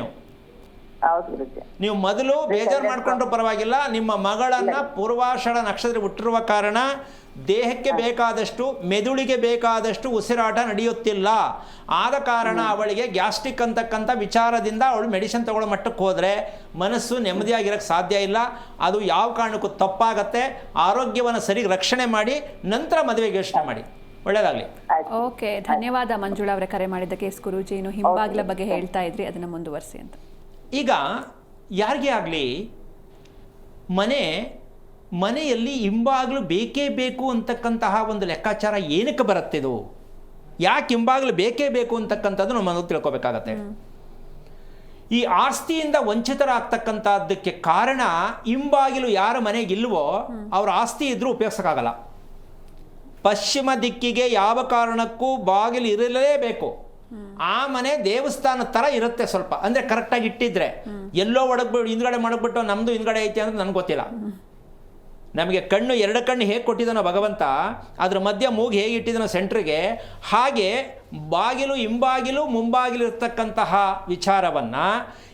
ನೀವು ಮೊದಲು ಬೇಜಾರು ಮಾಡಿಕೊಂಡ್ರೂ ಪರವಾಗಿಲ್ಲ, ನಿಮ್ಮ ಮಗಳನ್ನು ಪೂರ್ವಾಷಾಢ ನಕ್ಷತ್ರ ಹುಟ್ಟಿರುವ ಕಾರಣ ದೇಹಕ್ಕೆ ಬೇಕಾದಷ್ಟು, ಮೆದುಳಿಗೆ ಬೇಕಾದಷ್ಟು ಉಸಿರಾಟ ನಡೆಯುತ್ತಿಲ್ಲ. ಆದ ಕಾರಣ ಅವಳಿಗೆ ಗ್ಯಾಸ್ಟ್ರಿಕ್ ಅಂತಕ್ಕಂಥ ವಿಚಾರದಿಂದ ಅವಳು ಮೆಡಿಸಿನ್ ತಗೊಳ್ಳೋ ಮಟ್ಟಕ್ಕೆ ಹೋದರೆ ಮನಸ್ಸು ನೆಮ್ಮದಿಯಾಗಿರೋಕ್ಕೆ ಸಾಧ್ಯ ಇಲ್ಲ. ಅದು ಯಾವ ಕಾರಣಕ್ಕೂ ತಪ್ಪಾಗತ್ತೆ. ಆರೋಗ್ಯವನ್ನು ಸರಿ ರಕ್ಷಣೆ ಮಾಡಿ ನಂತರ ಮದುವೆಗೆ ಯೋಚನೆ ಮಾಡಿ. ಒಳ್ಳೆಯದಾಗಲಿ. ಓಕೆ, ಧನ್ಯವಾದ ಮಂಜುಳಾ ಅವರೇ ಕರೆ ಮಾಡಿದ್ದಕ್ಕೆ. ಗುರೂಜಿ ಇನ್ನು ಹಿಂಬಾಗ್ಲ ಬಗ್ಗೆ ಹೇಳ್ತಾ ಇದ್ರಿ, ಅದನ್ನು ಮುಂದುವರಿಸಿ ಅಂತ. ಈಗ ಯಾರಿಗೇ ಆಗಲಿ ಮನೆಯಲ್ಲಿ ಹಿಂಬಾಗ್ಲು ಬೇಕೇ ಬೇಕು ಅಂತಕ್ಕಂತಹ ಒಂದು ಲೆಕ್ಕಾಚಾರ ಏನಕ್ಕೆ ಬರುತ್ತಿದು, ಯಾಕೆ ಹಿಂಬಾಗ್ಲು ಬೇಕೇ ಬೇಕು ಅಂತಕ್ಕಂಥದ್ದು ನಮ್ಮ ತಿಳ್ಕೊಬೇಕಾಗತ್ತೆ. ಈ ಆಸ್ತಿಯಿಂದ ವಂಚಿತರಾಗ್ತಕ್ಕಂಥದ್ದಕ್ಕೆ ಕಾರಣ ಹಿಂಬಾಗಿಲು ಯಾರ ಮನೆಗಿಲ್ವೋ ಅವ್ರ ಆಸ್ತಿ ಇದ್ರೂ ಉಪಯೋಗಿಸೋಕ್ಕಾಗಲ್ಲ. ಪಶ್ಚಿಮ ದಿಕ್ಕಿಗೆ ಯಾವ ಕಾರಣಕ್ಕೂ ಬಾಗಿಲು ಇರಲೇಬೇಕು. ಆ ಮನೆ ದೇವಸ್ಥಾನ ಥರ ಇರುತ್ತೆ ಸ್ವಲ್ಪ, ಅಂದರೆ ಕರೆಕ್ಟಾಗಿ ಇಟ್ಟಿದ್ರೆ. ಎಲ್ಲೋ ಒಡಗ್ಬಿಟ್ಟು ಹಿಂದ್ಗಡೆ ಮಾಡಕ್ಬಿಟ್ಟು ನಮ್ಮದು ಹಿಂದ್ಗಡೆ ಐತೆ ಅಂದ್ರೆ ನನಗೆ ಗೊತ್ತಿಲ್ಲ. ನಮಗೆ ಕಣ್ಣು, ಎರಡು ಕಣ್ಣು ಹೇಗೆ ಕೊಟ್ಟಿದ್ದಾನೋ ಭಗವಂತ, ಅದ್ರ ಮಧ್ಯೆ ಮೂಗು ಹೇಗೆ ಇಟ್ಟಿದ್ದಾನೋ ಸೆಂಟ್ರಿಗೆ, ಹಾಗೆ ಬಾಗಿಲು, ಹಿಂಬಾಗಿಲು, ಮುಂಬಾಗಿಲು ಇರ್ತಕ್ಕಂತಹ ವಿಚಾರವನ್ನು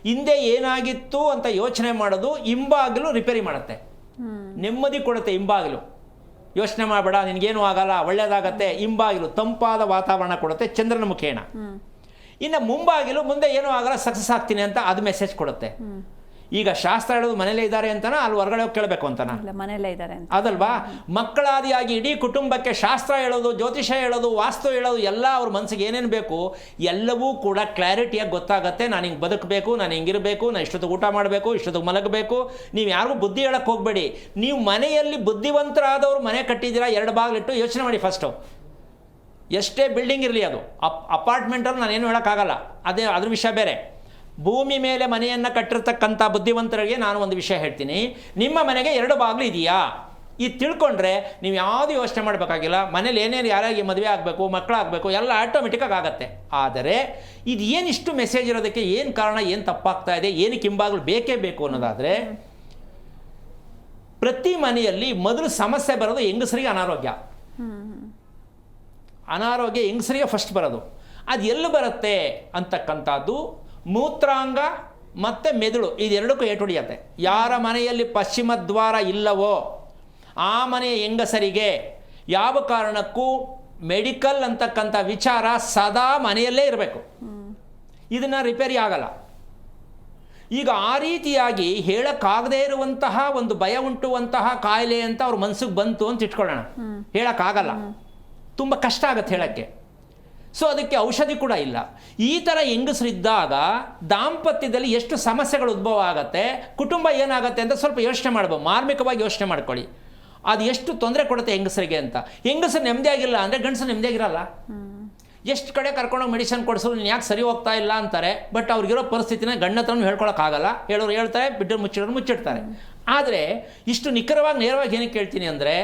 ಹಿಂದೆ ಏನಾಗಿತ್ತು ಅಂತ ಯೋಚನೆ ಮಾಡೋದು ಹಿಂಬಾಗಿಲು ರಿಪೇರಿ ಮಾಡುತ್ತೆ, ನೆಮ್ಮದಿ ಕೊಡುತ್ತೆ. ಹಿಂಬಾಗಿಲು ಯೋಚನೆ ಮಾಡಬೇಡ, ನಿನಗೇನು ಆಗಲ್ಲ, ಒಳ್ಳೆಯದಾಗತ್ತೆ. ಹಿಂಬಾಗಿಲು ತಂಪಾದ ವಾತಾವರಣ ಕೊಡುತ್ತೆ ಚಂದ್ರನ ಮುಖೇನ. ಇನ್ನು ಮುಂಬಾಗಿಲು ಮುಂದೆ ಏನೂ ಆಗಲ್ಲ, ಸಕ್ಸಸ್ ಆಗ್ತೀನಿ ಅಂತ ಅದು ಮೆಸೇಜ್ ಕೊಡುತ್ತೆ. ಈಗ ಶಾಸ್ತ್ರ ಹೇಳೋದು ಮನೇಲೇ ಇದ್ದಾರೆ ಅಂತನಾ, ಅಲ್ಲಿ ಹೊರಗಡೆ ಹೋಗಿ ಕೇಳಬೇಕು ಅಂತನಾ? ಮನೇಲೇ ಇದ್ದಾರೆ ಅದಲ್ವಾ? ಮಕ್ಕಳಾದಿಯಾಗಿ ಇಡೀ ಕುಟುಂಬಕ್ಕೆ ಶಾಸ್ತ್ರ ಹೇಳೋದು, ಜ್ಯೋತಿಷ ಹೇಳೋದು, ವಾಸ್ತು ಹೇಳೋದು ಎಲ್ಲ ಅವ್ರ ಮನಸ್ಸಿಗೆ ಏನೇನು ಬೇಕು ಎಲ್ಲವೂ ಕೂಡ ಕ್ಲಾರಿಟಿಯಾಗಿ ಗೊತ್ತಾಗತ್ತೆ. ನಾನು ಹಿಂಗೆ ಬದುಕಬೇಕು, ನಾನು ಹಿಂಗಿರಬೇಕು, ನಾನು ಇಷ್ಟೊತ್ತಿಗೆ ಊಟ ಮಾಡಬೇಕು, ಇಷ್ಟೊತ್ತಿಗೆ ಮಲಗಬೇಕು. ನೀವು ಯಾರಿಗೂ ಬುದ್ಧಿ ಹೇಳಕ್ಕೆ ಹೋಗಬೇಡಿ. ನೀವು ಮನೆಯಲ್ಲಿ ಬುದ್ಧಿವಂತರಾದವರು ಮನೆ ಕಟ್ಟಿದ್ದೀರಾ, ಎರಡು ಬಾಗಿಲಿಟ್ಟು ಯೋಚನೆ ಮಾಡಿ ಫಸ್ಟು. ಎಷ್ಟೇ ಬಿಲ್ಡಿಂಗ್ ಇರಲಿ, ಅದು ಅಪಾರ್ಟ್ಮೆಂಟಲ್ಲಿ ನಾನೇನು ಹೇಳೋಕ್ಕಾಗಲ್ಲ, ಅದ್ರ ವಿಷಯ ಬೇರೆ. ಭೂಮಿ ಮೇಲೆ ಮನೆಯನ್ನು ಕಟ್ಟಿರ್ತಕ್ಕಂಥ ಬುದ್ಧಿವಂತರಿಗೆ ನಾನು ಒಂದು ವಿಷಯ ಹೇಳ್ತೀನಿ. ನಿಮ್ಮ ಮನೆಗೆ ಎರಡು ಬಾಗಿಲು ಇದೆಯಾ, ಇದು ತಿಳ್ಕೊಂಡ್ರೆ ನೀವು ಯಾವುದು ಯೋಚನೆ ಮಾಡಬೇಕಾಗಿಲ್ಲ. ಮನೇಲಿ ಏನೇನು ಯಾರಾಗಿ ಮದುವೆ ಆಗಬೇಕು, ಮಕ್ಕಳಾಗಬೇಕು ಎಲ್ಲ ಆಟೋಮೆಟಿಕ್ಕಾಗಿ ಆಗುತ್ತೆ. ಆದರೆ ಇದು ಏನಿಷ್ಟು ಮೆಸೇಜ್ ಇರೋದಕ್ಕೆ ಏನು ಕಾರಣ, ಏನು ತಪ್ಪಾಗ್ತಾ ಇದೆ, ಏನಕ್ಕೆ ಹಿಂಬಾಗಿಲು ಬೇಕೇ ಬೇಕು ಅನ್ನೋದಾದರೆ, ಪ್ರತಿ ಮನೆಯಲ್ಲಿ ಮೊದಲು ಸಮಸ್ಯೆ ಬರೋದು ಹೆಂಗಸರಿಗೆ ಅನಾರೋಗ್ಯ ಹೆಂಗಸರಿಗೆ ಫಸ್ಟ್ ಬರೋದು. ಅದು ಎಲ್ಲಿ ಬರುತ್ತೆ ಅಂತಕ್ಕಂಥದ್ದು ಮೂತ್ರಾಂಗ ಮತ್ತು ಮೆದುಳು, ಇದೆರಡಕ್ಕೂ ಏಟು ಹೊಡೆಯುತ್ತೆ. ಯಾರ ಮನೆಯಲ್ಲಿ ಪಶ್ಚಿಮ ದ್ವಾರ ಇಲ್ಲವೋ ಆ ಮನೆಯ ಹೆಂಗಸರಿಗೆ ಯಾವ ಕಾರಣಕ್ಕೂ ಮೆಡಿಕಲ್ ಅಂತಕ್ಕಂಥ ವಿಚಾರ ಸದಾ ಮನೆಯಲ್ಲೇ ಇರಬೇಕು. ಇದನ್ನು ರಿಪೇರಿ ಆಗಲ್ಲ. ಈಗ ಆ ರೀತಿಯಾಗಿ ಹೇಳಕ್ಕಾಗದೇ ಇರುವಂತಹ ಒಂದು ಭಯ ಉಂಟುವಂತಹ ಕಾಯಿಲೆ ಅಂತ ಅವ್ರ ಮನಸ್ಸಿಗೆ ಬಂತು ಅಂತ ಇಟ್ಕೊಳ್ಳೋಣ, ಹೇಳೋಕ್ಕಾಗಲ್ಲ, ತುಂಬ ಕಷ್ಟ ಆಗುತ್ತೆ ಹೇಳೋಕ್ಕೆ. ಸೊ ಅದಕ್ಕೆ ಔಷಧಿ ಕೂಡ ಇಲ್ಲ. ಈ ಥರ ಹೆಂಗಸರಿದ್ದಾಗ ದಾಂಪತ್ಯದಲ್ಲಿ ಎಷ್ಟು ಸಮಸ್ಯೆಗಳು ಉದ್ಭವ ಆಗುತ್ತೆ, ಕುಟುಂಬ ಏನಾಗುತ್ತೆ ಅಂತ ಸ್ವಲ್ಪ ಯೋಚನೆ ಮಾಡ್ಬೋದು, ಮಾರ್ಮಿಕವಾಗಿ ಯೋಚನೆ ಮಾಡ್ಕೊಳ್ಳಿ. ಅದು ಎಷ್ಟು ತೊಂದರೆ ಕೊಡುತ್ತೆ ಹೆಂಗಸರಿಗೆ ಅಂತ. ಹೆಂಗಸರು ನೆಮ್ಮದಿಯಾಗಿಲ್ಲ ಅಂದರೆ ಗಂಡಸರು ನೆಮ್ಮದಿಯಾಗಿರಲ್ಲ. ಎಷ್ಟು ಕಡೆ ಕರ್ಕೊಂಡೋಗಿ ಮೆಡಿಸಿನ್ ಕೊಡಿಸೋರು ನೀನು ಯಾಕೆ ಸರಿ ಹೋಗ್ತಾ ಇಲ್ಲ ಅಂತಾರೆ. ಬಟ್ ಅವ್ರಿಗಿರೋ ಪರಿಸ್ಥಿತಿನ ಗಂಡ ಹತ್ರನೂ ಹೇಳ್ಕೊಳಕ್ಕಾಗಲ್ಲ. ಹೇಳೋರು ಹೇಳ್ತಾರೆ, ಬಿಟ್ಟು ಮುಚ್ಚಿಡ್ತಾರೆ. ಆದರೆ ಇಷ್ಟು ನಿಖರವಾಗಿ ನೇರವಾಗಿ ಏನಕ್ಕೆ ಕೇಳ್ತೀನಿ ಅಂದರೆ,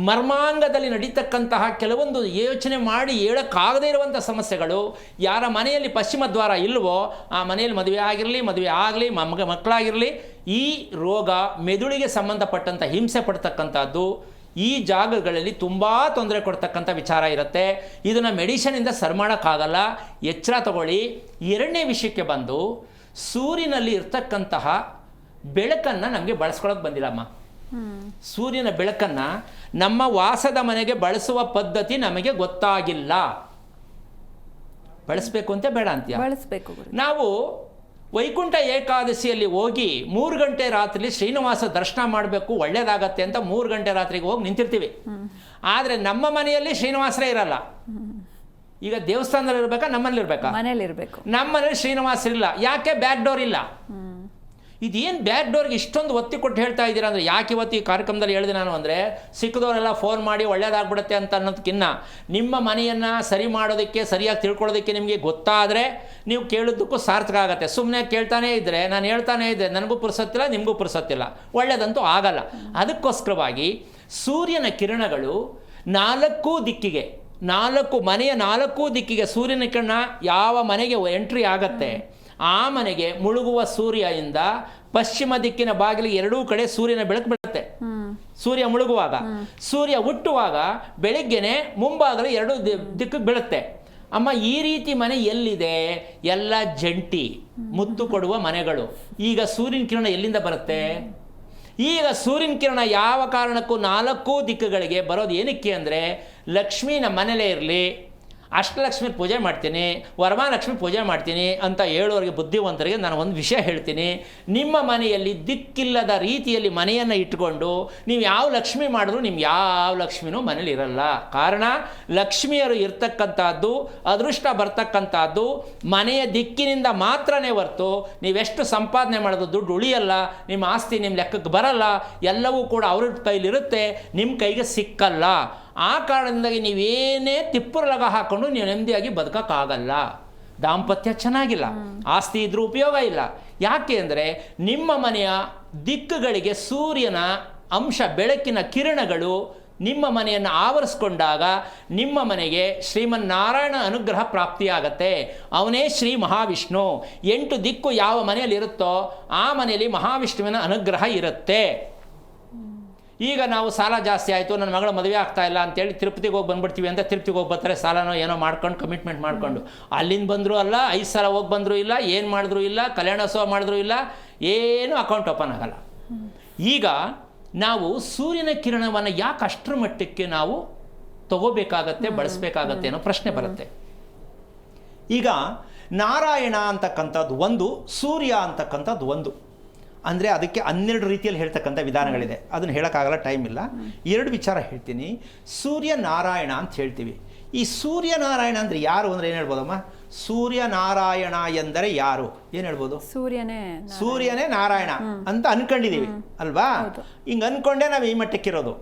ಮರ್ಮಾಂಗದಲ್ಲಿ ನಡೀತಕ್ಕಂತಹ ಕೆಲವೊಂದು ಯೋಚನೆ ಮಾಡಿ ಹೇಳೋಕ್ಕಾಗದೇ ಇರುವಂಥ ಸಮಸ್ಯೆಗಳು ಯಾರ ಮನೆಯಲ್ಲಿ ಪಶ್ಚಿಮ ದ್ವಾರ ಇಲ್ವೋ ಆ ಮನೆಯಲ್ಲಿ ಮದುವೆ ಆಗಲಿ ಮಕ್ಕಳಾಗಿರಲಿ, ಈ ರೋಗ ಮೆದುಳಿಗೆ ಸಂಬಂಧಪಟ್ಟಂಥ ಹಿಂಸೆ ಪಡ್ತಕ್ಕಂಥದ್ದು ಈ ಜಾಗಗಳಲ್ಲಿ ತುಂಬ ತೊಂದರೆ ಕೊಡ್ತಕ್ಕಂಥ ವಿಚಾರ ಇರುತ್ತೆ. ಇದನ್ನು ಮೆಡಿಷನಿಂದ ಸರಿ ಮಾಡೋಕ್ಕಾಗಲ್ಲ, ಎಚ್ಚರ ತಗೊಳ್ಳಿ. ಎರಡನೇ ವಿಷಯಕ್ಕೆ ಬಂದು, ಸೂರ್ಯನಲ್ಲಿ ಇರ್ತಕ್ಕಂತಹ ಬೆಳಕನ್ನು ನಮಗೆ ಬಳಸ್ಕೊಳ್ಳೋಕೆ ಬಂದಿಲ್ಲಮ್ಮ. ಸೂರ್ಯನ ಬೆಳಕನ್ನು ನಮ್ಮ ವಾಸದ ಮನೆಗೆ ಬಳಸುವ ಪದ್ಧತಿ ನಮಗೆ ಗೊತ್ತಾಗಿಲ್ಲ. ಬಳಸಬೇಕು ಅಂತ ಬೇಡ ಅಂತೀಯ? ಬಳಸಬೇಕು ಗುರು. ನಾವು ವೈಕುಂಠ ಏಕಾದಶಿಯಲ್ಲಿ ಹೋಗಿ 3 ಗಂಟೆ ರಾತ್ರಿ ಶ್ರೀನಿವಾಸ ದರ್ಶನ ಮಾಡಬೇಕು ಒಳ್ಳೇದಾಗತ್ತೆ ಅಂತ 3 ಗಂಟೆ ರಾತ್ರಿಗೆ ಹೋಗಿ ನಿಂತಿರ್ತೀವಿ. ಆದರೆ ನಮ್ಮ ಮನೆಯಲ್ಲಿ ಶ್ರೀನಿವಾಸರೇ ಇರಲ್ಲ. ಈಗ ದೇವಸ್ಥಾನದಲ್ಲಿ ಇರಬೇಕಾ ನಮ್ಮಲ್ಲಿ ಇರಬೇಕಾ? ಮನೇಲಿ ಇರಬೇಕು. ನಮ್ಮ ಮನೇಲಿ ಶ್ರೀನಿವಾಸ ಇಲ್ಲ. ಯಾಕೆ? ಬ್ಯಾಕ್ ಡೋರ್ ಇಲ್ಲ. ಇದೇನು ಬ್ಯಾಕ್ ಡೋರ್ಗೆ ಇಷ್ಟೊಂದು ಒತ್ತಿ ಕೊಟ್ಟು ಹೇಳ್ತಾ ಇದ್ದೀರಾ ಅಂದರೆ, ಯಾಕೆ ಇವತ್ತು ಈ ಕಾರ್ಯಕ್ರಮದಲ್ಲಿ ಹೇಳಿದೆ ನಾನು ಅಂದರೆ, ಸಿಕ್ಕದವರೆಲ್ಲ ಫೋನ್ ಮಾಡಿ ಒಳ್ಳೇದಾಗ್ಬಿಡುತ್ತೆ ಅಂತ ಅನ್ನೋದಕ್ಕಿಂತ ನಿಮ್ಮ ಮನೆಯನ್ನು ಸರಿ ಮಾಡೋದಕ್ಕೆ, ಸರಿಯಾಗಿ ತಿಳ್ಕೊಳ್ಳೋದಕ್ಕೆ ನಿಮಗೆ ಗೊತ್ತಾದರೆ ನೀವು ಕೇಳಿದ್ದಕ್ಕೂ ಸಾರ್ಥಕ ಆಗುತ್ತೆ. ಸುಮ್ಮನೆ ಕೇಳ್ತಾನೇ ಇದ್ದರೆ, ನಾನು ಹೇಳ್ತಾನೇ ಇದ್ದೆ, ನನಗೂ ಪುರ್ಸತ್ತಿಲ್ಲ ನಿಮಗೂ ಪುರ್ಸತ್ತಿಲ್ಲ, ಒಳ್ಳೆಯದಂತೂ ಆಗಲ್ಲ. ಅದಕ್ಕೋಸ್ಕರವಾಗಿ ಸೂರ್ಯನ ಕಿರಣಗಳು 4 ದಿಕ್ಕಿಗೆ, ಮನೆಯ 4 ದಿಕ್ಕಿಗೆ ಸೂರ್ಯನ ಕಿರಣ ಯಾವ ಮನೆಗೆ ಎಂಟ್ರಿ ಆಗತ್ತೆ, ಆ ಮನೆಗೆ ಮುಳುಗುವ ಸೂರ್ಯದಿಂದ ಪಶ್ಚಿಮ ದಿಕ್ಕಿನ ಬಾಗಿಲಿಗೆ ಎರಡೂ ಕಡೆ ಸೂರ್ಯನ ಬೆಳಕು ಬೀಳುತ್ತೆ. ಸೂರ್ಯ ಮುಳುಗುವಾಗ, ಸೂರ್ಯ ಹುಟ್ಟುವಾಗ ಬೆಳಿಗ್ಗೆನೆ ಮುಂಭಾಗಲು 2 ದಿಕ್ಕಿಗೆ ಬೀಳುತ್ತೆ. ಅಮ್ಮ, ಈ ರೀತಿ ಮನೆ ಎಲ್ಲಿದೆ? ಎಲ್ಲ ಜಂಟಿ ಮುತ್ತು ಕೊಡುವ ಮನೆಗಳು. ಈಗ ಸೂರ್ಯನ ಕಿರಣ ಎಲ್ಲಿಂದ ಬರುತ್ತೆ? ಈಗ ಸೂರ್ಯನ ಕಿರಣ ಯಾವ ಕಾರಣಕ್ಕೂ 4 ದಿಕ್ಕುಗಳಿಗೆ ಬರೋದು ಏನಕ್ಕೆ ಅಂದರೆ, ಲಕ್ಷ್ಮೀ ನಮ್ಮ ಮನೇಲೇ ಇರಲಿ, ಅಷ್ಟಲಕ್ಷ್ಮಿ ಪೂಜೆ ಮಾಡ್ತೀನಿ, ವರಮಹಾಲಕ್ಷ್ಮಿ ಪೂಜೆ ಮಾಡ್ತೀನಿ ಅಂತ ಹೇಳೋರಿಗೆ, ಬುದ್ಧಿವಂತರಿಗೆ ನಾನು ಒಂದು ವಿಷಯ ಹೇಳ್ತೀನಿ. ನಿಮ್ಮ ಮನೆಯಲ್ಲಿ ದಿಕ್ಕಿಲ್ಲದ ರೀತಿಯಲ್ಲಿ ಮನೆಯನ್ನು ಇಟ್ಕೊಂಡು ನೀವು ಯಾವ ಲಕ್ಷ್ಮಿ ಮಾಡಿದ್ರು ನಿಮ್ಮ ಯಾವ ಲಕ್ಷ್ಮಿನೂ ಮನೇಲಿ ಇರಲ್ಲ. ಕಾರಣ, ಲಕ್ಷ್ಮಿಯರು ಇರ್ತಕ್ಕಂಥದ್ದು, ಅದೃಷ್ಟ ಬರ್ತಕ್ಕಂಥದ್ದು ಮನೆಯ ದಿಕ್ಕಿನಿಂದ ಮಾತ್ರನೇ ಹೊರ್ತು ನೀವೆಷ್ಟು ಸಂಪಾದನೆ ಮಾಡೋದು ದುಡ್ಡು ಉಳಿಯಲ್ಲ, ನಿಮ್ಮ ಆಸ್ತಿ ನಿಮ್ಮ ಲೆಕ್ಕಕ್ಕೆ ಬರಲ್ಲ, ಎಲ್ಲವೂ ಕೂಡ ಅವ್ರ ಕೈಲಿರುತ್ತೆ, ನಿಮ್ಮ ಕೈಗೆ ಸಿಕ್ಕಲ್ಲ. ಆ ಕಾರಣದಿಂದಾಗಿ ನೀವೇನೇ ತಿಪ್ಪರ ಲಗ ಹಾಕ್ಕೊಂಡು ನೀವು ನೆಮ್ಮದಿಯಾಗಿ ಬದುಕೋಕ್ಕಾಗಲ್ಲ. ದಾಂಪತ್ಯ ಚೆನ್ನಾಗಿಲ್ಲ, ಆಸ್ತಿ ಇದ್ರೂ ಉಪಯೋಗ ಇಲ್ಲ. ಯಾಕೆ ಅಂದರೆ ನಿಮ್ಮ ಮನೆಯ ದಿಕ್ಕುಗಳಿಗೆ ಸೂರ್ಯನ ಅಂಶ, ಬೆಳಕಿನ ಕಿರಣಗಳು ನಿಮ್ಮ ಮನೆಯನ್ನು ಆವರಿಸ್ಕೊಂಡಾಗ ನಿಮ್ಮ ಮನೆಗೆ ಶ್ರೀಮನ್ನಾರಾಯಣ ಅನುಗ್ರಹ ಪ್ರಾಪ್ತಿಯಾಗತ್ತೆ. ಅವನೇ ಶ್ರೀ ಮಹಾವಿಷ್ಣು. 8 ದಿಕ್ಕು ಯಾವ ಮನೆಯಲ್ಲಿ ಇರುತ್ತೋ ಆ ಮನೆಯಲ್ಲಿ ಮಹಾವಿಷ್ಣುವಿನ ಅನುಗ್ರಹ ಇರುತ್ತೆ. ಈಗ ನಾವು ಸಾಲ ಜಾಸ್ತಿ ಆಯಿತು, ನನ್ನ ಮಗಳ ಮದುವೆ ಆಗ್ತಾ ಇಲ್ಲ ಅಂತೇಳಿ ತಿರುಪತಿಗೆ ಹೋಗಿ ಬಂದುಬಿಡ್ತೀವಿ ಅಂತ ತಿರುಪತಿಗೆ ಹೋಗಿ ಬರ್ತಾರೆ, ಸಾಲನೋ ಏನೋ ಮಾಡ್ಕೊಂಡು ಕಮಿಟ್ಮೆಂಟ್ ಮಾಡಿಕೊಂಡು. ಅಲ್ಲಿಂದ ಬಂದರೂ ಅಲ್ಲ, 5 ಸಲ ಹೋಗಿ ಬಂದರೂ ಇಲ್ಲ, ಏನು ಮಾಡಿದ್ರೂ ಇಲ್ಲ, ಕಲ್ಯಾಣೋತ್ಸವ ಮಾಡಿದ್ರೂ ಇಲ್ಲ, ಏನು ಅಕೌಂಟ್ ಓಪನ್ ಆಗಲ್ಲ. ಈಗ ನಾವು ಸೂರ್ಯನ ಕಿರಣವನ್ನು ಯಾಕೆ ಅಷ್ಟರ ಮಟ್ಟಕ್ಕೆ ನಾವು ತಗೋಬೇಕಾಗತ್ತೆ, ಬಳಸಬೇಕಾಗತ್ತೆ ಅನ್ನೋ ಪ್ರಶ್ನೆ ಬರುತ್ತೆ. ಈಗ ನಾರಾಯಣ ಅಂತಕ್ಕಂಥದ್ದು ಒಂದು, ಸೂರ್ಯ ಅಂತಕ್ಕಂಥದ್ದು ಒಂದು. ಅಂದರೆ ಅದಕ್ಕೆ 12 ರೀತಿಯಲ್ಲಿ ಹೇಳ್ತಕ್ಕಂಥ ವಿಧಾನಗಳಿದೆ. ಅದನ್ನು ಹೇಳೋಕ್ಕಾಗಲ್ಲ, ಟೈಮ್ ಇಲ್ಲ. 2 ವಿಚಾರ ಹೇಳ್ತೀನಿ. ಸೂರ್ಯನಾರಾಯಣ ಅಂತ ಹೇಳ್ತೀವಿ. ಈ ಸೂರ್ಯನಾರಾಯಣ ಅಂದರೆ ಯಾರು ಅಂದರೆ ಏನು ಹೇಳ್ಬೋದಮ್ಮ? ಸೂರ್ಯನಾರಾಯಣ ಎಂದರೆ ಯಾರು? ಏನು ಹೇಳ್ಬೋದು? ಸೂರ್ಯನೇ ನಾರಾಯಣ ಅಂತ ಅನ್ಕೊಂಡಿದ್ದೀವಿ ಅಲ್ವಾ? ಹಿಂಗೆ ಅಂದ್ಕೊಂಡೇ ನಾವು ಈ ಮಟ್ಟಕ್ಕಿರೋದು.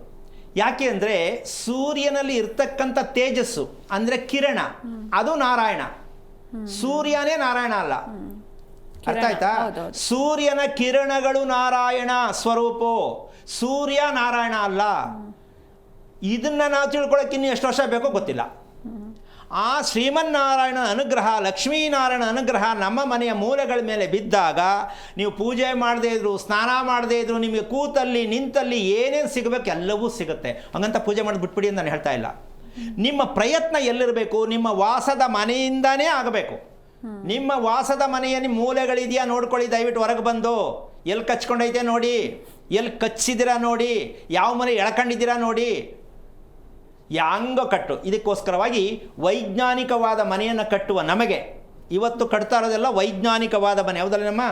ಯಾಕೆ ಅಂದರೆ ಸೂರ್ಯನಲ್ಲಿ ಇರ್ತಕ್ಕಂಥ ತೇಜಸ್ಸು ಅಂದರೆ ಕಿರಣ, ಅದು ನಾರಾಯಣ. ಸೂರ್ಯನೇ ನಾರಾಯಣ ಅಲ್ಲ. ಅರ್ಥ ಆಯ್ತಾ? ಸೂರ್ಯನ ಕಿರಣಗಳು ನಾರಾಯಣ ಸ್ವರೂಪ, ಸೂರ್ಯ ನಾರಾಯಣ ಅಲ್ಲ. ಇದನ್ನ ನಾವು ತಿಳ್ಕೊಳ್ಳೋಕೆ ಇನ್ನು ಎಷ್ಟು ವರ್ಷ ಬೇಕೋ ಗೊತ್ತಿಲ್ಲ. ಆ ಶ್ರೀಮನ್ನಾರಾಯಣ ಅನುಗ್ರಹ, ಲಕ್ಷ್ಮೀನಾರಾಯಣ ಅನುಗ್ರಹ ನಮ್ಮ ಮನೆಯ ಮೂಲೆಗಳ ಮೇಲೆ ಬಿದ್ದಾಗ ನೀವು ಪೂಜೆ ಮಾಡದೇ ಇದ್ರು, ಸ್ನಾನ ಮಾಡದೇ ಇದ್ರು, ನಿಮಗೆ ಕೂತಲ್ಲಿ ನಿಂತಲ್ಲಿ ಏನೇನು ಸಿಗಬೇಕು ಎಲ್ಲವೂ ಸಿಗುತ್ತೆ. ಹಂಗಂತ ಪೂಜೆ ಮಾಡಿ ಬಿಟ್ಬಿಡಿ ಅಂತ ನಾನು ಹೇಳ್ತಾ ಇಲ್ಲ. ನಿಮ್ಮ ಪ್ರಯತ್ನ ಎಲ್ಲಿರಬೇಕು? ನಿಮ್ಮ ವಾಸದ ಮನೆಯಿಂದಾನೇ ಆಗಬೇಕು. ನಿಮ್ಮ ವಾಸದ ಮನೆಯ ನಿಮ್ಮ ಮೂಲೆಗಳಿದೆಯಾ ನೋಡ್ಕೊಳ್ಳಿ. ದಯವಿಟ್ಟು ಹೊರಗೆ ಬಂದು ಎಲ್ಲಿ ಕಚ್ಕೊಂಡೈತೆ ನೋಡಿ, ಎಲ್ಲಿ ಕಚ್ಚಿದ್ದೀರಾ ನೋಡಿ, ಯಾವ ಮನೆ ಎಳ್ಕೊಂಡಿದ್ದೀರಾ ನೋಡಿ, ಯಾಂಗೋ ಕಟ್ಟು. ಇದಕ್ಕೋಸ್ಕರವಾಗಿ ವೈಜ್ಞಾನಿಕವಾದ ಮನೆಯನ್ನು ಕಟ್ಟುವ ನಮಗೆ ಇವತ್ತು ಕಟ್ತಾ ಇರೋದೆಲ್ಲ ವೈಜ್ಞಾನಿಕವಾದ ಮನೆ, ಹೌದಲ್ಲ ನಮ್ಮ?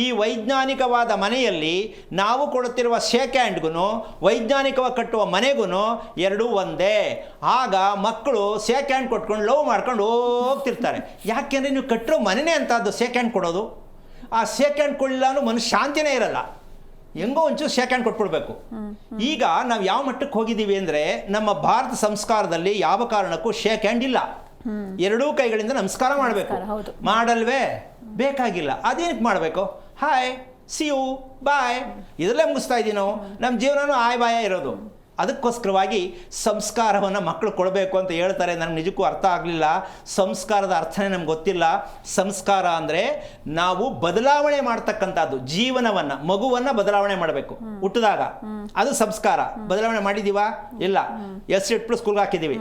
ಈ ವೈಜ್ಞಾನಿಕವಾದ ಮನೆಯಲ್ಲಿ ನಾವು ಕೊಡುತ್ತಿರುವ ಶೇಕ್ ಹ್ಯಾಂಡ್ಗೂ ವೈಜ್ಞಾನಿಕವಾಗಿ ಕಟ್ಟುವ ಮನೆಗೂ ಎರಡೂ ಒಂದೇ. ಆಗ ಮಕ್ಕಳು ಶೇಕ್ ಹ್ಯಾಂಡ್ ಕೊಟ್ಕೊಂಡು ಲವ್ ಮಾಡ್ಕೊಂಡು ಹೋಗ್ತಿರ್ತಾರೆ. ಯಾಕೆಂದರೆ ನೀವು ಕಟ್ಟಿರೋ ಮನೆಯೇ ಅಂತ ಅದು ಶೇಕ್ ಹ್ಯಾಂಡ್ ಕೊಡೋದು. ಆ ಶೇಕ್ ಹ್ಯಾಂಡ್ ಕೊಡಲಿಲ್ಲ ಅನ್ನೋ ಮನುಷ್ಯ ಶಾಂತಿನೇ ಇರಲ್ಲ. ಹೆಂಗೋ ಒಂಚೂರು ಶೇಕ್ ಹ್ಯಾಂಡ್ ಕೊಟ್ಬಿಡ್ಬೇಕು. ಈಗ ನಾವು ಯಾವ ಮಟ್ಟಕ್ಕೆ ಹೋಗಿದ್ದೀವಿ ಅಂದರೆ, ನಮ್ಮ ಭಾರತ ಸಂಸ್ಕಾರದಲ್ಲಿ ಯಾವ ಕಾರಣಕ್ಕೂ ಶೇಕ್ ಹ್ಯಾಂಡ್ ಇಲ್ಲ. ಎರಡೂ ಕೈಗಳಿಂದ ನಮಸ್ಕಾರ ಮಾಡಬೇಕು. ಮಾಡಲ್ವೇ? ಬೇಕಾಗಿಲ್ಲ. ಅದೇನಕ್ಕೆ ಮಾಡಬೇಕು? ಹಾಯ್, ಸಿ ಯು, ಬಾಯ್, ಇದರಲ್ಲೇ ಮುಗಿಸ್ತಾ ಇದ್ದೀವಿ ನಾವು. ನಮ್ಮ ಜೀವನನೂ ಆಯ್ ಬಾಯ ಇರೋದು. ಅದಕ್ಕೋಸ್ಕರವಾಗಿ ಸಂಸ್ಕಾರವನ್ನು ಮಕ್ಕಳು ಕೊಡಬೇಕು ಅಂತ ಹೇಳ್ತಾರೆ. ನನಗೆ ನಿಜಕ್ಕೂ ಅರ್ಥ ಆಗಲಿಲ್ಲ. ಸಂಸ್ಕಾರದ ಅರ್ಥನೇ ನಮ್ಗೆ ಗೊತ್ತಿಲ್ಲ. ಸಂಸ್ಕಾರ ಅಂದರೆ ನಾವು ಬದಲಾವಣೆ ಮಾಡ್ತಕ್ಕಂಥದ್ದು. ಜೀವನವನ್ನು, ಮಗುವನ್ನು ಬದಲಾವಣೆ ಮಾಡಬೇಕು ಹುಟ್ಟಿದಾಗ, ಅದು ಸಂಸ್ಕಾರ. ಬದಲಾವಣೆ ಮಾಡಿದ್ದೀವಾ? ಇಲ್ಲ. ಇಟ್ಟು ಸ್ಕೂಲ್ಗೆ ಹಾಕಿದ್ದೀವಿ.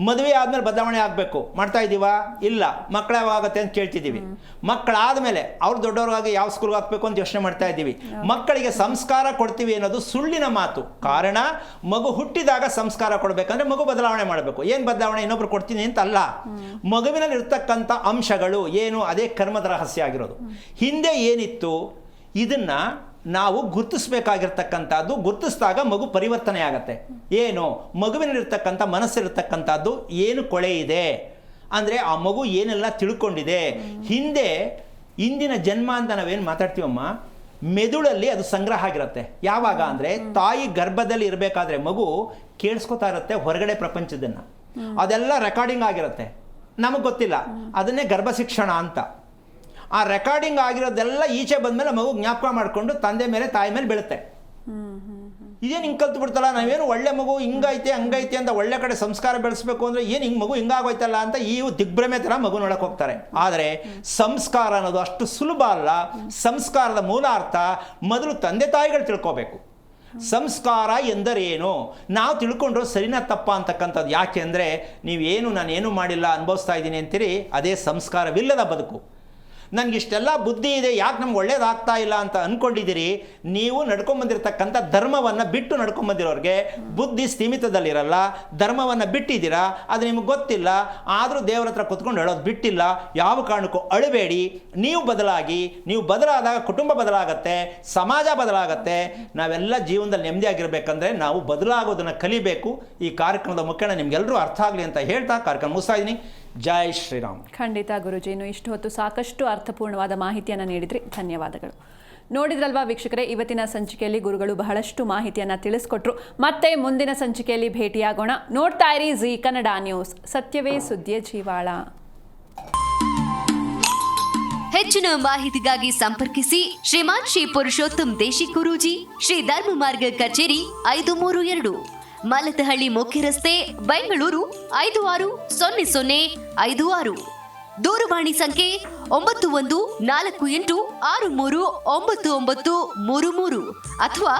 ಮದುವೆ ಆದಮೇಲೆ ಬದಲಾವಣೆ ಆಗಬೇಕು, ಮಾಡ್ತಾ ಇದ್ದೀವಾ? ಇಲ್ಲ. ಮಕ್ಕಳು ಯಾವಾಗತ್ತೆ ಅಂತ ಕೇಳ್ತಿದ್ದೀವಿ. ಮಕ್ಕಳಾದಮೇಲೆ ಅವ್ರು ದೊಡ್ಡವ್ರಿಗಾಗಿ ಯಾವ ಸ್ಕೂಲ್ಗೆ ಹಾಕಬೇಕು ಅಂತ ಯೋಚನೆ ಮಾಡ್ತಾ ಇದ್ದೀವಿ. ಮಕ್ಕಳಿಗೆ ಸಂಸ್ಕಾರ ಕೊಡ್ತೀವಿ ಅನ್ನೋದು ಸುಳ್ಳಿನ ಮಾತು. ಕಾರಣ, ಮಗು ಹುಟ್ಟಿದಾಗ ಸಂಸ್ಕಾರ ಕೊಡಬೇಕಂದ್ರೆ ಮಗು ಬದಲಾವಣೆ ಮಾಡಬೇಕು. ಏನು ಬದಲಾವಣೆ? ಇನ್ನೊಬ್ರು ಕೊಡ್ತೀನಿ ಅಂತ ಅಲ್ಲ, ಮಗುವಿನಲ್ಲಿ ಇರ್ತಕ್ಕಂಥ ಅಂಶಗಳು ಏನು, ಅದೇ ಕರ್ಮದ ರಹಸ್ಯ ಆಗಿರೋದು. ಹಿಂದೆ ಏನಿತ್ತು ಇದನ್ನು ನಾವು ಗುರುತಿಸ್ಬೇಕಾಗಿರ್ತಕ್ಕಂಥದ್ದು. ಗುರುತಿಸಿದಾಗ ಮಗು ಪರಿವರ್ತನೆ ಆಗತ್ತೆ. ಏನು? ಮಗುವಿನಲ್ಲಿರ್ತಕ್ಕಂಥ ಮನಸ್ಸಿರ್ತಕ್ಕಂಥದ್ದು ಏನು ಕೊಳೆ ಇದೆ ಅಂದರೆ ಆ ಮಗು ಏನೆಲ್ಲ ತಿಳ್ಕೊಂಡಿದೆ. ಹಿಂದಿನ ಜನ್ಮ ಅಂತ ನಾವೇನು ಮಾತಾಡ್ತೀವಮ್ಮ, ಮೆದುಳಲ್ಲಿ ಅದು ಸಂಗ್ರಹ ಆಗಿರುತ್ತೆ. ಯಾವಾಗ ಅಂದರೆ ತಾಯಿ ಗರ್ಭದಲ್ಲಿ ಇರಬೇಕಾದ್ರೆ ಮಗು ಕೇಳಿಸ್ಕೊತಾ ಇರುತ್ತೆ ಹೊರಗಡೆ ಪ್ರಪಂಚದನ್ನು, ಅದೆಲ್ಲ ರೆಕಾರ್ಡಿಂಗ್ ಆಗಿರುತ್ತೆ, ನಮಗೆ ಗೊತ್ತಿಲ್ಲ. ಅದನ್ನೇ ಗರ್ಭ ಶಿಕ್ಷಣ ಅಂತ. ಆ ರೆಕಾರ್ಡಿಂಗ್ ಆಗಿರೋದೆಲ್ಲ ಈಚೆ ಬಂದಮೇಲೆ ಮಗು ಜ್ಞಾಪಕ ಮಾಡಿಕೊಂಡು ತಂದೆ ಮೇಲೆ ತಾಯಿ ಮೇಲೆ ಬೀಳುತ್ತೆ. ಇದೇನು ಹಿಂಗೆ ಕಲ್ತು ಬಿಡ್ತಲ್ಲ, ನಾವೇನು ಒಳ್ಳೆ ಮಗು ಹಿಂಗೈತೆ ಹಂಗೈತೆ ಅಂತ ಒಳ್ಳೆ ಕಡೆ ಸಂಸ್ಕಾರ ಬೆಳೆಸಬೇಕು ಅಂದರೆ ಏನು ಹಿಂಗೆ ಮಗು ಹಿಂಗಾಗೋಯ್ತಲ್ಲ ಅಂತ ಈ ದಿಗ್ಭ್ರಮೆ ಥರ ಮಗು ನೋಡಕ್ಕೆ ಹೋಗ್ತಾರೆ. ಆದರೆ ಸಂಸ್ಕಾರ ಅನ್ನೋದು ಅಷ್ಟು ಸುಲಭ ಅಲ್ಲ. ಸಂಸ್ಕಾರದ ಮೂಲ ಅರ್ಥ ಮೊದಲು ತಂದೆ ತಾಯಿಗಳು ತಿಳ್ಕೋಬೇಕು. ಸಂಸ್ಕಾರ ಎಂದರೇನು, ನಾವು ತಿಳ್ಕೊಂಡ್ರು ಸರಿನಾ ತಪ್ಪ ಅಂತಕ್ಕಂಥದ್ದು. ಯಾಕೆ ಅಂದರೆ ನೀವೇನು ನಾನೇನು ಮಾಡಿಲ್ಲ ಅನುಭವಿಸ್ತಾ ಇದ್ದೀನಿ ಅಂತೀರಿ, ಅದೇ ಸಂಸ್ಕಾರವಿಲ್ಲದ ಬದುಕು. ನನಗಿಷ್ಟೆಲ್ಲ ಬುದ್ಧಿ ಇದೆ, ಯಾಕೆ ನಮ್ಗೆ ಒಳ್ಳೇದಾಗ್ತಾ ಇಲ್ಲ ಅಂತ ಅಂದ್ಕೊಂಡಿದ್ದೀರಿ. ನೀವು ನಡ್ಕೊಂಬಂದಿರತಕ್ಕಂಥ ಧರ್ಮವನ್ನು ಬಿಟ್ಟು ನಡ್ಕೊಂಬಂದಿರೋರಿಗೆ ಬುದ್ಧಿ ಸ್ಥೀಮಿತದಲ್ಲಿರಲ್ಲ. ಧರ್ಮವನ್ನು ಬಿಟ್ಟಿದ್ದೀರಾ, ಅದು ನಿಮಗೆ ಗೊತ್ತಿಲ್ಲ. ಆದರೂ ದೇವರ ಹತ್ರ ಕುತ್ಕೊಂಡು ಅಳೋದು ಬಿಟ್ಟಿಲ್ಲ. ಯಾವ ಕಾರಣಕ್ಕೂ ಅಳಬೇಡಿ. ನೀವು ಬದಲಾದಾಗ ಕುಟುಂಬ ಬದಲಾಗತ್ತೆ, ಸಮಾಜ ಬದಲಾಗತ್ತೆ. ನಾವೆಲ್ಲ ಜೀವನದಲ್ಲಿ ನೆಮ್ಮದಿಯಾಗಿರ್ಬೇಕಂದ್ರೆ ನಾವು ಬದಲಾಗೋದನ್ನು ಕಲಿಬೇಕು. ಈ ಕಾರ್ಯಕ್ರಮದ ಮುಖ್ಯನ ನಿಮ್ಗೆಲ್ಲರೂ ಅರ್ಥ ಆಗಲಿ ಅಂತ ಹೇಳ್ತಾ ಕಾರ್ಯಕ್ರಮ ಮುಗಿಸ್ತಾ ಇದ್ದೀನಿ. ಜೈ ಶ್ರೀರಾಮ್. ಖಂಡಿತ ಗುರುಜಿ, ಇನ್ನು ಇಷ್ಟು ಹೊತ್ತು ಸಾಕಷ್ಟು ಅರ್ಥಪೂರ್ಣವಾದ ಮಾಹಿತಿಯನ್ನು ನೀಡಿದ್ರಿ, ಧನ್ಯವಾದಗಳು. ನೋಡಿದ್ರಲ್ವಾ ವೀಕ್ಷಕರೇ, ಇವತ್ತಿನ ಸಂಚಿಕೆಯಲ್ಲಿ ಗುರುಗಳು ಬಹಳಷ್ಟು ಮಾಹಿತಿಯನ್ನು ತಿಳಿಸ್ಕೊಟ್ರು. ಮತ್ತೆ ಮುಂದಿನ ಸಂಚಿಕೆಯಲ್ಲಿ ಭೇಟಿಯಾಗೋಣ. ನೋಡ್ತಾ ಇರಿ ಜೀ ಕನ್ನಡ ನ್ಯೂಸ್, ಸತ್ಯವೇ ಸುದ್ದಿಯ ಜೀವಾಳ. ಹೆಚ್ಚಿನ ಮಾಹಿತಿಗಾಗಿ ಸಂಪರ್ಕಿಸಿ ಶ್ರೀಮಾನ್ ಶ್ರೀ ಪುರುಷೋತ್ತಮ್ ದೇಶಿ ಗುರೂಜಿ, ಶ್ರೀ ಧರ್ಮ ಮಾರ್ಗ ಕಚೇರಿ 532, ಮಲತಹಳ್ಳಿ ಮುಖ್ಯ ರಸ್ತೆ, ಬೆಂಗಳೂರು 560056. ದೂರವಾಣಿ ಸಂಖ್ಯೆ 9148639933 ಅಥವಾ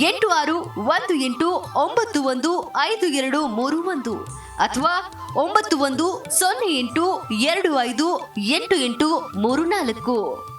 8618915231 ಅಥವಾ 9108258834.